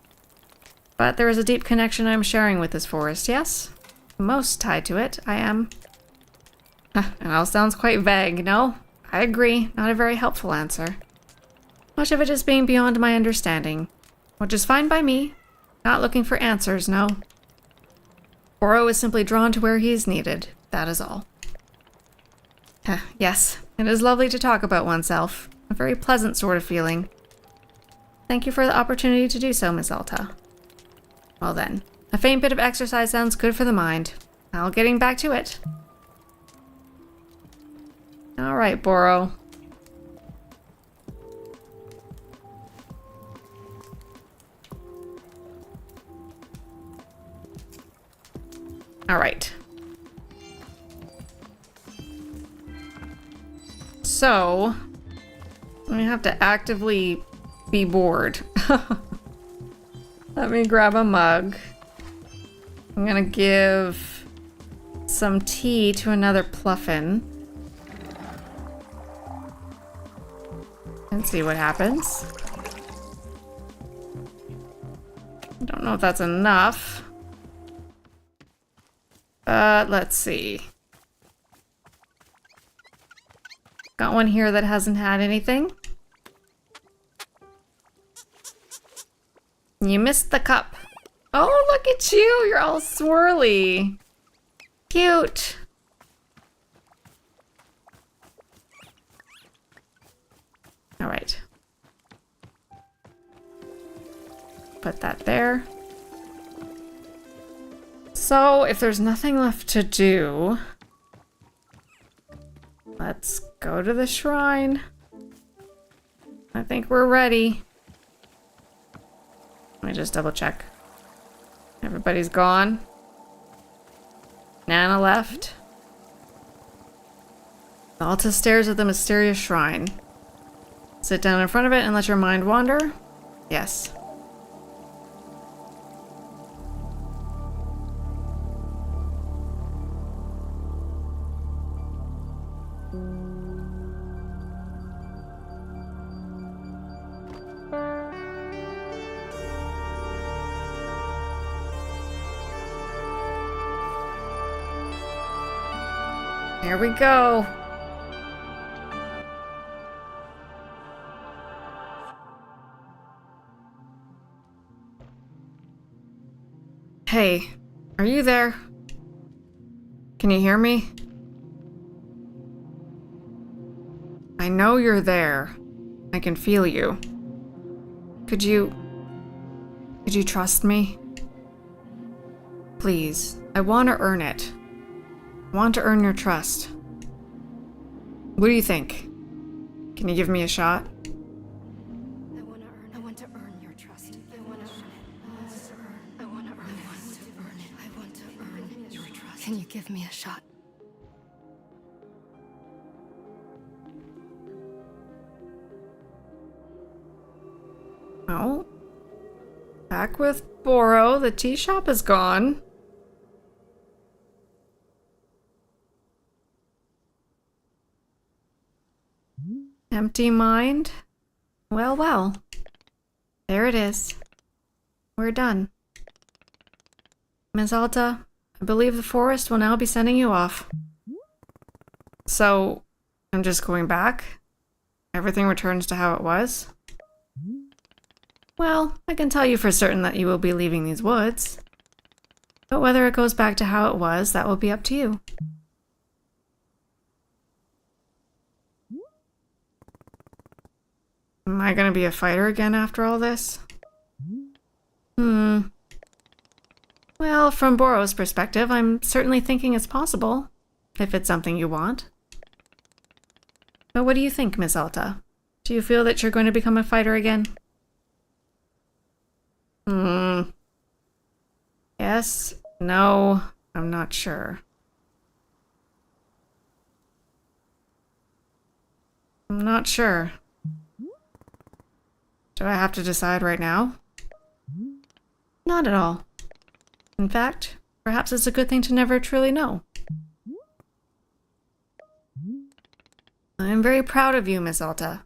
But there is a deep connection I'm sharing with this forest, yes? Most tied to it, I am. It all sounds quite vague, no? I agree, not a very helpful answer. Much of it is being beyond my understanding, which is fine by me. Not looking for answers, no. Boro is simply drawn to where he is needed, that is all. Yes, it is lovely to talk about oneself. A very pleasant sort of feeling. Thank you for the opportunity to do so, Miss Alta. Well then, a faint bit of exercise sounds good for the mind. Now getting back to it. Alright, Boro. Alright. So, I have to actively be bored. Let me grab a mug. I'm gonna give some tea to another Pluffin. And see what happens. I don't know if that's enough. But let's see. Got one here that hasn't had anything. You missed the cup. Oh, look at you! You're all swirly. Cute. All right. Put that there. So, if there's nothing left to do, let's go to the shrine. I think we're ready. Let me just double check. Everybody's gone. Nana left. Alta stares at the mysterious shrine. Sit down in front of it and let your mind wander. Yes. Here we go. Hey, are you there? Can you hear me? I know you're there. I can feel you. Could you trust me? Please, I want to earn it. I want to earn your trust. What do you think? Can you give me a shot? I want to earn your trust. I want to earn it. I want to earn it. I want to earn your trust. Can you give me a shot? Oh? Back with Boro. The tea shop is gone. Empty mind? Well, well. There it is. We're done. Miss Alta, I believe the forest will now be sending you off. So, I'm just going back? Everything returns to how it was? Well, I can tell you for certain that you will be leaving these woods. But whether it goes back to how it was, that will be up to you. Am I gonna be a fighter again after all this? Well, from Boro's perspective, I'm certainly thinking it's possible, if it's something you want. But what do you think, Miss Alta? Do you feel that you're going to become a fighter again? Yes, no, I'm not sure. I'm not sure. Do I have to decide right now? Not at all. In fact, perhaps it's a good thing to never truly know. I am very proud of you, Miss Alta.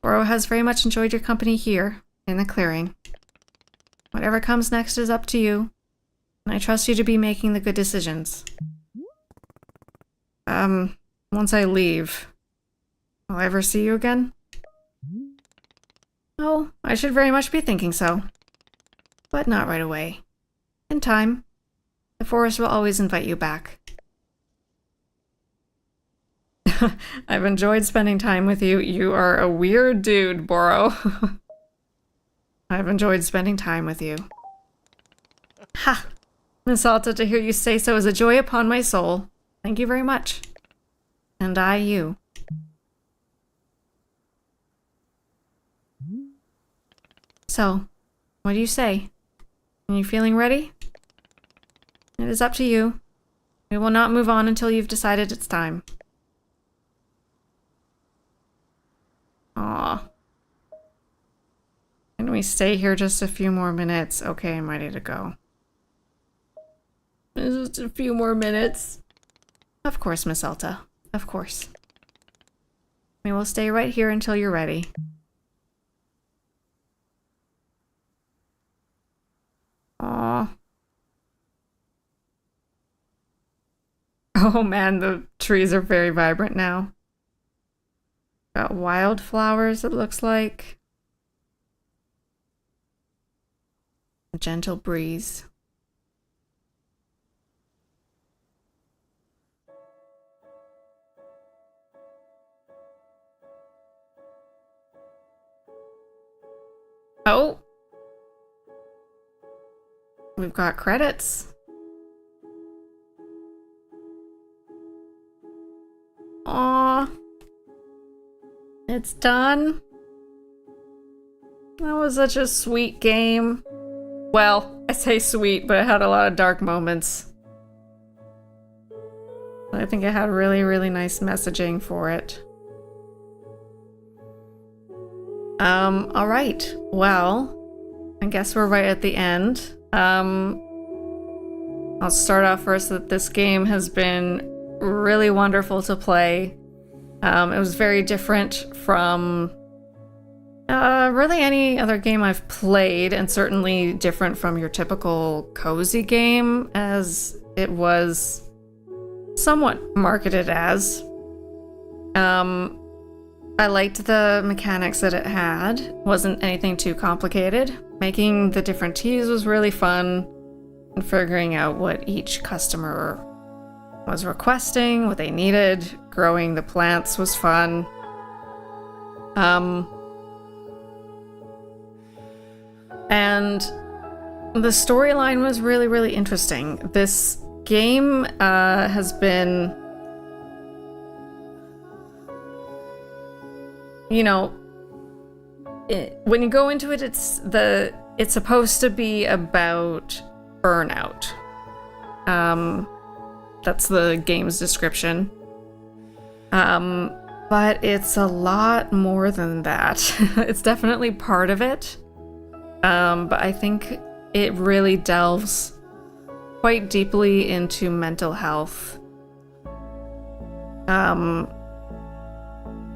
Boro has very much enjoyed your company here, in the clearing. Whatever comes next is up to you, and I trust you to be making the good decisions. Once I leave, will I ever see you again? Oh, I should very much be thinking so. But not right away. In time, the forest will always invite you back. I've enjoyed spending time with you. You are a weird dude, Boro. I've enjoyed spending time with you. Ha! Miss Alta, to hear you say so is a joy upon my soul. Thank you very much. And I you. So, what do you say? Are you feeling ready? It is up to you. We will not move on until you've decided it's time. Aw. Can we stay here just a few more minutes? Okay, I'm ready to go. Just a few more minutes. Of course, Miss Alta. Of course. We will stay right here until you're ready. Aw. Oh man, the trees are very vibrant now. Got wildflowers, it looks like. A gentle breeze. Oh! We've got credits. Aww. It's done. That was such a sweet game. Well, I say sweet, but it had a lot of dark moments. I think it had really, really nice messaging for it. Alright. Well, I guess we're right at the end. I'll start off first that this game has been really wonderful to play. It was very different from really any other game I've played, and certainly different from your typical cozy game, as it was somewhat marketed as. I liked the mechanics that it had. Wasn't anything too complicated. Making the different teas was really fun, and figuring out what each customer was requesting, what they needed. Growing the plants was fun. And the storyline was really, really interesting. This game has been, you know, when you go into it, it's supposed to be about burnout. That's the game's description. But it's a lot more than that. It's definitely part of it. But I think it really delves quite deeply into mental health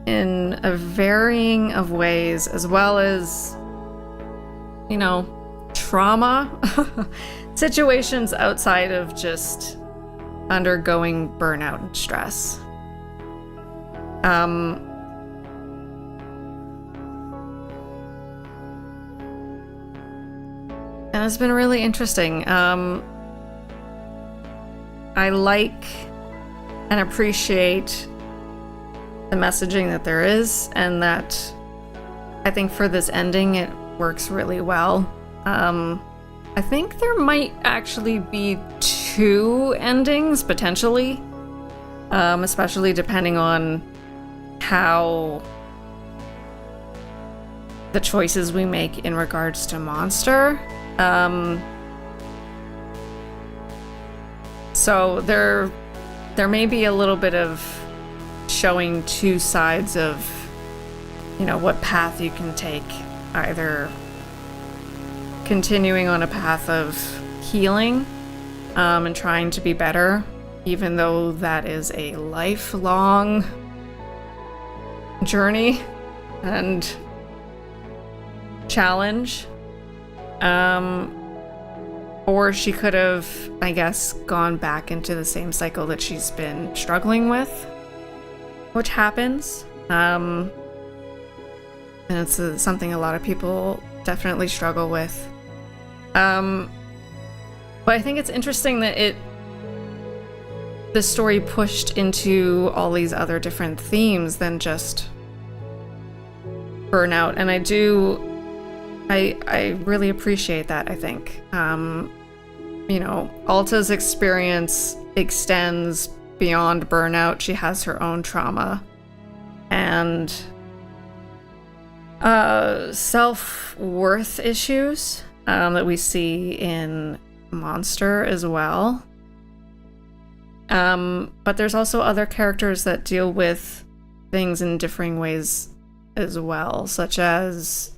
in a varying of ways, as well as, you know, trauma situations outside of just undergoing burnout and stress. And it's been really interesting. I like and appreciate the messaging that there is, and that I think for this ending it works really well. I think there might actually be 2 endings potentially, especially depending on how the choices we make in regards to Monster. So there may be a little bit of showing 2 sides of, you know, what path you can take, either continuing on a path of healing and trying to be better, even though that is a lifelong journey and challenge. Or she could have, I guess, gone back into the same cycle that she's been struggling with, which happens. And it's something a lot of people definitely struggle with. But I think it's interesting that the story pushed into all these other different themes than just burnout. And I really appreciate that, I think. You know, Alta's experience extends beyond burnout. She has her own trauma and self-worth issues that we see in Monster as well. But there's also other characters that deal with things in differing ways as well, such as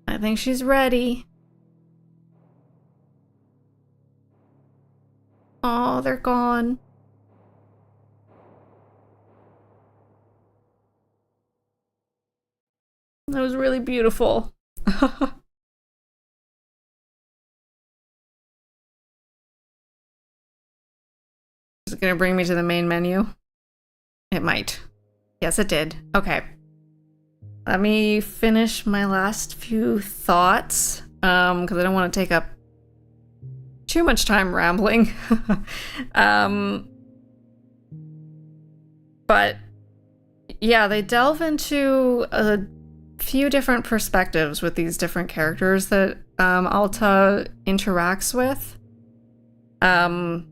I think she's ready. Oh, they're gone. That was really beautiful. Is it gonna bring me to the main menu? It might. Yes, it did. Okay. Let me finish my last few thoughts, because I don't want to take up too much time rambling. But yeah, they delve into a few different perspectives with these different characters that Alta interacts with. And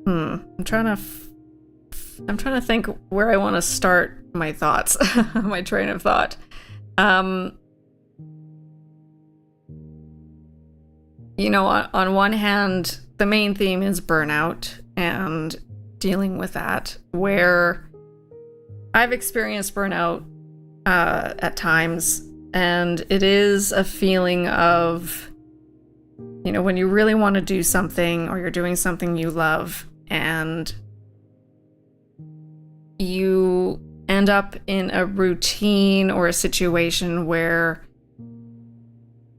I'm trying to think where I want to start my thoughts, my train of thought. You know, on one hand, the main theme is burnout and dealing with that, where I've experienced burnout at times, and it is a feeling of, you know, when you really want to do something or you're doing something you love and you end up in a routine or a situation where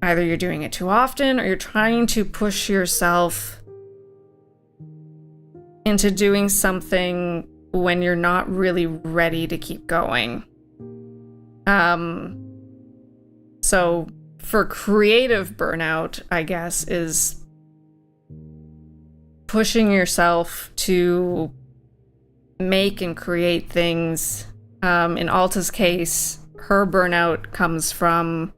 either you're doing it too often or you're trying to push yourself into doing something when you're not really ready to keep going. So for creative burnout, I guess, is pushing yourself to make and create things. In Alta's case, her burnout comes from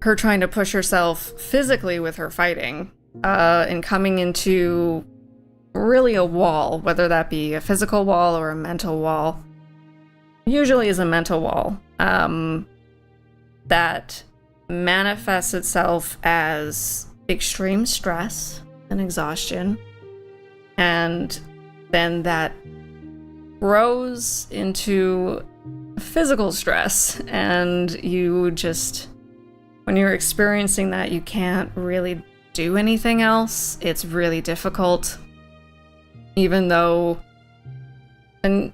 her trying to push herself physically with her fighting, and coming into really a wall, whether that be a physical wall or a mental wall. Usually is a mental wall, that manifests itself as extreme stress, and exhaustion. And then that grows into physical stress, and you just, when you're experiencing that, you can't really do anything else. It's really difficult, even though, and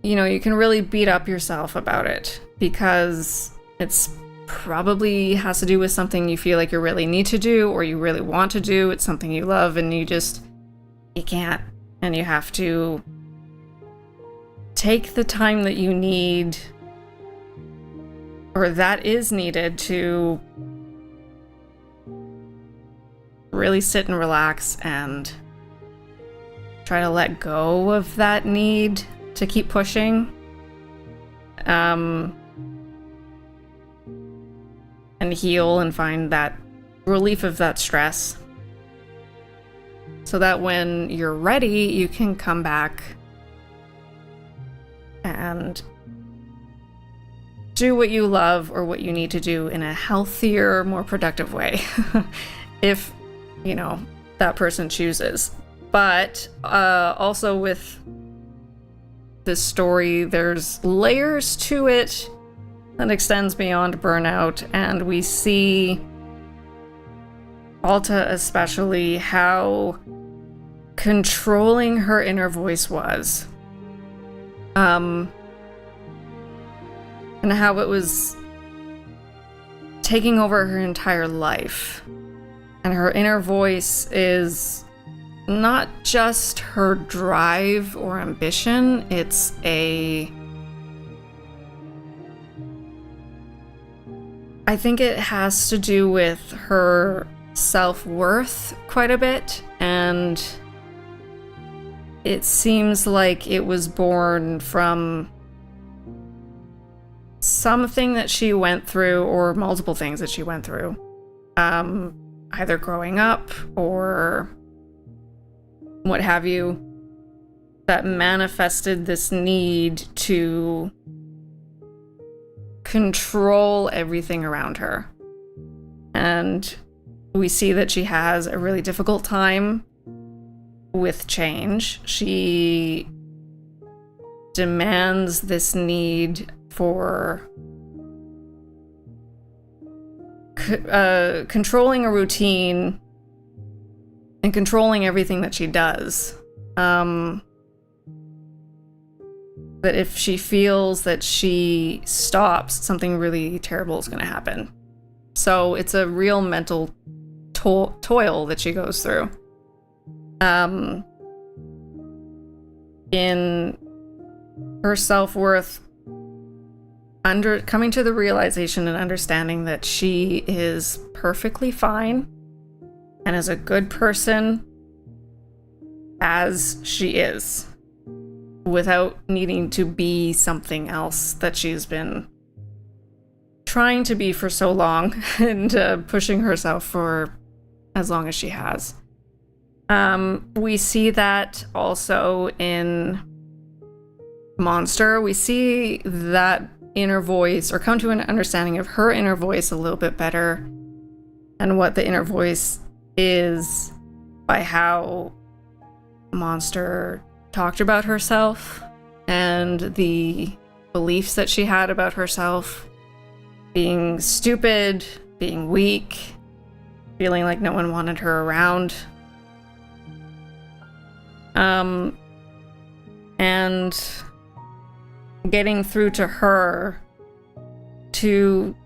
you know, you can really beat up yourself about it because it's probably has to do with something you feel like you really need to do or you really want to do. It's something you love and you can't, and you have to take the time that you need, or that is needed, to really sit and relax and try to let go of that need to keep pushing. And heal and find that relief of that stress, so that when you're ready, you can come back and do what you love or what you need to do in a healthier, more productive way. If, you know, that person chooses. But also with this story, there's layers to it that extends beyond burnout, and we see Alta especially how controlling her inner voice was. And how it was taking over her entire life. And her inner voice is not just her drive or ambition, it's I think it has to do with her self-worth quite a bit, and it seems like it was born from something that she went through, or multiple things that she went through, either growing up or what have you, that manifested this need to control everything around her. And we see that she has a really difficult time with change. She demands this need for controlling a routine and controlling everything that she does. That if she feels that she stops, something really terrible is going to happen. So it's a real mental toil that she goes through. In her self-worth, coming to the realization and understanding that she is perfectly fine and is a good person as she is, without needing to be something else that she's been trying to be for so long and pushing herself for as long as she has. We see that also in Monster. We see that inner voice, or come to an understanding of her inner voice a little bit better, and what the inner voice is, by how Monster talked about herself and the beliefs that she had about herself, being stupid, being weak, feeling like no one wanted her around. And getting through to her to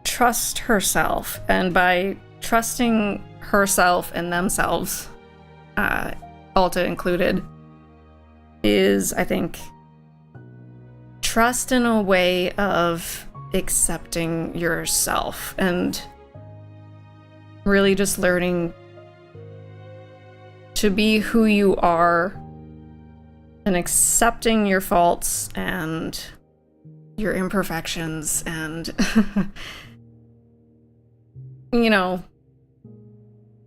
trust herself, and by trusting herself and themselves, Alta included, is, I think, trust in a way of accepting yourself and really just learning to be who you are and accepting your faults and your imperfections and, you know,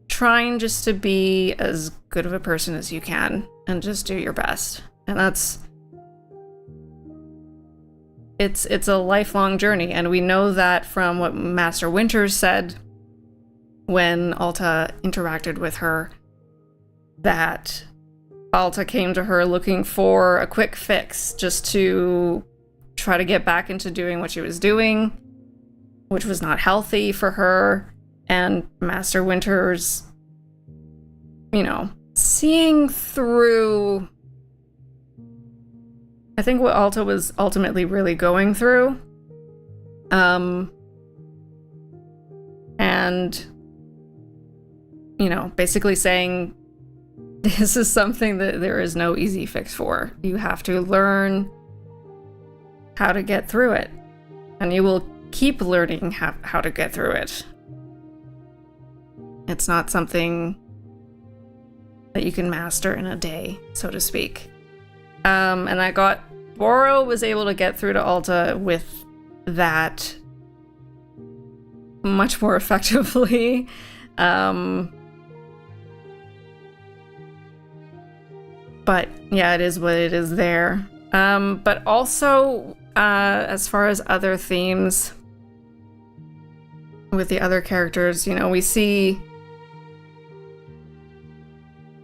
trying just to be as good of a person as you can and just do your best. And it's a lifelong journey, and we know that from what Master Winters said, when Alta interacted with her, that Alta came to her looking for a quick fix just to try to get back into doing what she was doing, which was not healthy for her. And Master Winters, you know, seeing through, I think, what Alta was ultimately really going through. And, you know, basically saying, this is something that there is no easy fix for. You have to learn how to get through it. And you will keep learning how to get through it. It's not something that you can master in a day, so to speak. And Boro was able to get through to Alta with that much more effectively. But yeah, it is what it is there. But also, as far as other themes with the other characters, you know, we see,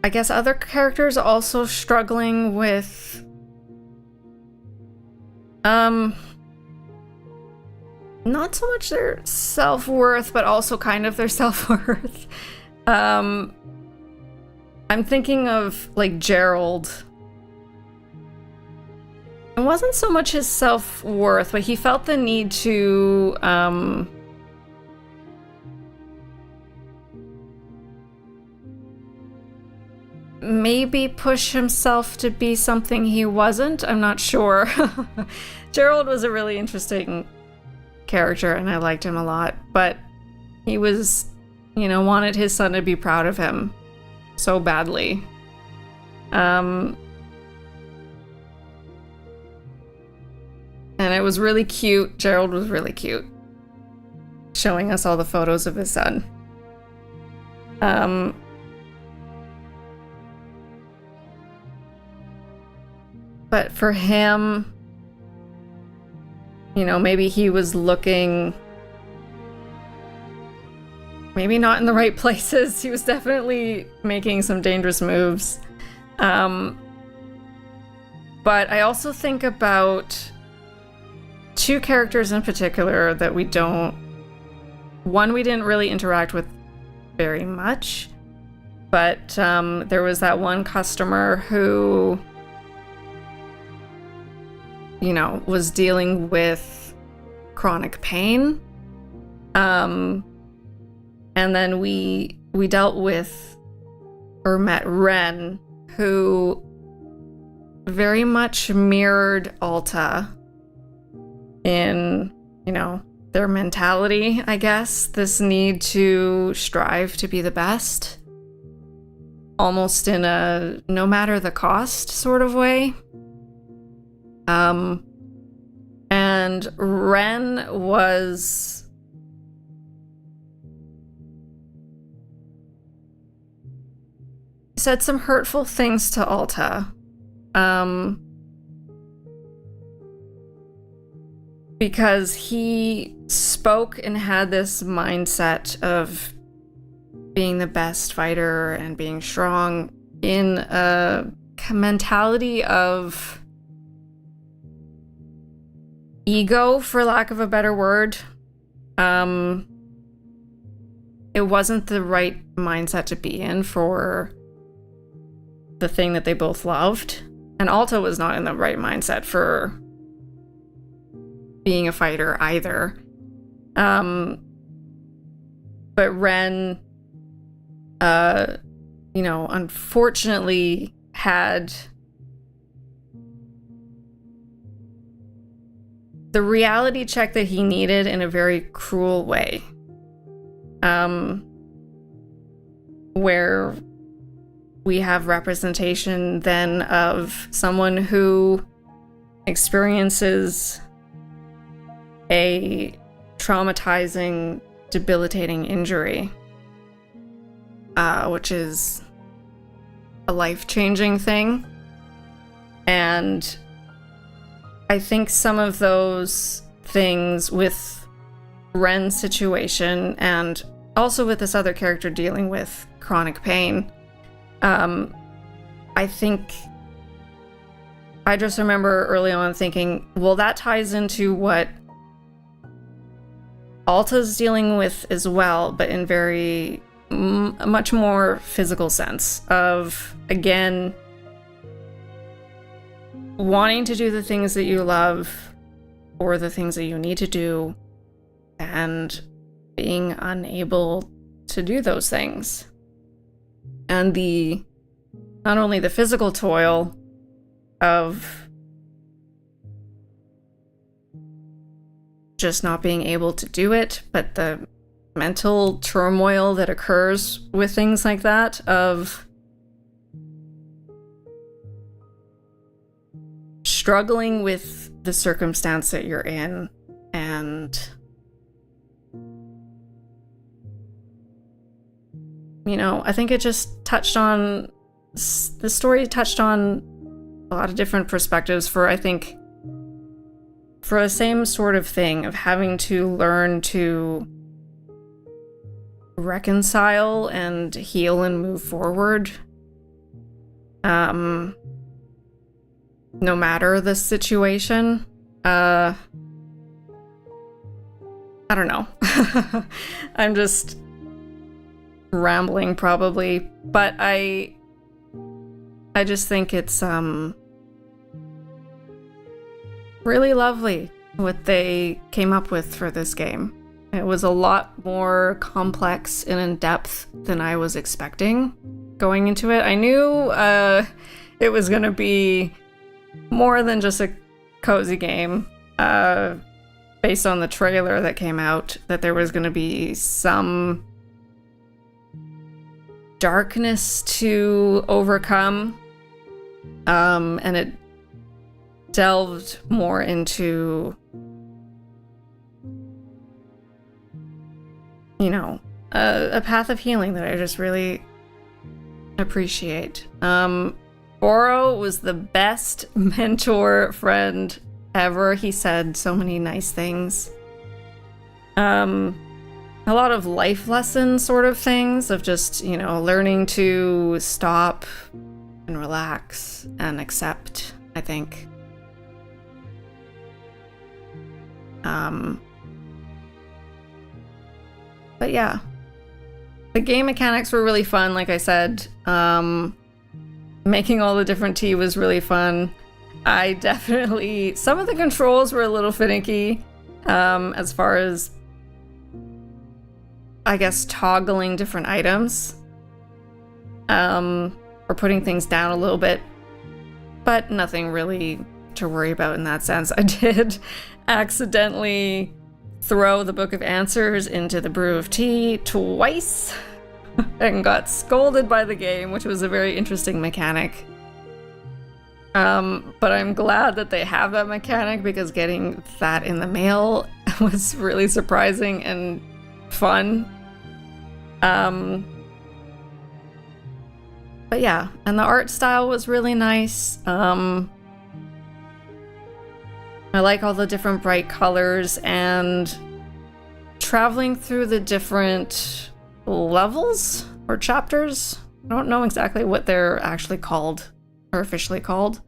I guess, other characters also struggling with not so much their self-worth, but also kind of their self-worth. I'm thinking of, like, Gerald. It wasn't so much his self-worth, but he felt the need to, maybe push himself to be something he wasn't. I'm not sure. Gerald was a really interesting character, and I liked him a lot, but he was, you know, wanted his son to be proud of him so badly. And it was really cute. Gerald was really cute, showing us all the photos of his son. But for him, you know, maybe he was looking, maybe not in the right places. He was definitely making some dangerous moves. But I also think about two characters in particular that we didn't really interact with very much. But there was that one customer who, you know, was dealing with chronic pain. And then we dealt with, or met Ren, who very much mirrored Alta in, you know, their mentality, I guess. This need to strive to be the best, almost in a no matter the cost sort of way. And Ren said some hurtful things to Alta. Because he spoke and had this mindset of being the best fighter and being strong in a mentality of ego, for lack of a better word. It wasn't the right mindset to be in for the thing that they both loved. And Alta was not in the right mindset for being a fighter either. But Ren, you know, unfortunately had the reality check that he needed in a very cruel way. Where we have representation then of someone who experiences a traumatizing, debilitating injury, which is a life-changing thing. And I think some of those things with Ren's situation and also with this other character dealing with chronic pain, I think I just remember early on thinking, well, that ties into what Alta's dealing with as well, but in a much more physical sense of, again, wanting to do the things that you love or the things that you need to do and being unable to do those things. And not only the physical toil of just not being able to do it, but the mental turmoil that occurs with things like that, of struggling with the circumstance that you're in. And I think it just the story touched on a lot of different perspectives for the same sort of thing of having to learn to reconcile and heal and move forward. No matter the situation. I don't know. I'm just rambling probably, but I just think it's really lovely what they came up with for this game. It was a lot more complex and in depth than I was expecting going into it. I knew it was going to be more than just a cozy game. Based on the trailer that came out, that there was going to be some darkness to overcome, and it delved more into, a path of healing that I just really appreciate. Boro was the best mentor friend ever. He said so many nice things. A lot of life lesson sort of things of just, learning to stop and relax and accept, I think. But yeah, the game mechanics were really fun, like I said. Making all the different tea was really fun. Some of the controls were a little finicky, as far as, I guess, toggling different items, or putting things down a little bit, but nothing really to worry about in that sense. I did accidentally throw the Book of Answers into the brew of tea twice and got scolded by the game, which was a very interesting mechanic. But I'm glad that they have that mechanic, because getting that in the mail was really surprising and fun. But yeah, and the art style was really nice. I like all the different bright colors, and traveling through the different levels or chapters. I don't know exactly what they're actually called, or officially called.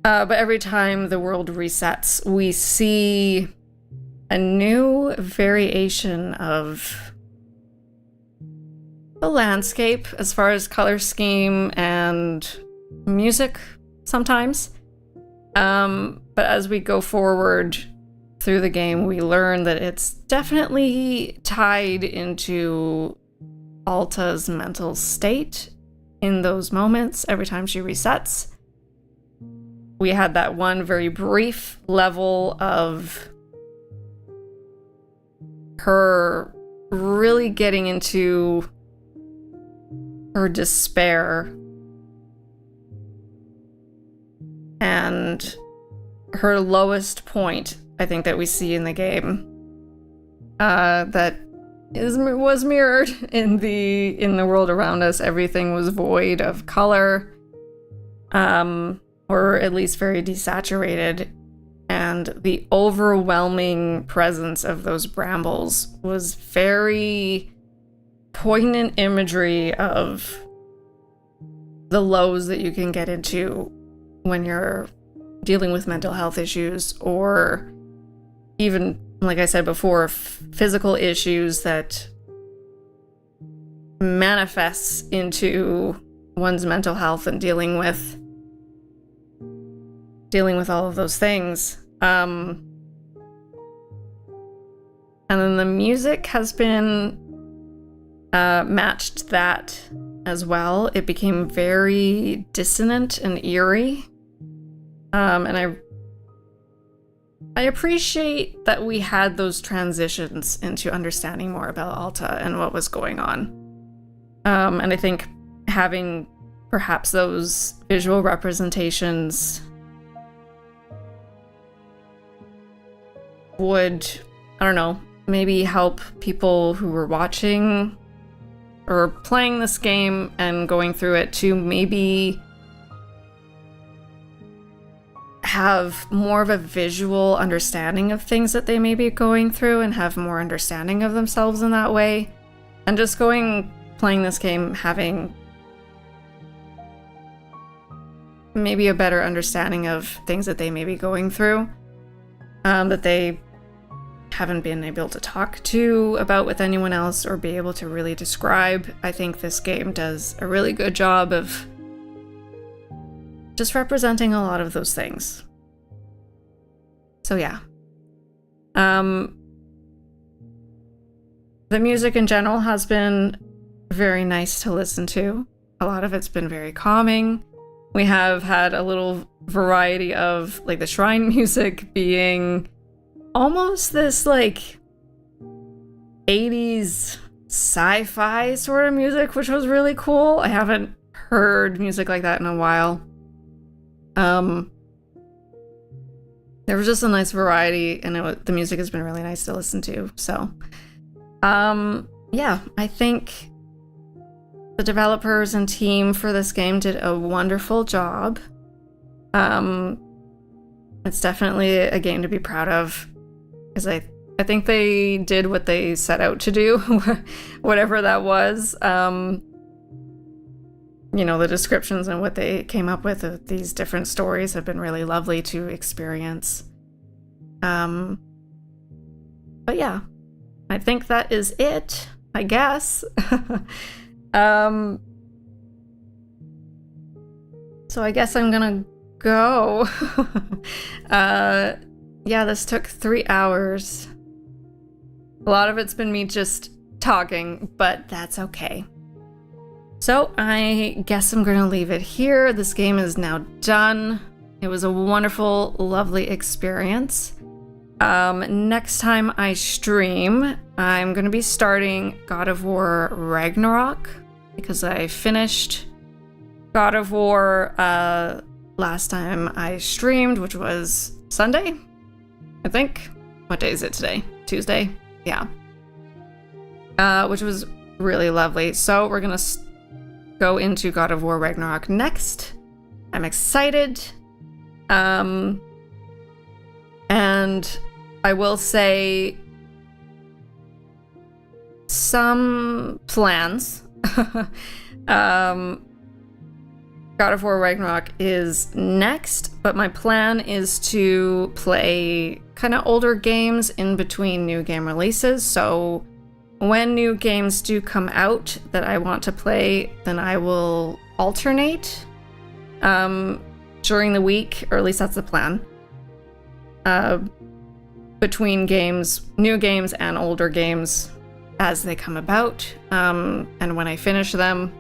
But every time the world resets, we see a new variation of the landscape as far as color scheme and music sometimes. But as we go forward through the game, we learn that it's definitely tied into Alta's mental state in those moments every time she resets. We had that one very brief level of her really getting into her despair and her lowest point, I think, that we see in the game, that was mirrored in the world around us. Everything was void of color, or at least very desaturated, and and the overwhelming presence of those brambles was very poignant imagery of the lows that you can get into when you're dealing with mental health issues, or even, like I said before, physical issues that manifests into one's mental health and dealing with all of those things. And then the music has been matched that as well. It became very dissonant and eerie. And I appreciate that we had those transitions into understanding more about Alta and what was going on. And I think having perhaps those visual representations would, I don't know, maybe help people who were watching or playing this game and going through it to maybe have more of a visual understanding of things that they may be going through and have more understanding of themselves in that way. And just playing this game, having maybe a better understanding of things that they may be going through, that they haven't been able to talk to about with anyone else or be able to really describe. I think this game does a really good job of just representing a lot of those things. So yeah. The music in general has been very nice to listen to. A lot of it's been very calming. We have had a little variety of, like, the shrine music being almost this, like, 80s sci-fi sort of music, which was really cool. I haven't heard music like that in a while. There was just a nice variety, and the music has been really nice to listen to. So, yeah, I think the developers and team for this game did a wonderful job. It's definitely a game to be proud of, because I think they did what they set out to do, whatever that was. You know, the descriptions and what they came up with of these different stories have been really lovely to experience. But yeah, I think that is it, I guess. So I guess I'm gonna go. Yeah, this took 3 hours. A lot of it's been me just talking, but that's okay. So I guess I'm gonna leave it here. This game is now done. It was a wonderful, lovely experience. Next time I stream, I'm gonna be starting God of War Ragnarok, because I finished God of War last time I streamed, which was Sunday, I think. What day is it today? Tuesday? Yeah. Which was really lovely. So we're gonna go into God of War Ragnarok next. I'm excited. And I will say some plans. God of War Ragnarok is next, but my plan is to play kind of older games in between new game releases. So when new games do come out that I want to play, then I will alternate during the week, or at least that's the plan, between games, new games and older games as they come about, and when I finish them.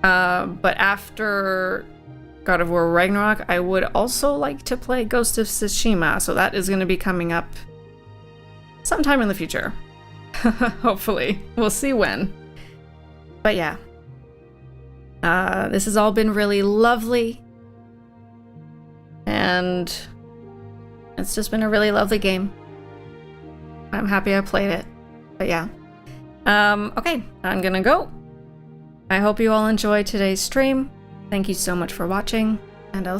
But after God of War Ragnarok, I would also like to play Ghost of Tsushima, so that is going to be coming up sometime in the future. Hopefully. We'll see when. But yeah. This has all been really lovely. And it's just been a really lovely game. I'm happy I played it. But yeah. Okay, I'm gonna go. I hope you all enjoyed today's stream. Thank you so much for watching, and I'll